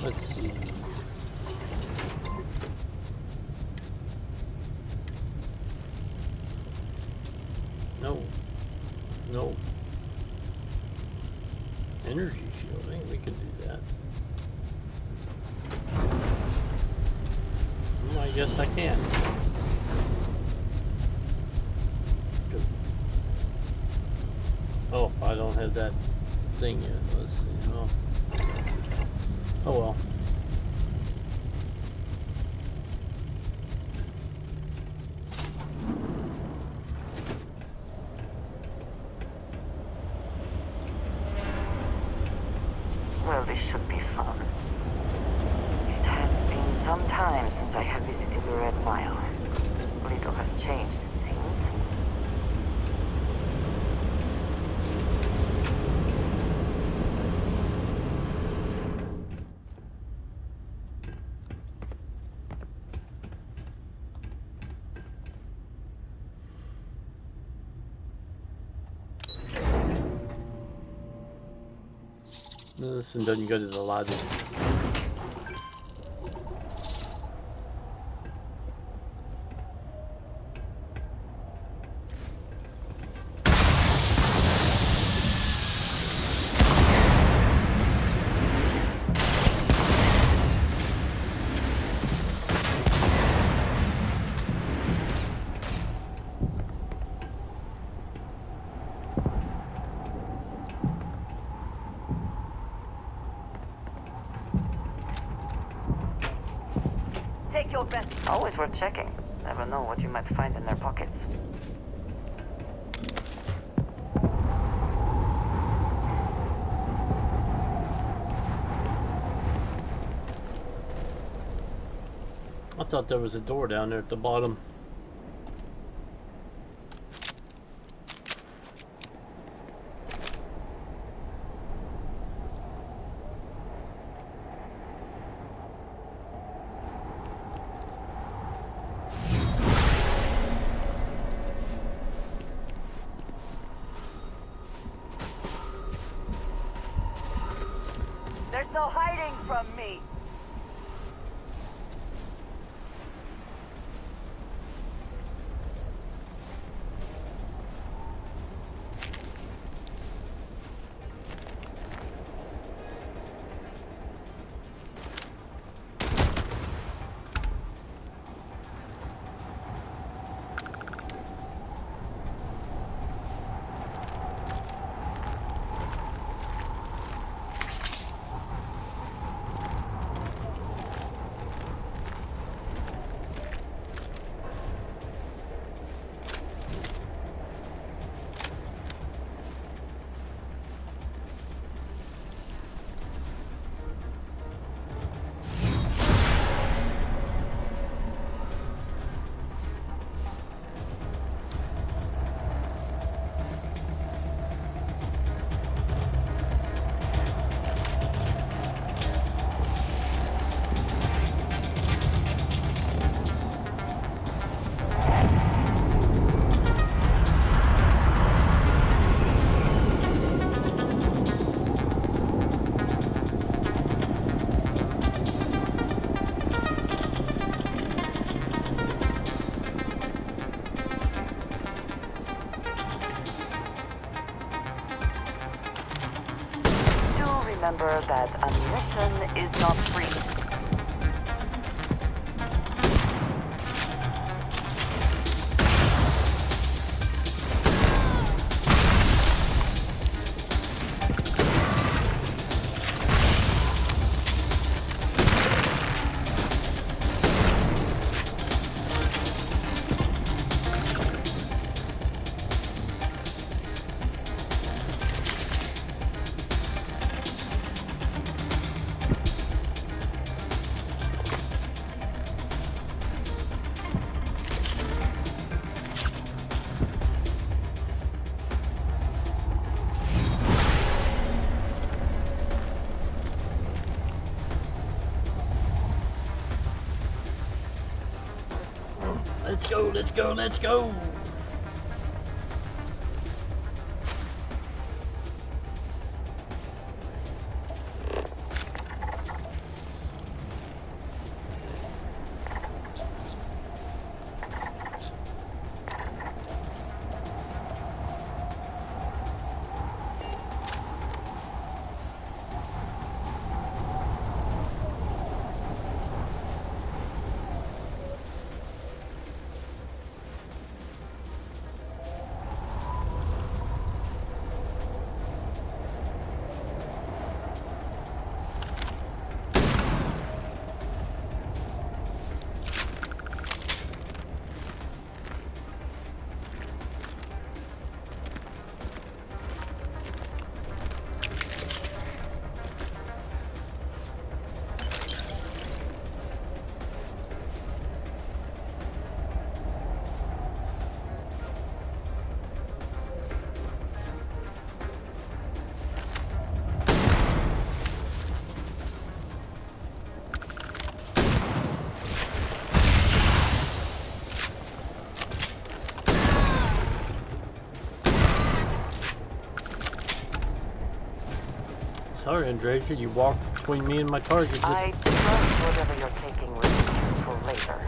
Let's see. No. No. Energy shielding, we can do that. I guess I can. Oh, I don't have that thing yet. Let's see. Oh well. Well, this should be fun. It has been some time since I have visited the Red Mile. Little has changed, it seems. No, this one doesn't go to the lobby. Take your best. Always worth checking. Never know what you might find in their pockets. I thought there was a door down there at the bottom. There's no hiding from me. Remember that ammunition is not free. Let's go, let's go, let's go! Sorry, Andresia, you walked between me and my target. I trust whatever you're taking will be useful later.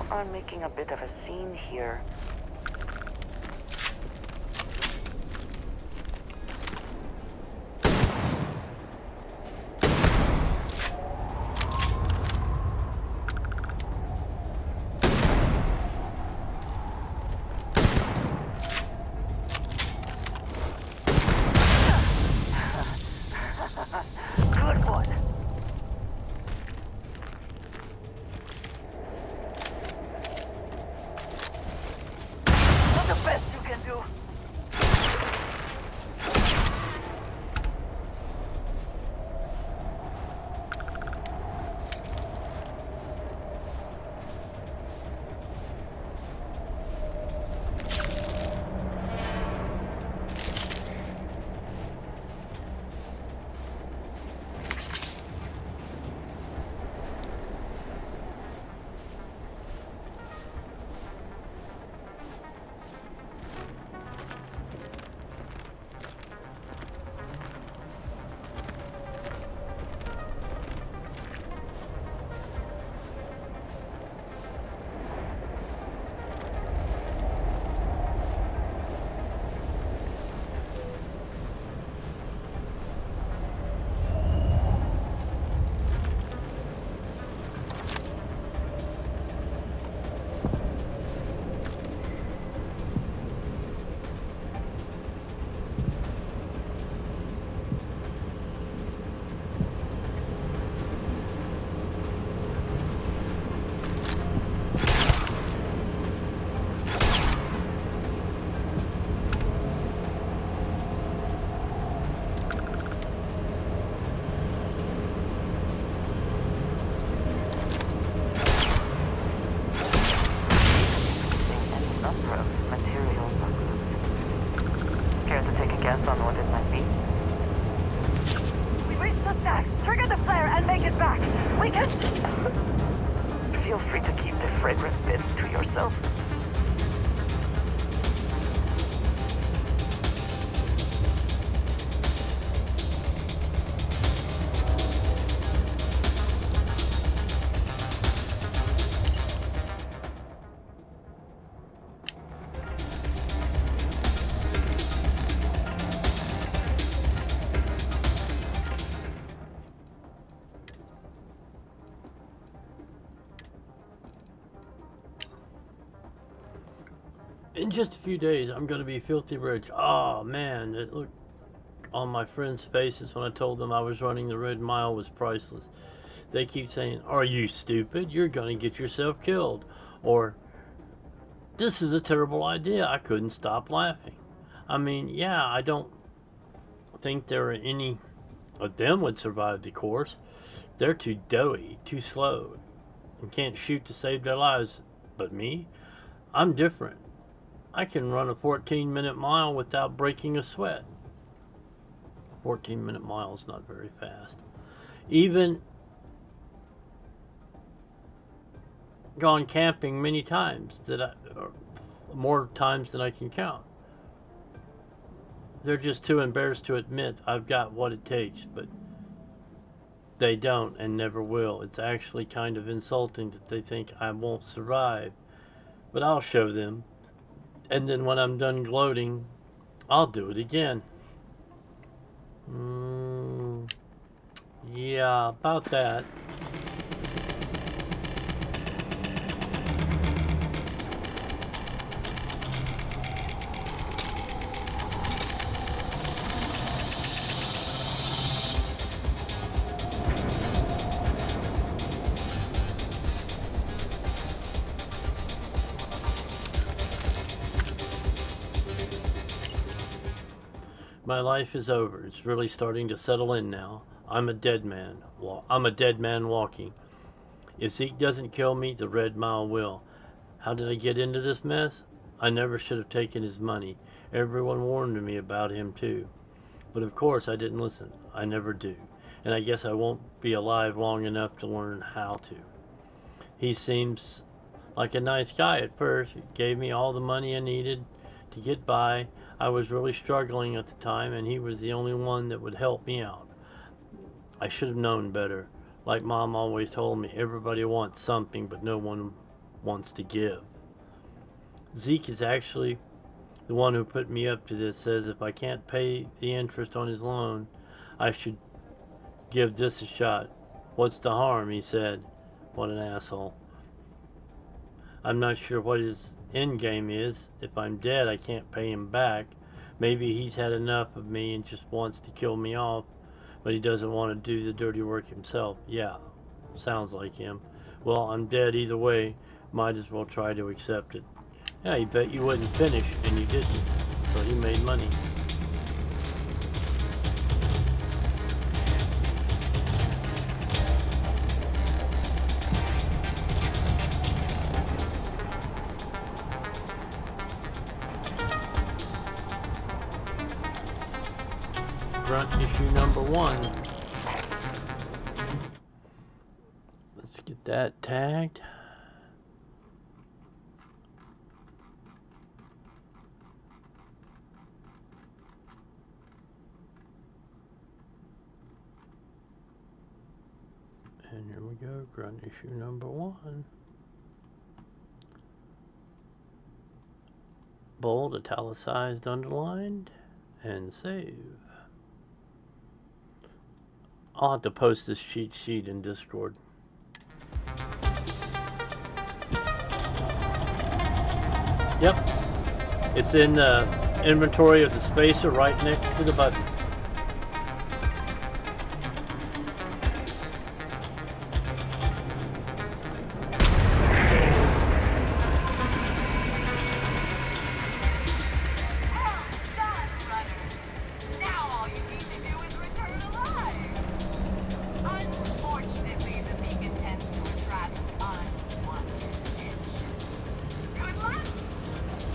Are making a bit of a scene here. Good one. make it back. We can... Feel free to keep the fragrant bits to yourself. In just a few days, I'm going to be filthy rich. Oh, man, it looked on my friends' faces when I told them I was running the Red Mile was priceless. They keep saying, "Are you stupid? You're going to get yourself killed." Or, "This is a terrible idea." I couldn't stop laughing. I mean, yeah, I don't think there are any of them would survive the course. They're too doughy, too slow, and can't shoot to save their lives. But me? I'm different. I can run a 14-minute mile without breaking a sweat. 14-minute mile is not very fast. Even gone camping many times, more times than I can count. They're just too embarrassed to admit I've got what it takes, but they don't and never will. It's actually kind of insulting that they think I won't survive. But I'll show them. And then when I'm done gloating, I'll do it again. Yeah, about that. My life is over. It's really starting to settle in now. I'm a dead man. I'm a dead man walking. If Zeke doesn't kill me, the Red Mile will. How did I get into this mess? I never should have taken his money. Everyone warned me about him too. But of course I didn't listen. I never do. And I guess I won't be alive long enough to learn how to. He seems like a nice guy at first. He gave me all the money I needed to get by. I was really struggling at the time, and he was the only one that would help me out. I should have known better. Like Mom always told me, everybody wants something, but no one wants to give. Zeke is actually the one who put me up to this. Says if I can't pay the interest on his loan, I should give this a shot. What's the harm, he said. What an asshole. I'm not sure what his end game is. If I'm dead, I can't pay him back. Maybe he's had enough of me and just wants to kill me off, but he doesn't want to do the dirty work himself. Yeah, sounds like him. Well, I'm dead either way. Might as well try to accept it. Yeah, you bet you wouldn't finish, and you didn't. So he made money. Grunt issue number 1. Let's get that tagged. And here we go, grunt issue number 1. Bold, italicized, underlined, and save. I'll have to post this cheat sheet in Discord. Yep. It's in the inventory of the spacer right next to the button.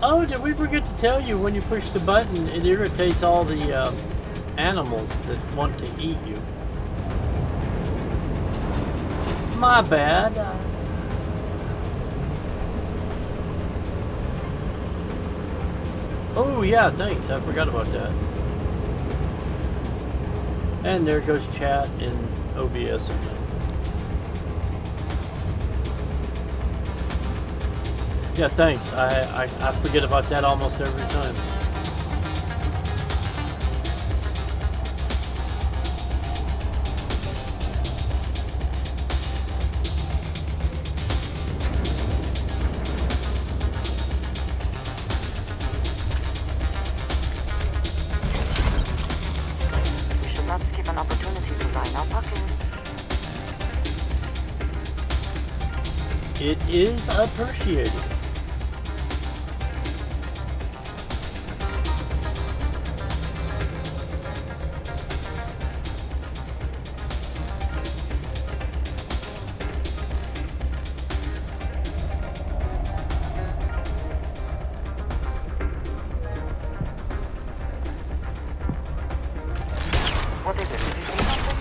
Oh, did we forget to tell you when you push the button, it irritates all the animals that want to eat you. My bad. Oh yeah, thanks. I forgot about that. And there goes chat in OBS again. Yeah, thanks. I forget about that almost every time. We should not skip an opportunity to line our pockets. It is appreciated. What is it? Did you see something?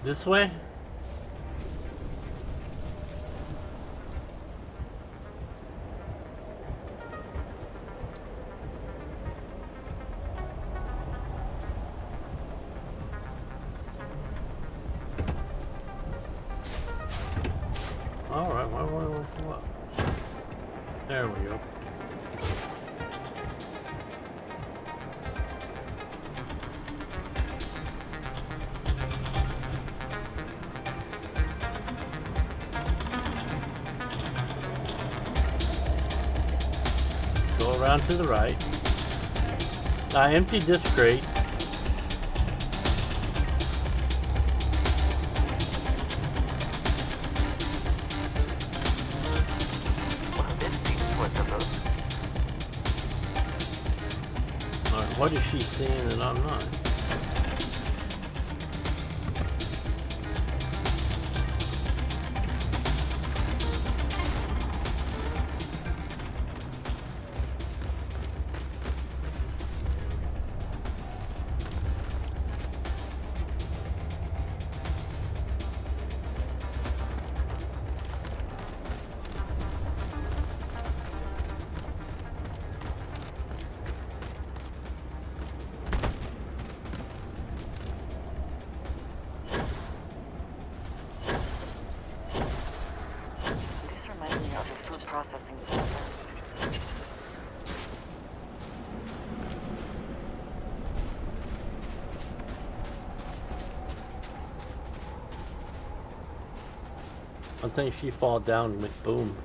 This way? Alright, what? There we go. Go around to the right. I emptied this crate. What is she seeing that I'm not? I think she fall down and went boom.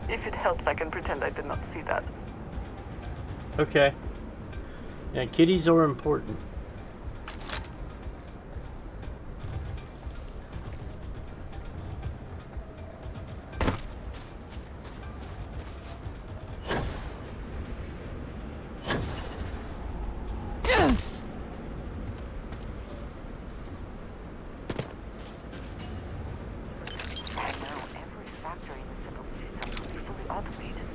If it helps, I can pretend I did not see that. Okay. Yeah, kitties are important. Yes! Now every factory in the settled system will be fully automated.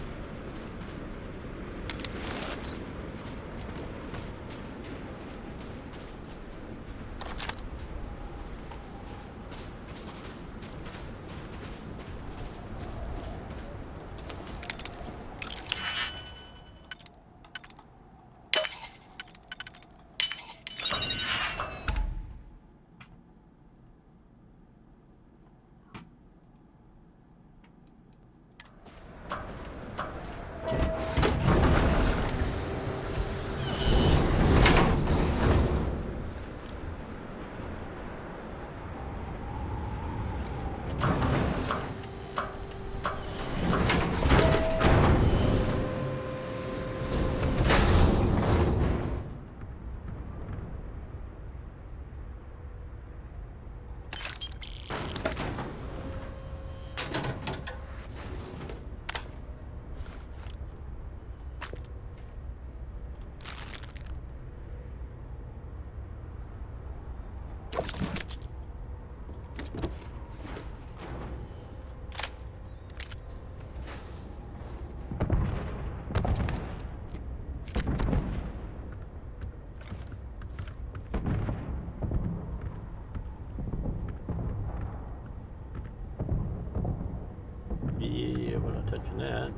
Yeah, we're not touching that.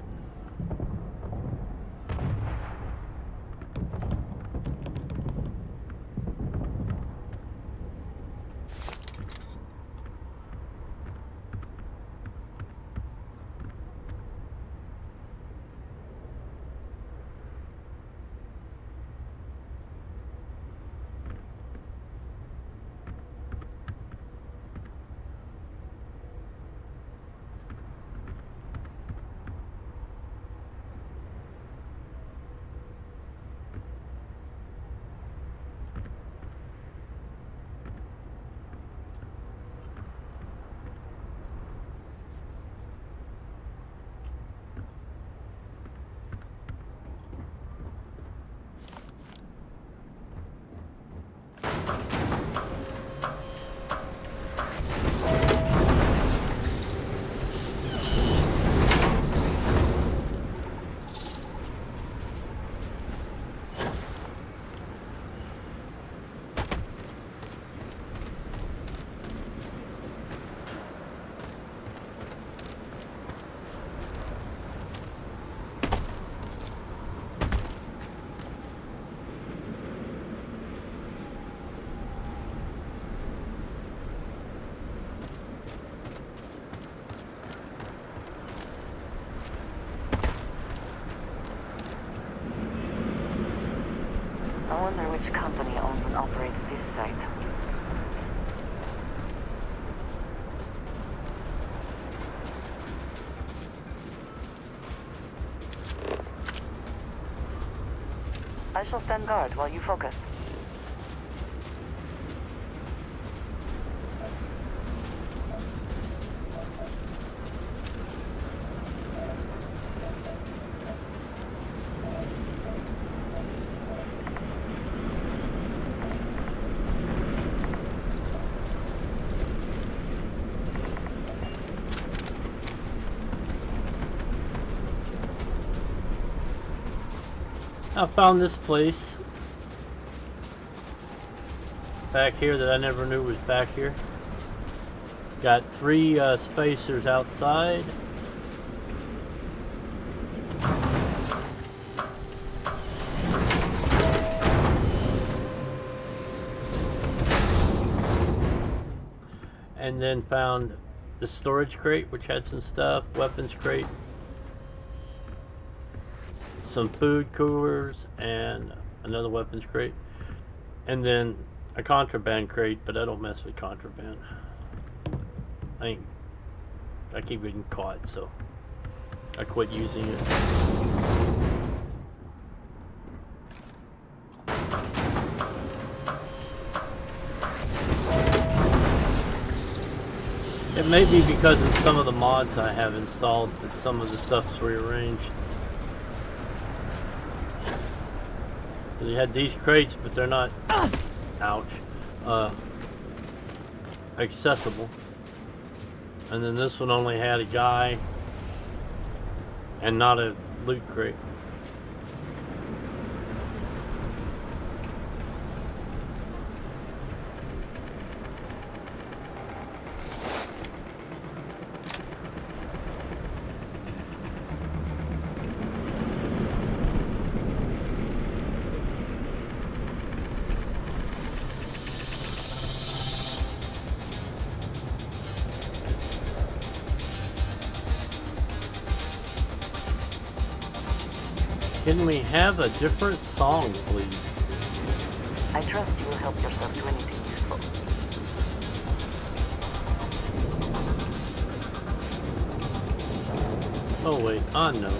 I wonder which company owns and operates this site. I shall stand guard while you focus. I found this place. back here that I never knew was back here. Got 3 spacers outside. And then found the storage crate, which had some stuff, weapons crate, some food coolers, and another weapons crate, and then a contraband crate, but I don't mess with contraband. I keep getting caught, so I quit using it. It may be because of some of the mods I have installed that some of the stuff's rearranged. You had these crates, but they're not, ouch, accessible. And then this one only had a guy and not a loot crate. Can we have a different song, please? I trust you will help yourself to anything useful. Oh wait, no.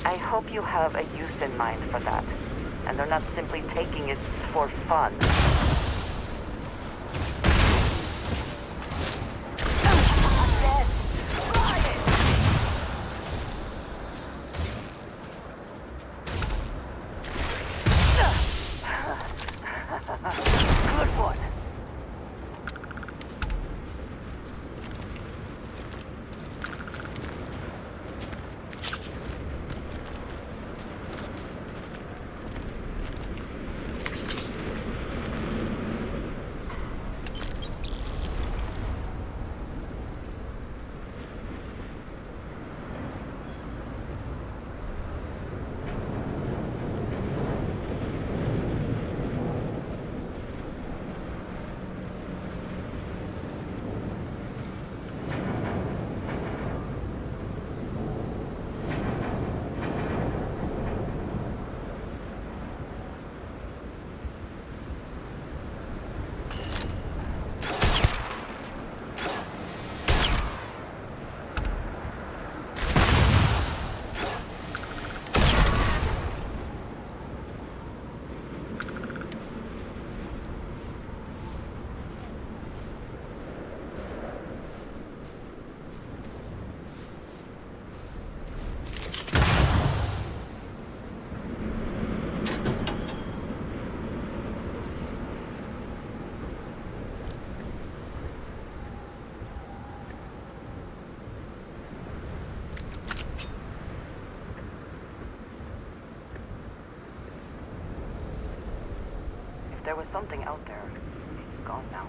I hope you have a use in mind for that, and they're not simply taking it for fun. Good one. There was something out there. It's gone now.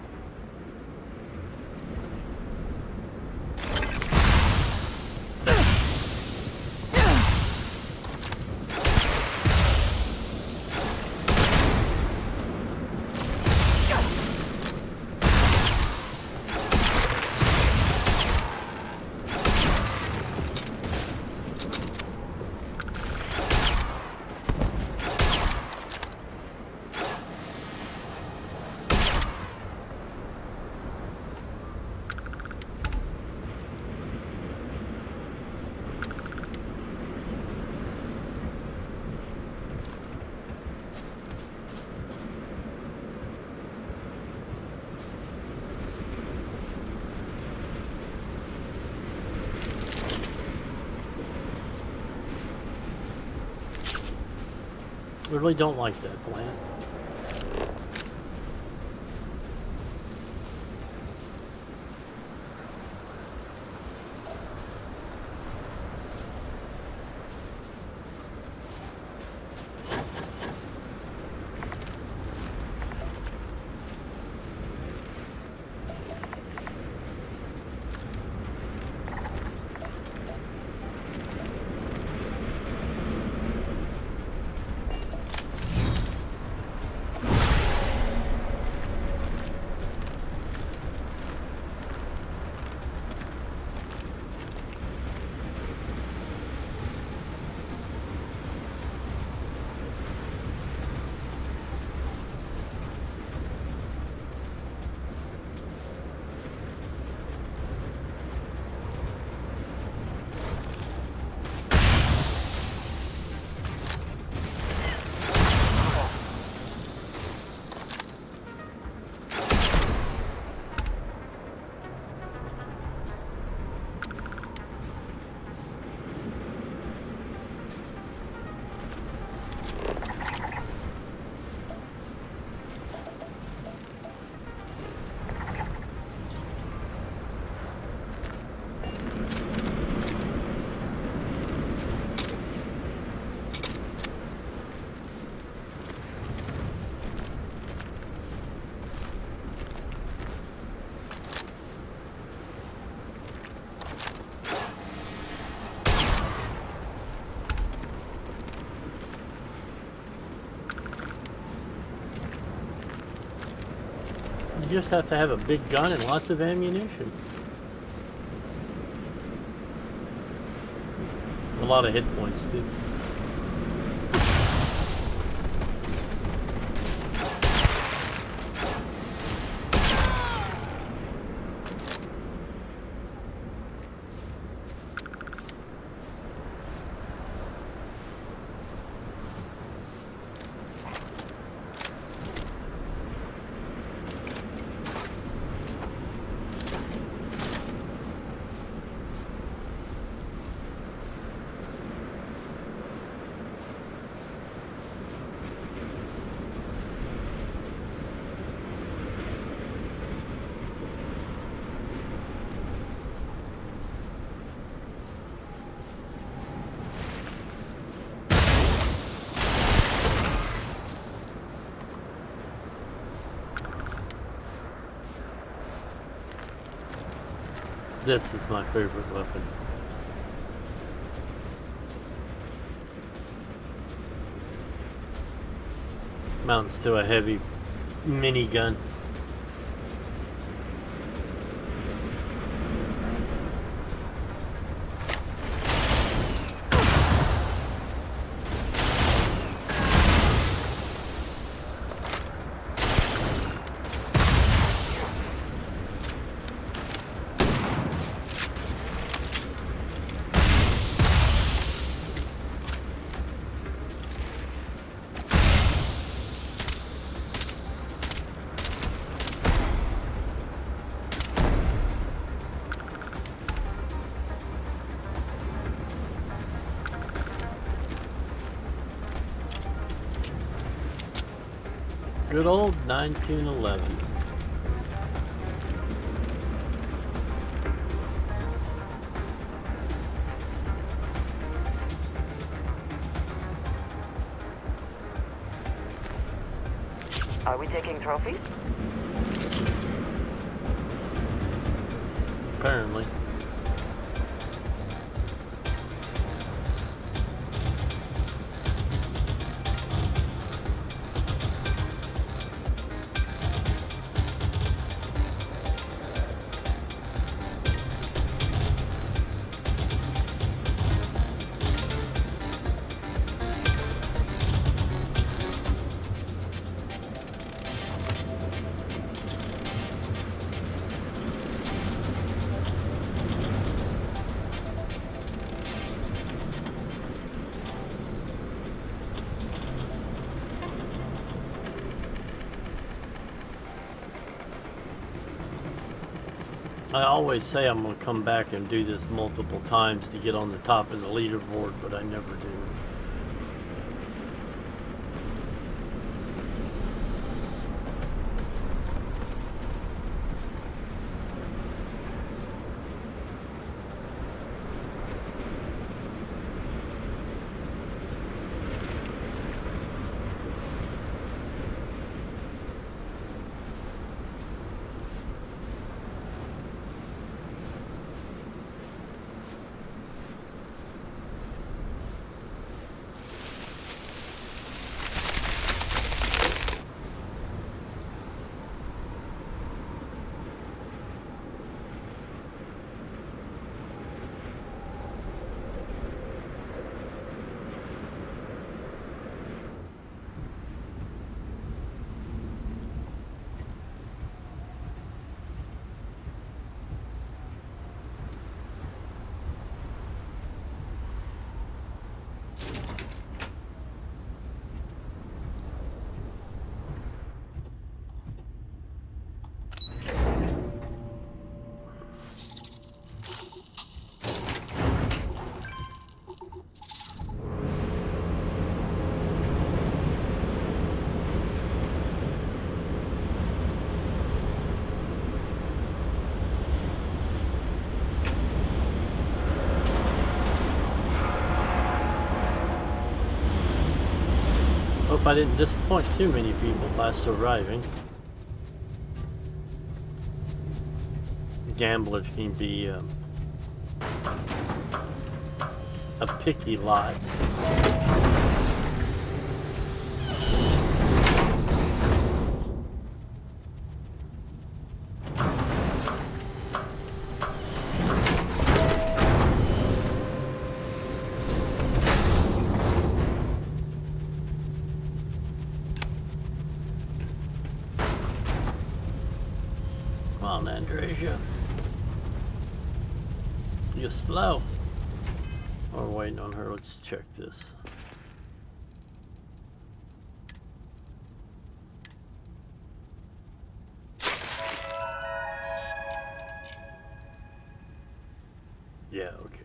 Really don't like that plant. You just have to have a big gun and lots of ammunition. A lot of hit points, too. This is my favorite weapon. Mounts to a heavy minigun. Good old 1911. Are we taking trophies? Apparently. I always say I'm going to come back and do this multiple times to get on the top of the leaderboard, but I never do. Hope I didn't disappoint too many people by surviving. Gamblers can be a picky lot. Come on, Andresia. You're slow. Oh, we're waiting on her. Let's check this. Yeah, okay.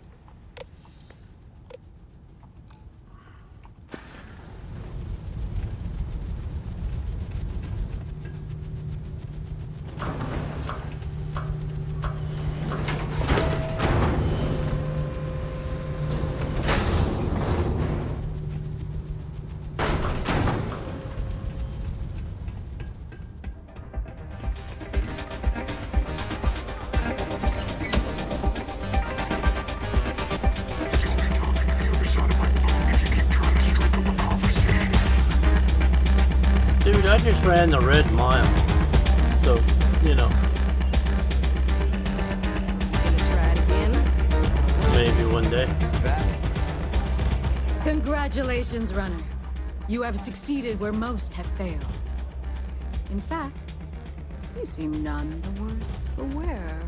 Dude, I just ran the red mile. So, you know. Gonna try it again? Maybe one day. Congratulations, runner. You have succeeded where most have failed. In fact, you seem none the worse for wear.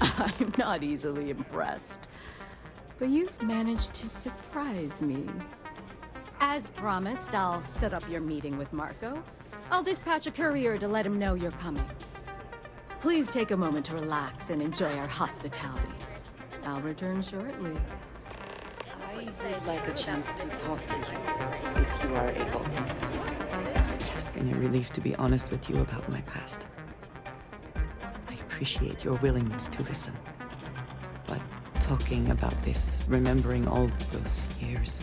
I'm not easily impressed. But you've managed to surprise me. As promised, I'll set up your meeting with Marco. I'll dispatch a courier to let him know you're coming. Please take a moment to relax and enjoy our hospitality. I'll return shortly. I would like a chance to talk to you, if you are able. It's been a relief to be honest with you about my past. I appreciate your willingness to listen. But talking about this, remembering all those years,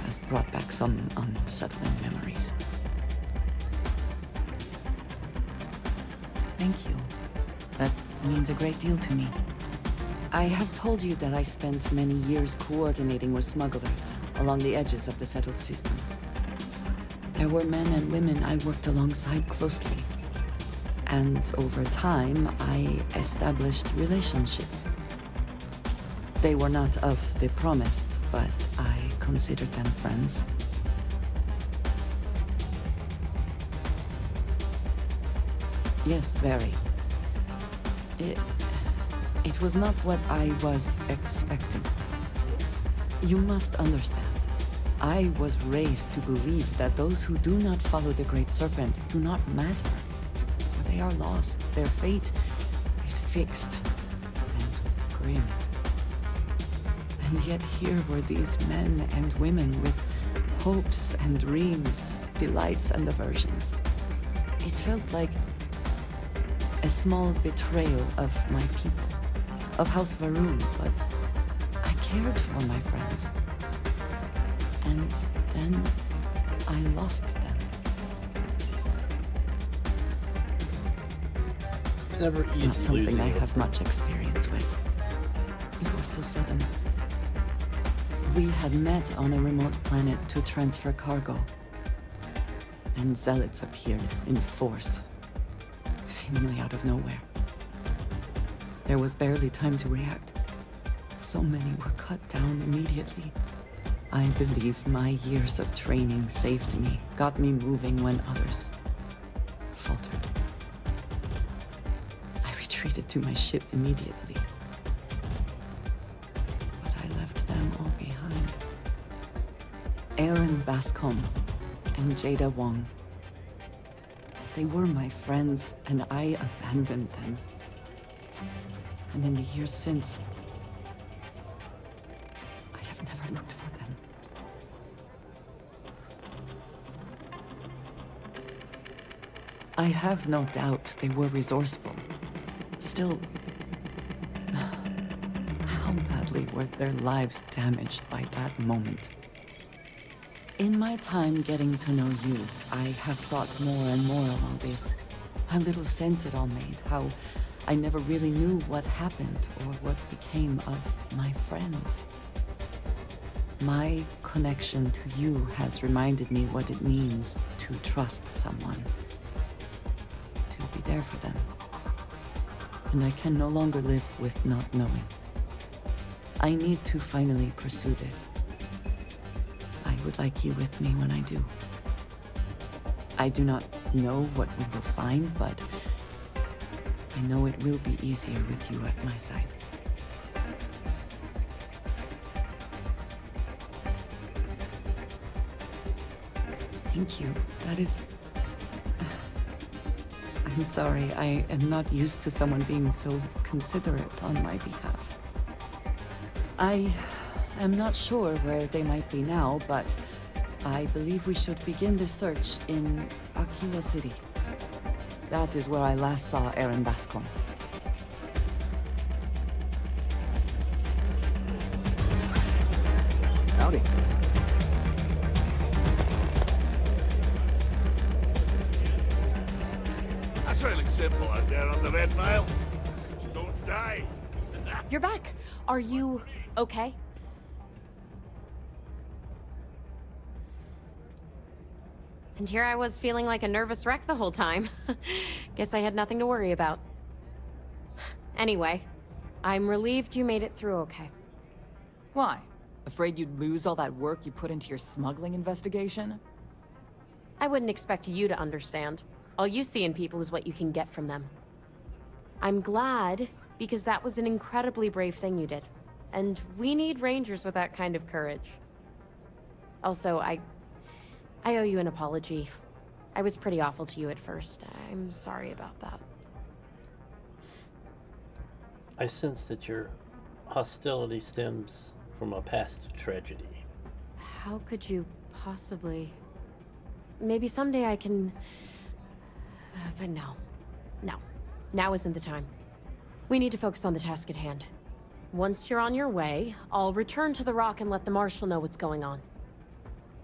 has brought back some unsettling memories. Thank you. That means a great deal to me. I have told you that I spent many years coordinating with smugglers along the edges of the settled systems. There were men and women I worked alongside closely. And over time, I established relationships. They were not of the promised, but I considered them friends. Yes, very. It was not what I was expecting. You must understand. I was raised to believe that those who do not follow the Great Serpent do not matter. For they are lost. Their fate is fixed and grim. And yet here were these men and women with hopes and dreams, delights and aversions. It felt like a small betrayal of my people, of House Varun, but I cared for my friends. And then I lost them. It's not something I have much experience with. It was so sudden. We had met on a remote planet to transfer cargo. And zealots appeared in force, seemingly out of nowhere. There was barely time to react. So many were cut down immediately. I believe my years of training saved me, got me moving when others faltered. I retreated to my ship immediately. But I left them all behind. Aaron Bascom and Jada Wong. They were my friends, and I abandoned them. And in the years since, I have never looked for them. I have no doubt they were resourceful. Still, badly were their lives damaged by that moment? In my time getting to know you, I have thought more and more of all this. How little sense it all made, how I never really knew what happened or what became of my friends. My connection to you has reminded me what it means to trust someone, to be there for them. And I can no longer live with not knowing. I need to finally pursue this. I would like you with me when I do. I do not know what we will find, but I know it will be easier with you at my side. Thank you. That is... I'm sorry, I am not used to someone being so considerate on my behalf. I am not sure where they might be now, but I believe we should begin the search in Aquila City. That is where I last saw Aaron Bascom. Howdy. That's really simple out there on the Red Mile. Just don't die. You're back. Are you okay? And here I was feeling like a nervous wreck the whole time. Guess I had nothing to worry about. Anyway, I'm relieved you made it through okay. Why? Afraid you'd lose all that work you put into your smuggling investigation? I wouldn't expect you to understand. All you see in people is what you can get from them. I'm glad, because that was an incredibly brave thing you did. And we need rangers with that kind of courage. Also, I owe you an apology. I was pretty awful to you at first. I'm sorry about that. I sense that your hostility stems from a past tragedy. How could you possibly... Maybe someday I can... But no. No. Now isn't the time. We need to focus on the task at hand. Once you're on your way, I'll return to the Rock and let the Marshal know what's going on.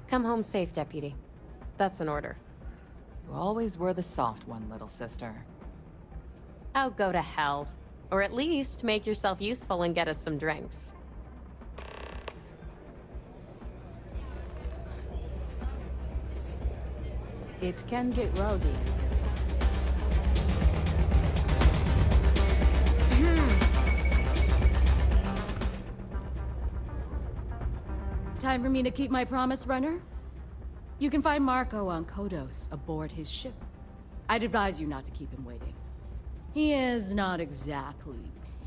Come home safe, Deputy. That's an order. You always were the soft one, little sister. Oh, go to hell. Or at least make yourself useful and get us some drinks. It can get rowdy in this. Time for me to keep my promise, runner? You can find Marco on Kodos aboard his ship. I'd advise you not to keep him waiting. He is not exactly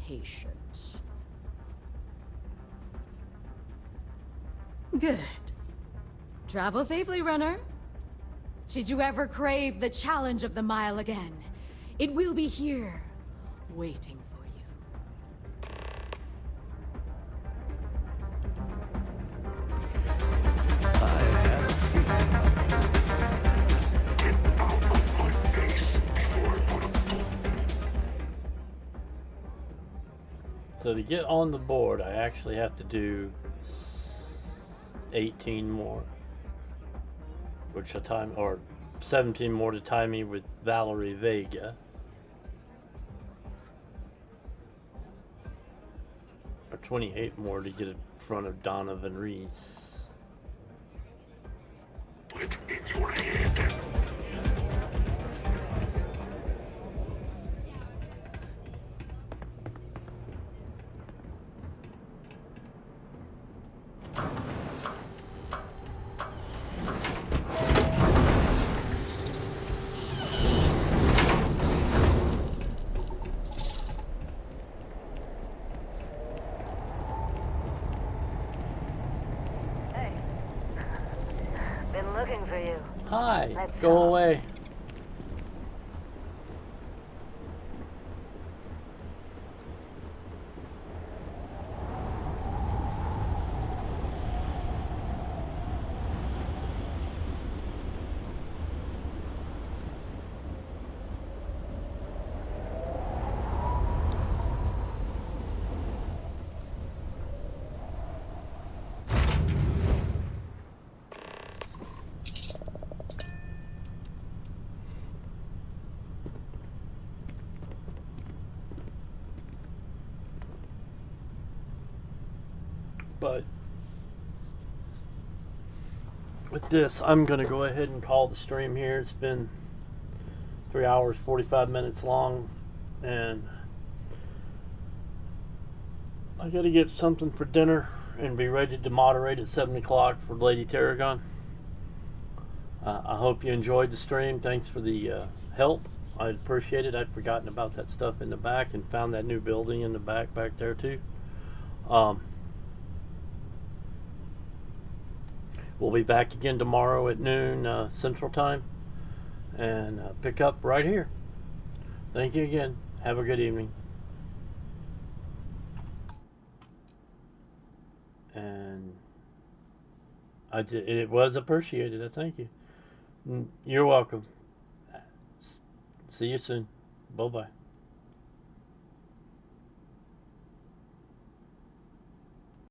patient. Good. Travel safely, runner. Should you ever crave the challenge of the mile again, it will be here, waiting for you. So to get on the board, I actually have to do 18 more, which will time, or 17 more to tie me with Valerie Vega, or 28 more to get in front of Donovan Reese. Put in your head. Looking for you. Hi, Let's go talk. away. But with this, I'm going to go ahead and call the stream here. It's been 3 hours, 45 minutes long, and I got to get something for dinner and be ready to moderate at 7 o'clock for Lady Tarragon. I hope you enjoyed the stream. Thanks for the help. I appreciate it. I'd forgotten about that stuff in the back and found that new building in the back there too. We'll be back again tomorrow at noon Central Time and pick up right here. Thank you again. Have a good evening. And it was appreciated. I thank you. You're welcome. See you soon. Bye-bye.